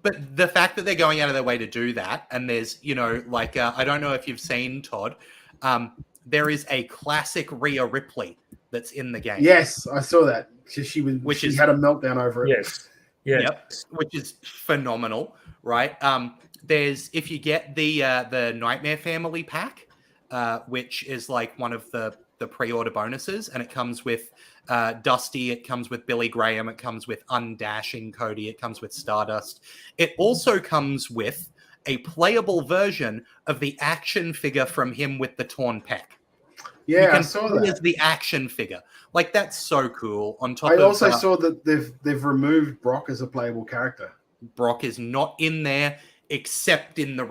the fact that they're going out of their way to do that, and there's, I don't know if you've seen, Todd, there is a classic Rhea Ripley that's in the game.
Yes, I saw that. She had a meltdown over it.
Yes. Yeah.
Yep, which is phenomenal, right? There's, if you get the Nightmare Family pack, which is like one of the pre-order bonuses, and it comes with Dusty, it comes with Billy Graham, it comes with Undashing Cody, it comes with Stardust. It also comes with a playable version of the action figure from him with the torn pec.
Yeah, I saw
play
that.
as the action figure. Like, that's so cool. On top
I
of
also saw that they've removed Brock as a playable character.
Brock is not in there except in the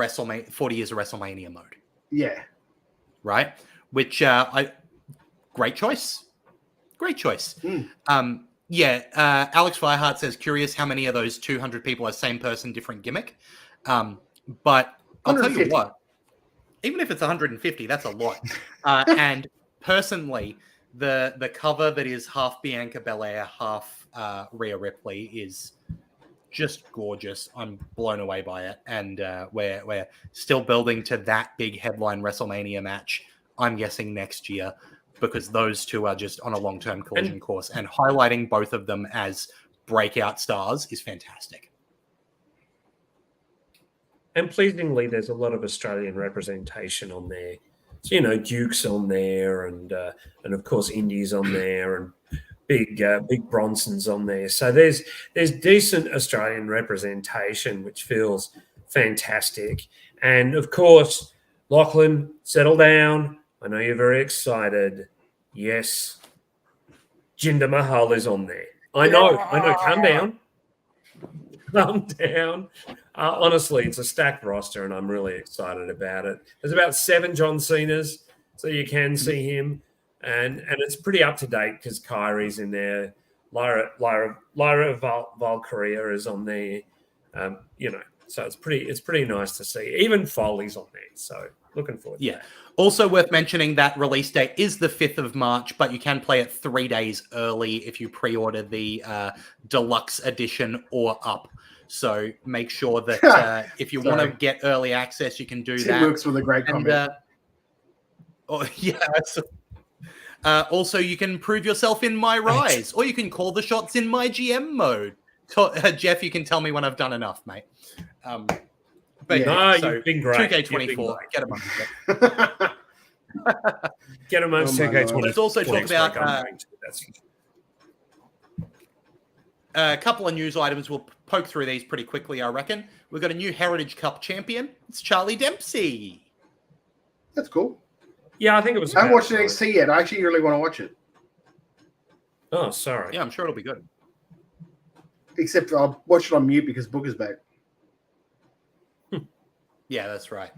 40 Years of WrestleMania mode.
Yeah.
Right? Which great choice. Great choice. Alex Fireheart says, curious how many of those 200 people are same person, different gimmick. But I'll tell you
150.
what, even if it's 150, that's a lot. And personally, the cover that is half Bianca Belair, half Rhea Ripley is just gorgeous. I'm blown away by it. And we're still building to that big headline WrestleMania match, I'm guessing next year, because those two are just on a long-term collision course. And highlighting both of them as breakout stars is fantastic.
And pleasingly, there's a lot of Australian representation on there. So, Duke's on there, and of course Indy's on there, and Big Bronson's on there. So there's decent Australian representation, which feels fantastic. And of course, Lachlan, settle down. I know you're very excited. Yes, Jinder Mahal is on there. I know. Calm down. Calm down. Honestly, it's a stacked roster, and I'm really excited about it. There's about 7 John Cenas, so you can see him, and it's pretty up to date because Kyrie's in there, Lyra Valkyria is on there. So it's pretty nice to see. Even Foley's on there. So looking forward to that.
Also worth mentioning that release date is the 5th of March, but you can play it 3 days early if you pre-order the deluxe edition or up. So make sure that if you want to get early access, you can do that.
It works with a great comment.
Also, you can prove yourself in My Rise, or you can call the shots in My GM mode. Jeff, you can tell me when I've done enough, mate.
You've been great.
2K24, get them on.
Get them on 2K24.
Let's also talk about a couple of news items. We'll poke through these pretty quickly, I reckon. We've got a new Heritage Cup champion. It's Charlie Dempsey.
That's cool.
Yeah, I think it was.
I haven't watched NXT yet. I actually really want to watch it.
Oh, sorry.
Yeah, I'm sure it'll be good.
Except I'll watch it on mute because Booker's back.
Yeah, that's right.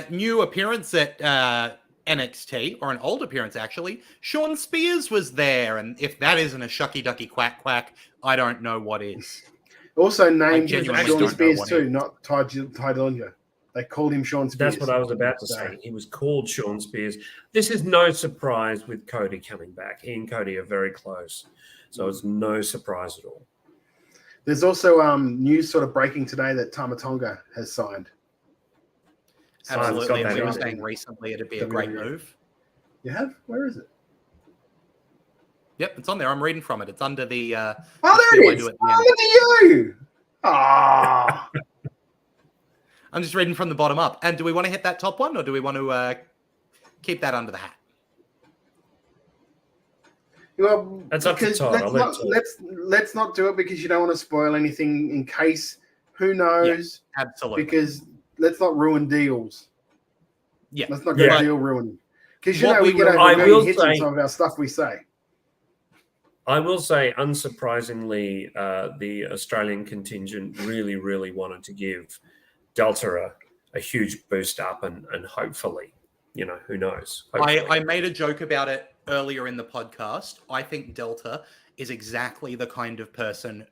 New appearance at NXT, or an old appearance actually. Sean Spears was there, and if that isn't a shucky ducky quack quack, I don't know what is.
Also named Sean Spears too, not Ty Dillinger. They called him Sean Spears.
That's what I was about to say. He was called Sean Spears. This is no surprise with Cody coming back. He and Cody are very close, so it's no surprise at all.
There's also news sort of breaking today that Tama Tonga has signed.
Absolutely. We were saying recently it'd be a great move.
You have? Where is it?
Yep, it's on there. I'm reading from it. It's under the.
There it is. Look at you. Ah.
I'm just reading from the bottom up. And do we want to hit that top one, or do we want to keep that under the hat?
Well,
that's up to Todd.
Let's not do it because you don't want to spoil anything in case. Who knows?
Yeah, absolutely.
Because let's not ruin deals.
Yeah.
Let's not get a deal ruined. Because we get over 1 million hits on some of our stuff we say.
I will say, unsurprisingly, the Australian contingent really, really wanted to give Delta a huge boost up, and hopefully, who knows?
I made a joke about it earlier in the podcast. I think Delta is exactly the kind of person,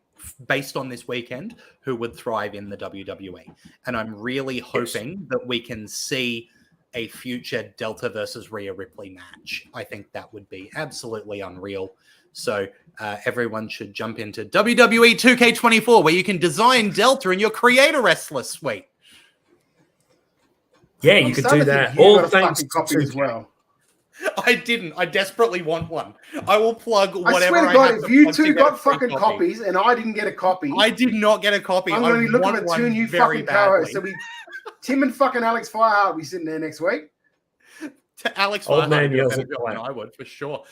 based on this weekend, who would thrive in the WWE. And I'm really hoping that we can see a future Delta versus Rhea Ripley match. I think that would be absolutely unreal. So everyone should jump into WWE 2K24, where you can design Delta in your Creator Wrestler suite.
Yeah, you could do that. All thanks
to as well.
I didn't. I desperately want one. I will plug whatever
I swear to God, if you two got fucking copies and I didn't get a copy.
I did not get a copy.
I'm going to be looking at two new fucking co-hosts. So Tim and fucking Alex Fireheart will be sitting there next week.
To Alex Fireheart, I would, for sure.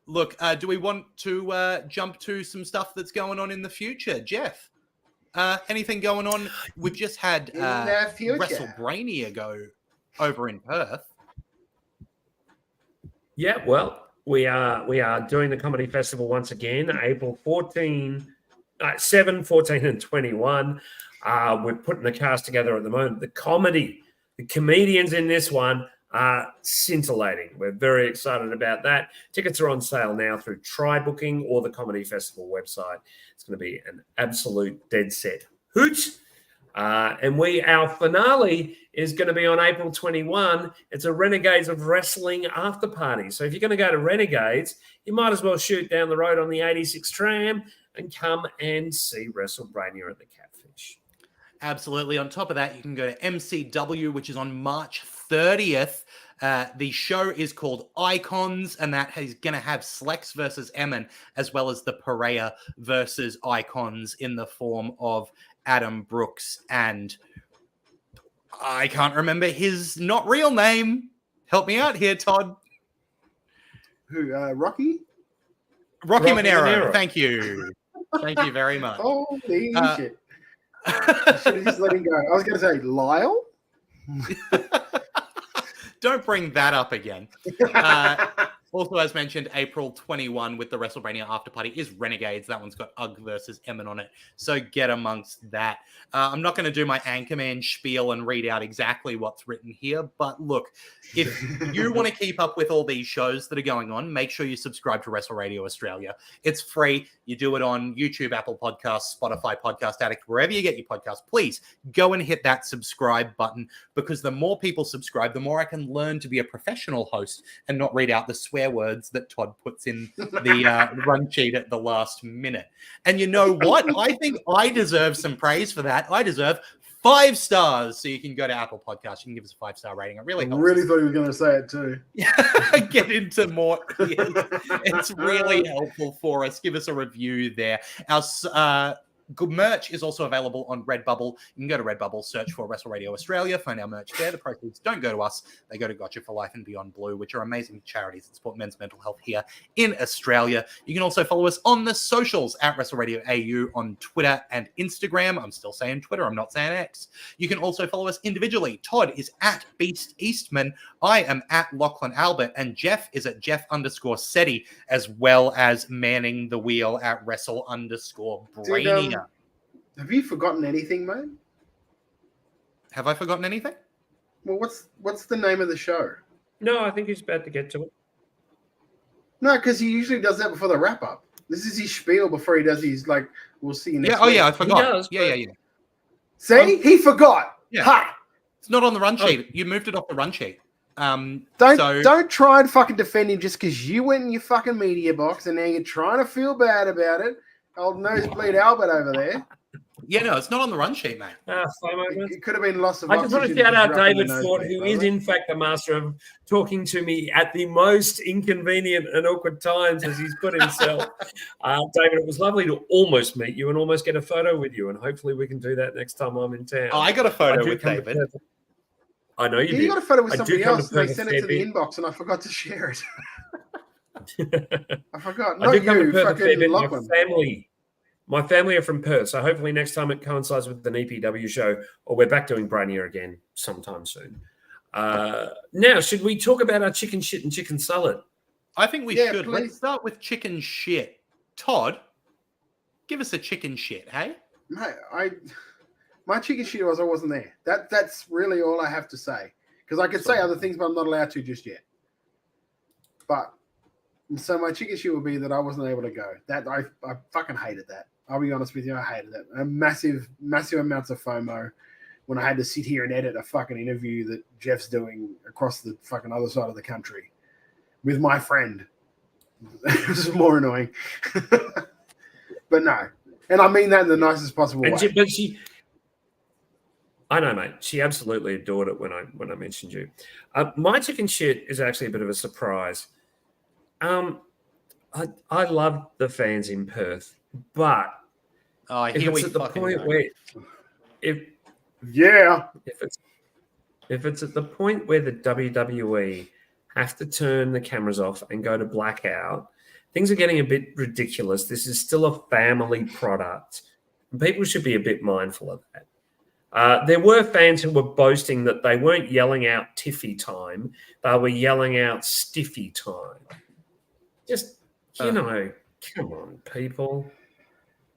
Look, do we want to jump to some stuff that's going on in the future? Jeff, anything going on? We've just had Wrestlebrainia go over in Perth.
Yeah, well, we are doing the comedy festival once again, April 7, 14, and 21. We're putting the cast together at the moment. The comedians in this one are scintillating. We're very excited about that. Tickets are on sale now through Try Booking or the Comedy Festival website. It's going to be an absolute dead set hoot. And our finale is going to be on April 21. It's a Renegades of Wrestling after party. So if you're going to go to Renegades, you might as well shoot down the road on the 86 tram and come and see Wrestlebrainia at the Catfish.
Absolutely. On top of that, you can go to MCW, which is on March 30th. The show is called Icons, and that is going to have Slex versus Emin, as well as the Pereira versus Icons in the form of Adam Brooks and I can't remember his not real name. Help me out here, Todd.
Who? Rocky?
Rocky Monero. Thank you. Thank you very much.
Holy shit. I should have just let him go. I was going to say Lyle.
Don't bring that up again. Also, as mentioned, April 21 with the Wrestlebrainia after party is Renegades. That one's got UG versus Emin on it. So get amongst that. I'm not going to do my Anchorman spiel and read out exactly what's written here. But look, if you want to keep up with all these shows that are going on, make sure you subscribe to Wrestle Radio Australia. It's free. You do it on YouTube, Apple Podcasts, Spotify, Podcast Addict, wherever you get your podcasts. Please go and hit that subscribe button, because the more people subscribe, the more I can learn to be a professional host and not read out the swear words that Todd puts in the run sheet at the last minute. And you know what? I think I deserve some praise for that. I deserve 5 stars. So you can go to Apple Podcasts. You can give us a 5-star rating. It really helps.
I really thought he was going to say it too.
Get into more. It's really helpful for us. Give us a review there. Our good merch is also available on Redbubble. You can go to Redbubble, search for Wrestle Radio Australia, find our merch there. The proceeds don't go to us. They go to Gotcha for Life and Beyond Blue, which are amazing charities that support men's mental health here in Australia. You can also follow us on the socials at Wrestle Radio AU on Twitter and Instagram. I'm still saying Twitter. I'm not saying X. You can also follow us individually. Todd is at Beast Eastman. I am at Lachlan Albert, and Jeff is at Jeff_Seti, as well as manning the wheel at Wrestle_Brainia.
Have you forgotten anything, mate?
Have I forgotten anything?
Well, what's the name of the show?
No, I think he's about to get to it.
No, because he usually does that before the wrap up. This is his spiel before he does his we'll see you next week.
I forgot. Yeah.
See, he forgot.
Yeah.
Ha!
It's not on the run sheet. You moved it off the run sheet.
Don't try and fucking defend him just because you went in your fucking media box and now you're trying to feel bad about it. Old nosebleed Albert over there.
Yeah, no, it's not on the run sheet, mate.
It could have been loss of
I just want to
oxygen
shout out David
disrupting the
Ford,
nosebleed,
who is in fact the master of talking to me at the most inconvenient and awkward times, as he's put himself. David, it was lovely to almost meet you and almost get a photo with you, and hopefully we can do that next time I'm in town.
I got a photo with David.
I know you did.
You got a photo with
I
somebody
do come
else
to
and they sent it to the
Perth
inbox and I forgot to share it. I forgot.
I do
Not
come to
you,
Perth a fair
fucking
bit.
Lachlan.
My family are from Perth, so hopefully next time it coincides with an EPW show, or we're back doing Brainia again sometime soon. Now, should we talk about our chicken shit and chicken salad?
I think we should.
Please.
Let's start with chicken shit. Todd, give us a chicken shit, hey?
Mate, my chicken shit was I wasn't there. That's really all I have to say. Because I could say other things, but I'm not allowed to just yet. But so my chicken shit would be that I wasn't able to go. That I fucking hated that. I'll be honest with you, I hated it. A massive amounts of FOMO when I had to sit here and edit a fucking interview that Jeff's doing across the fucking other side of the country with my friend. It was more annoying. But no. And I mean that in the nicest possible way.
I know, mate. She absolutely adored it when I mentioned you. My chicken shit is actually a bit of a surprise. I love the fans in Perth, but if it's at the point where if it's at the point where the WWE have to turn the cameras off and go to blackout, things are getting a bit ridiculous. This is still a family product, and people should be a bit mindful of that. There were fans who were boasting that they weren't yelling out Tiffy time, they were yelling out Stiffy time. Just, come on, people.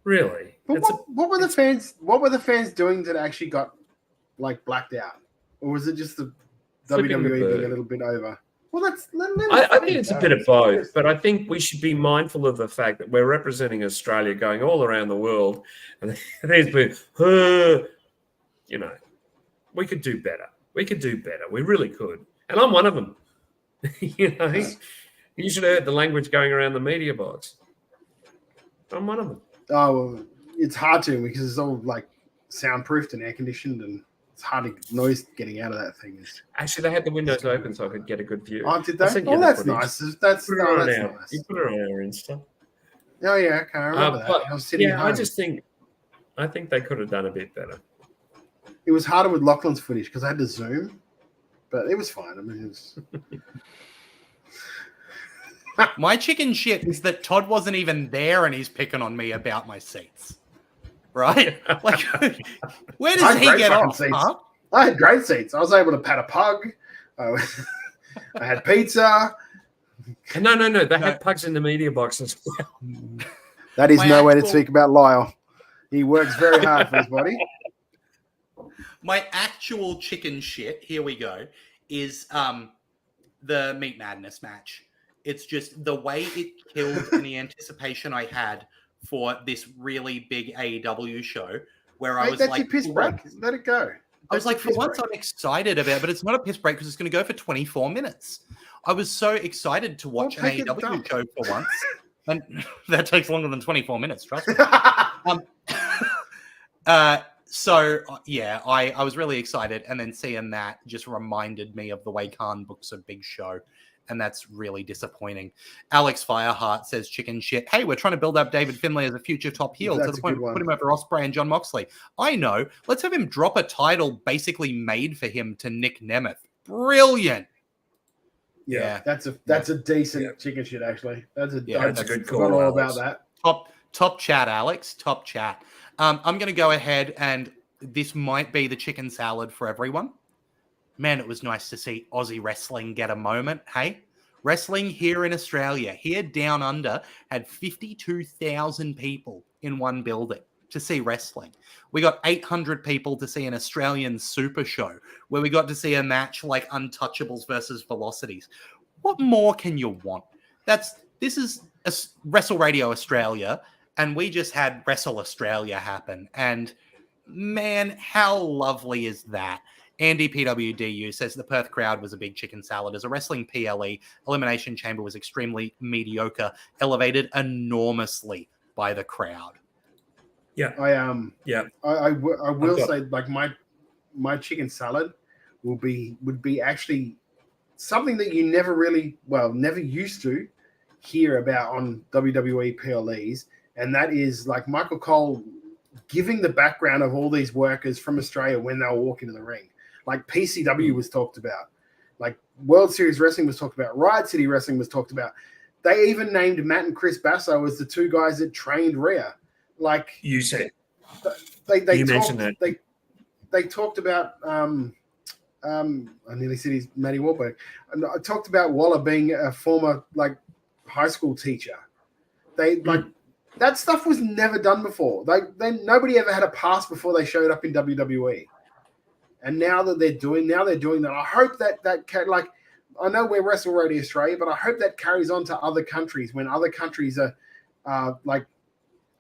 Really?
But what were the fans doing that actually got blacked out? Or was it just the WWE being a little bit over? Well,
I think it's a bit of both, but I think we should be mindful of the fact that we're representing Australia going all around the world, and there's been, we could do better. We really could. And I'm one of them. You should have heard the language going around the media box. I'm one of them.
Oh, well, it's hard to because it's all soundproofed and air conditioned, and it's hard noise getting out of that thing.
Actually, they had the windows open so I could get a good view.
Oh, did they? Oh, that's nice. That's nice.
You put it on our Insta.
Oh yeah, okay, I remember that. I was sitting home.
I think they could have done a bit better.
It was harder with Lachlan's footage because I had to zoom, but it was fine. I mean, it was.
My chicken shit is that Todd wasn't even there and he's picking on me about my seats. Right? Where does he get off? Huh?
I had great seats. I was able to pat a pug. I had pizza.
No. They had pugs in the media box as well.
That is no way to
actual-
speak about Lyle. He works very hard for his body.
My actual chicken shit, here we go, is the Meat Madness match. It's just the way it killed any anticipation I had for this really big AEW show where I
Mate,
was
that's
like,
your piss break. Let it go.
I was like, for once, I'm excited about it, but it's not a piss break because it's going to go for 24 minutes. I was so excited to watch an AEW show for once. And that takes longer than 24 minutes, trust me. So, yeah, I was really excited. And then seeing that just reminded me of the way Khan books a big show. And that's really disappointing. Alex Fireheart says chicken shit. Hey, we're trying to build up David Finlay as a future top heel to the point we put him over Ospreay and John Moxley. I know. Let's have him drop a title basically made for him to Nick Nemeth. Brilliant.
Yeah, that's a decent chicken shit, actually. That's a
good call.
Forgot all about that.
Top chat, Alex. Top chat. I'm going to go ahead, and this might be the chicken salad for everyone. Man, it was nice to see Aussie wrestling get a moment. Hey, wrestling here in Australia, here down under, had 52,000 people in one building to see wrestling. We got 800 people to see an Australian super show where we got to see a match like Untouchables versus Velocities. What more can you want? This is Wrestle Radio Australia, and we just had Wrestle Australia happen. And man, how lovely is that? Andy PWDU says the Perth crowd was a big chicken salad. As a wrestling PLE, Elimination Chamber was extremely mediocre, elevated enormously by the crowd.
Yeah,
I will say, like, my chicken salad would be actually something that you never used to hear about on WWE PLEs, and that is like Michael Cole giving the background of all these workers from Australia when they were walking in the ring. Like PCW was talked about, like World Series Wrestling was talked about, Riot City Wrestling was talked about. They even named Matt and Chris Basso as the two guys that trained Rhea. Like
you said,
they
mentioned that.
They talked about I nearly said he's Matty Wahlberg. I talked about Waller being a former like high school teacher. That stuff was never done before. Nobody ever had a pass before they showed up in WWE. And now that they're doing that. I hope that like, I know we're Wrestle Radio Australia, but I hope that carries on to other countries when other countries are like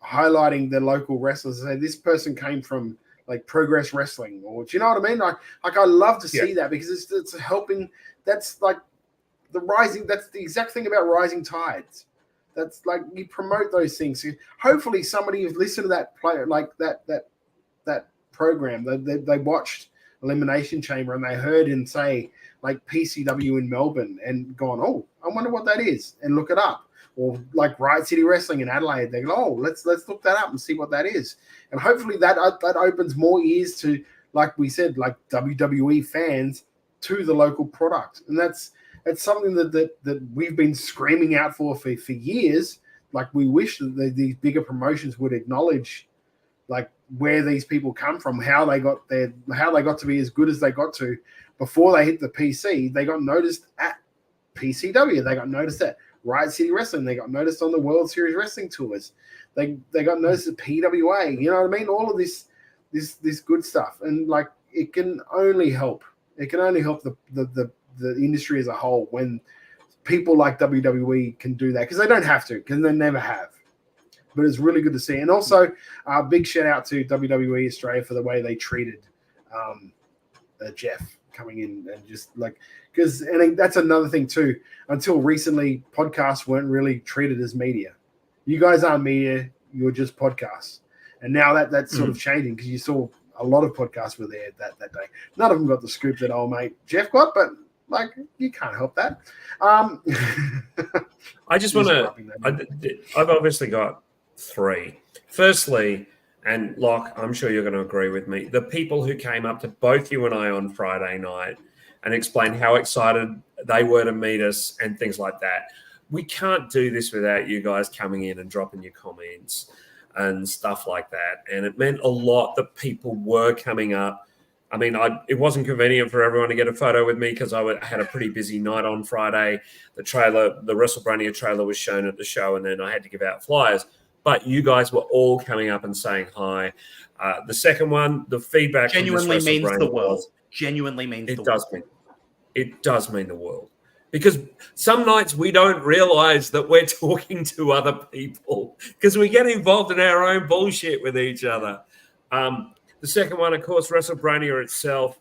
highlighting their local wrestlers and say this person came from like Progress Wrestling, or do you know what I mean? Like I love to see that because it's helping. That's like that's the exact thing about rising tides. That's like you promote those things. So hopefully somebody who's listened to that player like that program, they watched Elimination Chamber and they heard him say like PCW in Melbourne and gone, oh, I wonder what that is, and look it up. Or like Riot City Wrestling in Adelaide, they go, oh, let's look that up and see what that is. And hopefully that opens more ears to, like we said, like WWE fans to the local product. And that's something that we've been screaming out for years. Like we wish that these bigger promotions would acknowledge like where these people come from, how they got to be as good as they got to before they hit the PC. They got noticed at PCW. They got noticed at Riot City Wrestling. They got noticed on the World Series Wrestling tours. They got noticed at PWA. You know what I mean? All of this good stuff, and like it can only help. It can only help the industry as a whole when people like WWE can do that, because they don't have to, because they never have. But it's really good to see. And also, big shout out to WWE Australia for the way they treated Jeff coming in, and just like, because that's another thing too. Until recently, podcasts weren't really treated as media. You guys aren't media; you're just podcasts. And now that's sort of changing, because you saw a lot of podcasts were there that day. None of them got the scoop that old mate Jeff got, but like you can't help that.
I just want to. I've obviously got three. Firstly, and Locke, I'm sure you're going to agree with me, the people who came up to both you and I on Friday night and explained how excited they were to meet us and things like that. We can't do this without you guys coming in and dropping your comments and stuff like that. And it meant a lot that people were coming up I mean, it wasn't convenient for everyone to get a photo with me because I had a pretty busy night on Friday. The Wrestlebrainia trailer was shown at the show, and then I had to give out flyers. But you guys were all coming up and saying hi. The second one, the feedback
genuinely means the world.
It does mean the world. Because some nights we don't realize that we're talking to other people because we get involved in our own bullshit with each other. The second one, of course, Wrestlebrainia itself.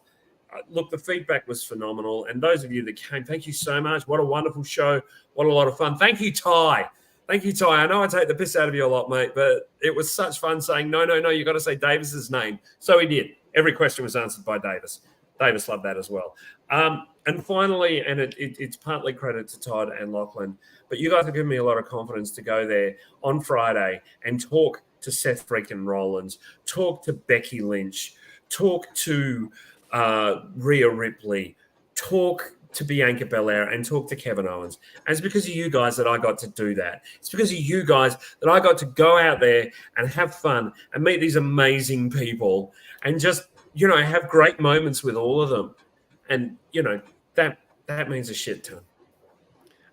Look, the feedback was phenomenal. And those of you that came, thank you so much. What a wonderful show. What a lot of fun. Thank you, Ty. Thank you, Ty. I know I take the piss out of you a lot, mate, but it was such fun saying, no, you got to say Davis's name. So he did. Every question was answered by Davis. Davis loved that as well. And finally, and it's partly credit to Todd and Lachlan, but you guys have given me a lot of confidence to go there on Friday and talk to Seth freaking Rollins, talk to Becky Lynch, talk to Rhea Ripley, talk to Bianca Belair, and talk to Kevin Owens. And it's because of you guys that I got to do that. It's because of you guys that I got to go out there and have fun and meet these amazing people and just, have great moments with all of them. And, that means a shit ton.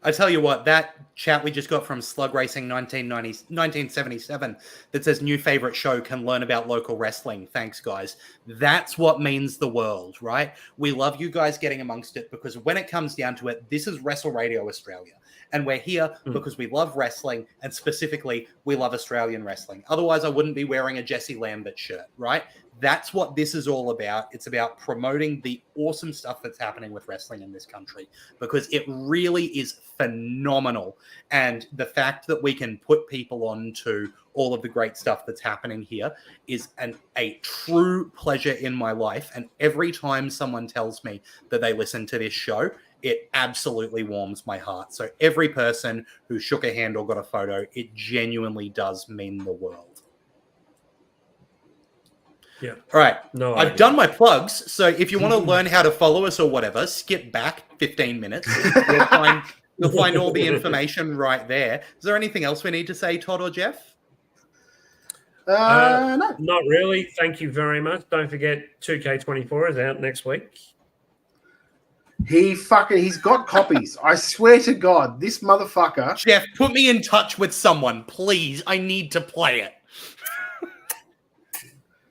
I tell you what, that chat we just got from Slug Racing 1977 that says new favorite show, can learn about local wrestling. Thanks, guys. That's what means the world, right? We love you guys getting amongst it because when it comes down to it, this is Wrestle Radio Australia. And we're here because we love wrestling, and specifically, we love Australian wrestling. Otherwise, I wouldn't be wearing a Jesse Lambert shirt, right? That's what this is all about. It's about promoting the awesome stuff that's happening with wrestling in this country because it really is phenomenal. And the fact that we can put people on to all of the great stuff that's happening here is a true pleasure in my life. And every time someone tells me that they listen to this show, it absolutely warms my heart. So every person who shook a hand or got a photo, it genuinely does mean the world.
Yeah.
All right.
No,
I've done my plugs. So if you want to learn how to follow us or whatever, skip back 15 minutes. You'll find all the information right there. Is there anything else we need to say, Todd or Jeff?
No.
Not really. Thank you very much. Don't forget 2K24 is out next week.
He's got copies. I swear to God, this motherfucker.
Jeff, put me in touch with someone, please. I need to play it.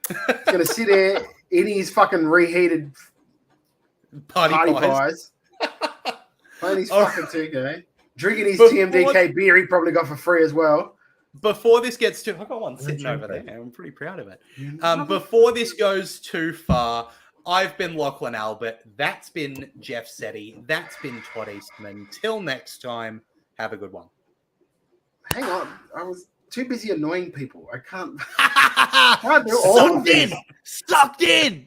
He's going to sit there eating his fucking reheated party pies. Playing his fucking 2K. Drinking his TMDK beer he probably got for free as well.
Before this gets too... I've got one sitting over there. I'm pretty proud of it. Before this goes too far, I've been Lachlan Albert. That's been Jeff Setti. That's been Todd Eastman. Till next time, have a good one.
Hang on. I was too busy annoying people. I can't do all of this.
Sucked in!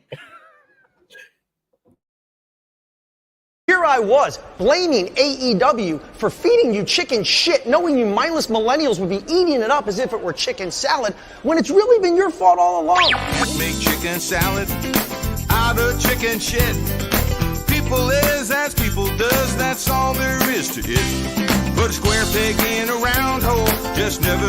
Here I was, blaming AEW for feeding you chicken shit, knowing you mindless millennials would be eating it up as if it were chicken salad, when it's really been your fault all along.
Make chicken salad out of chicken shit. People is as people does, that's all there is to it. Put a square peg in a round hole, just never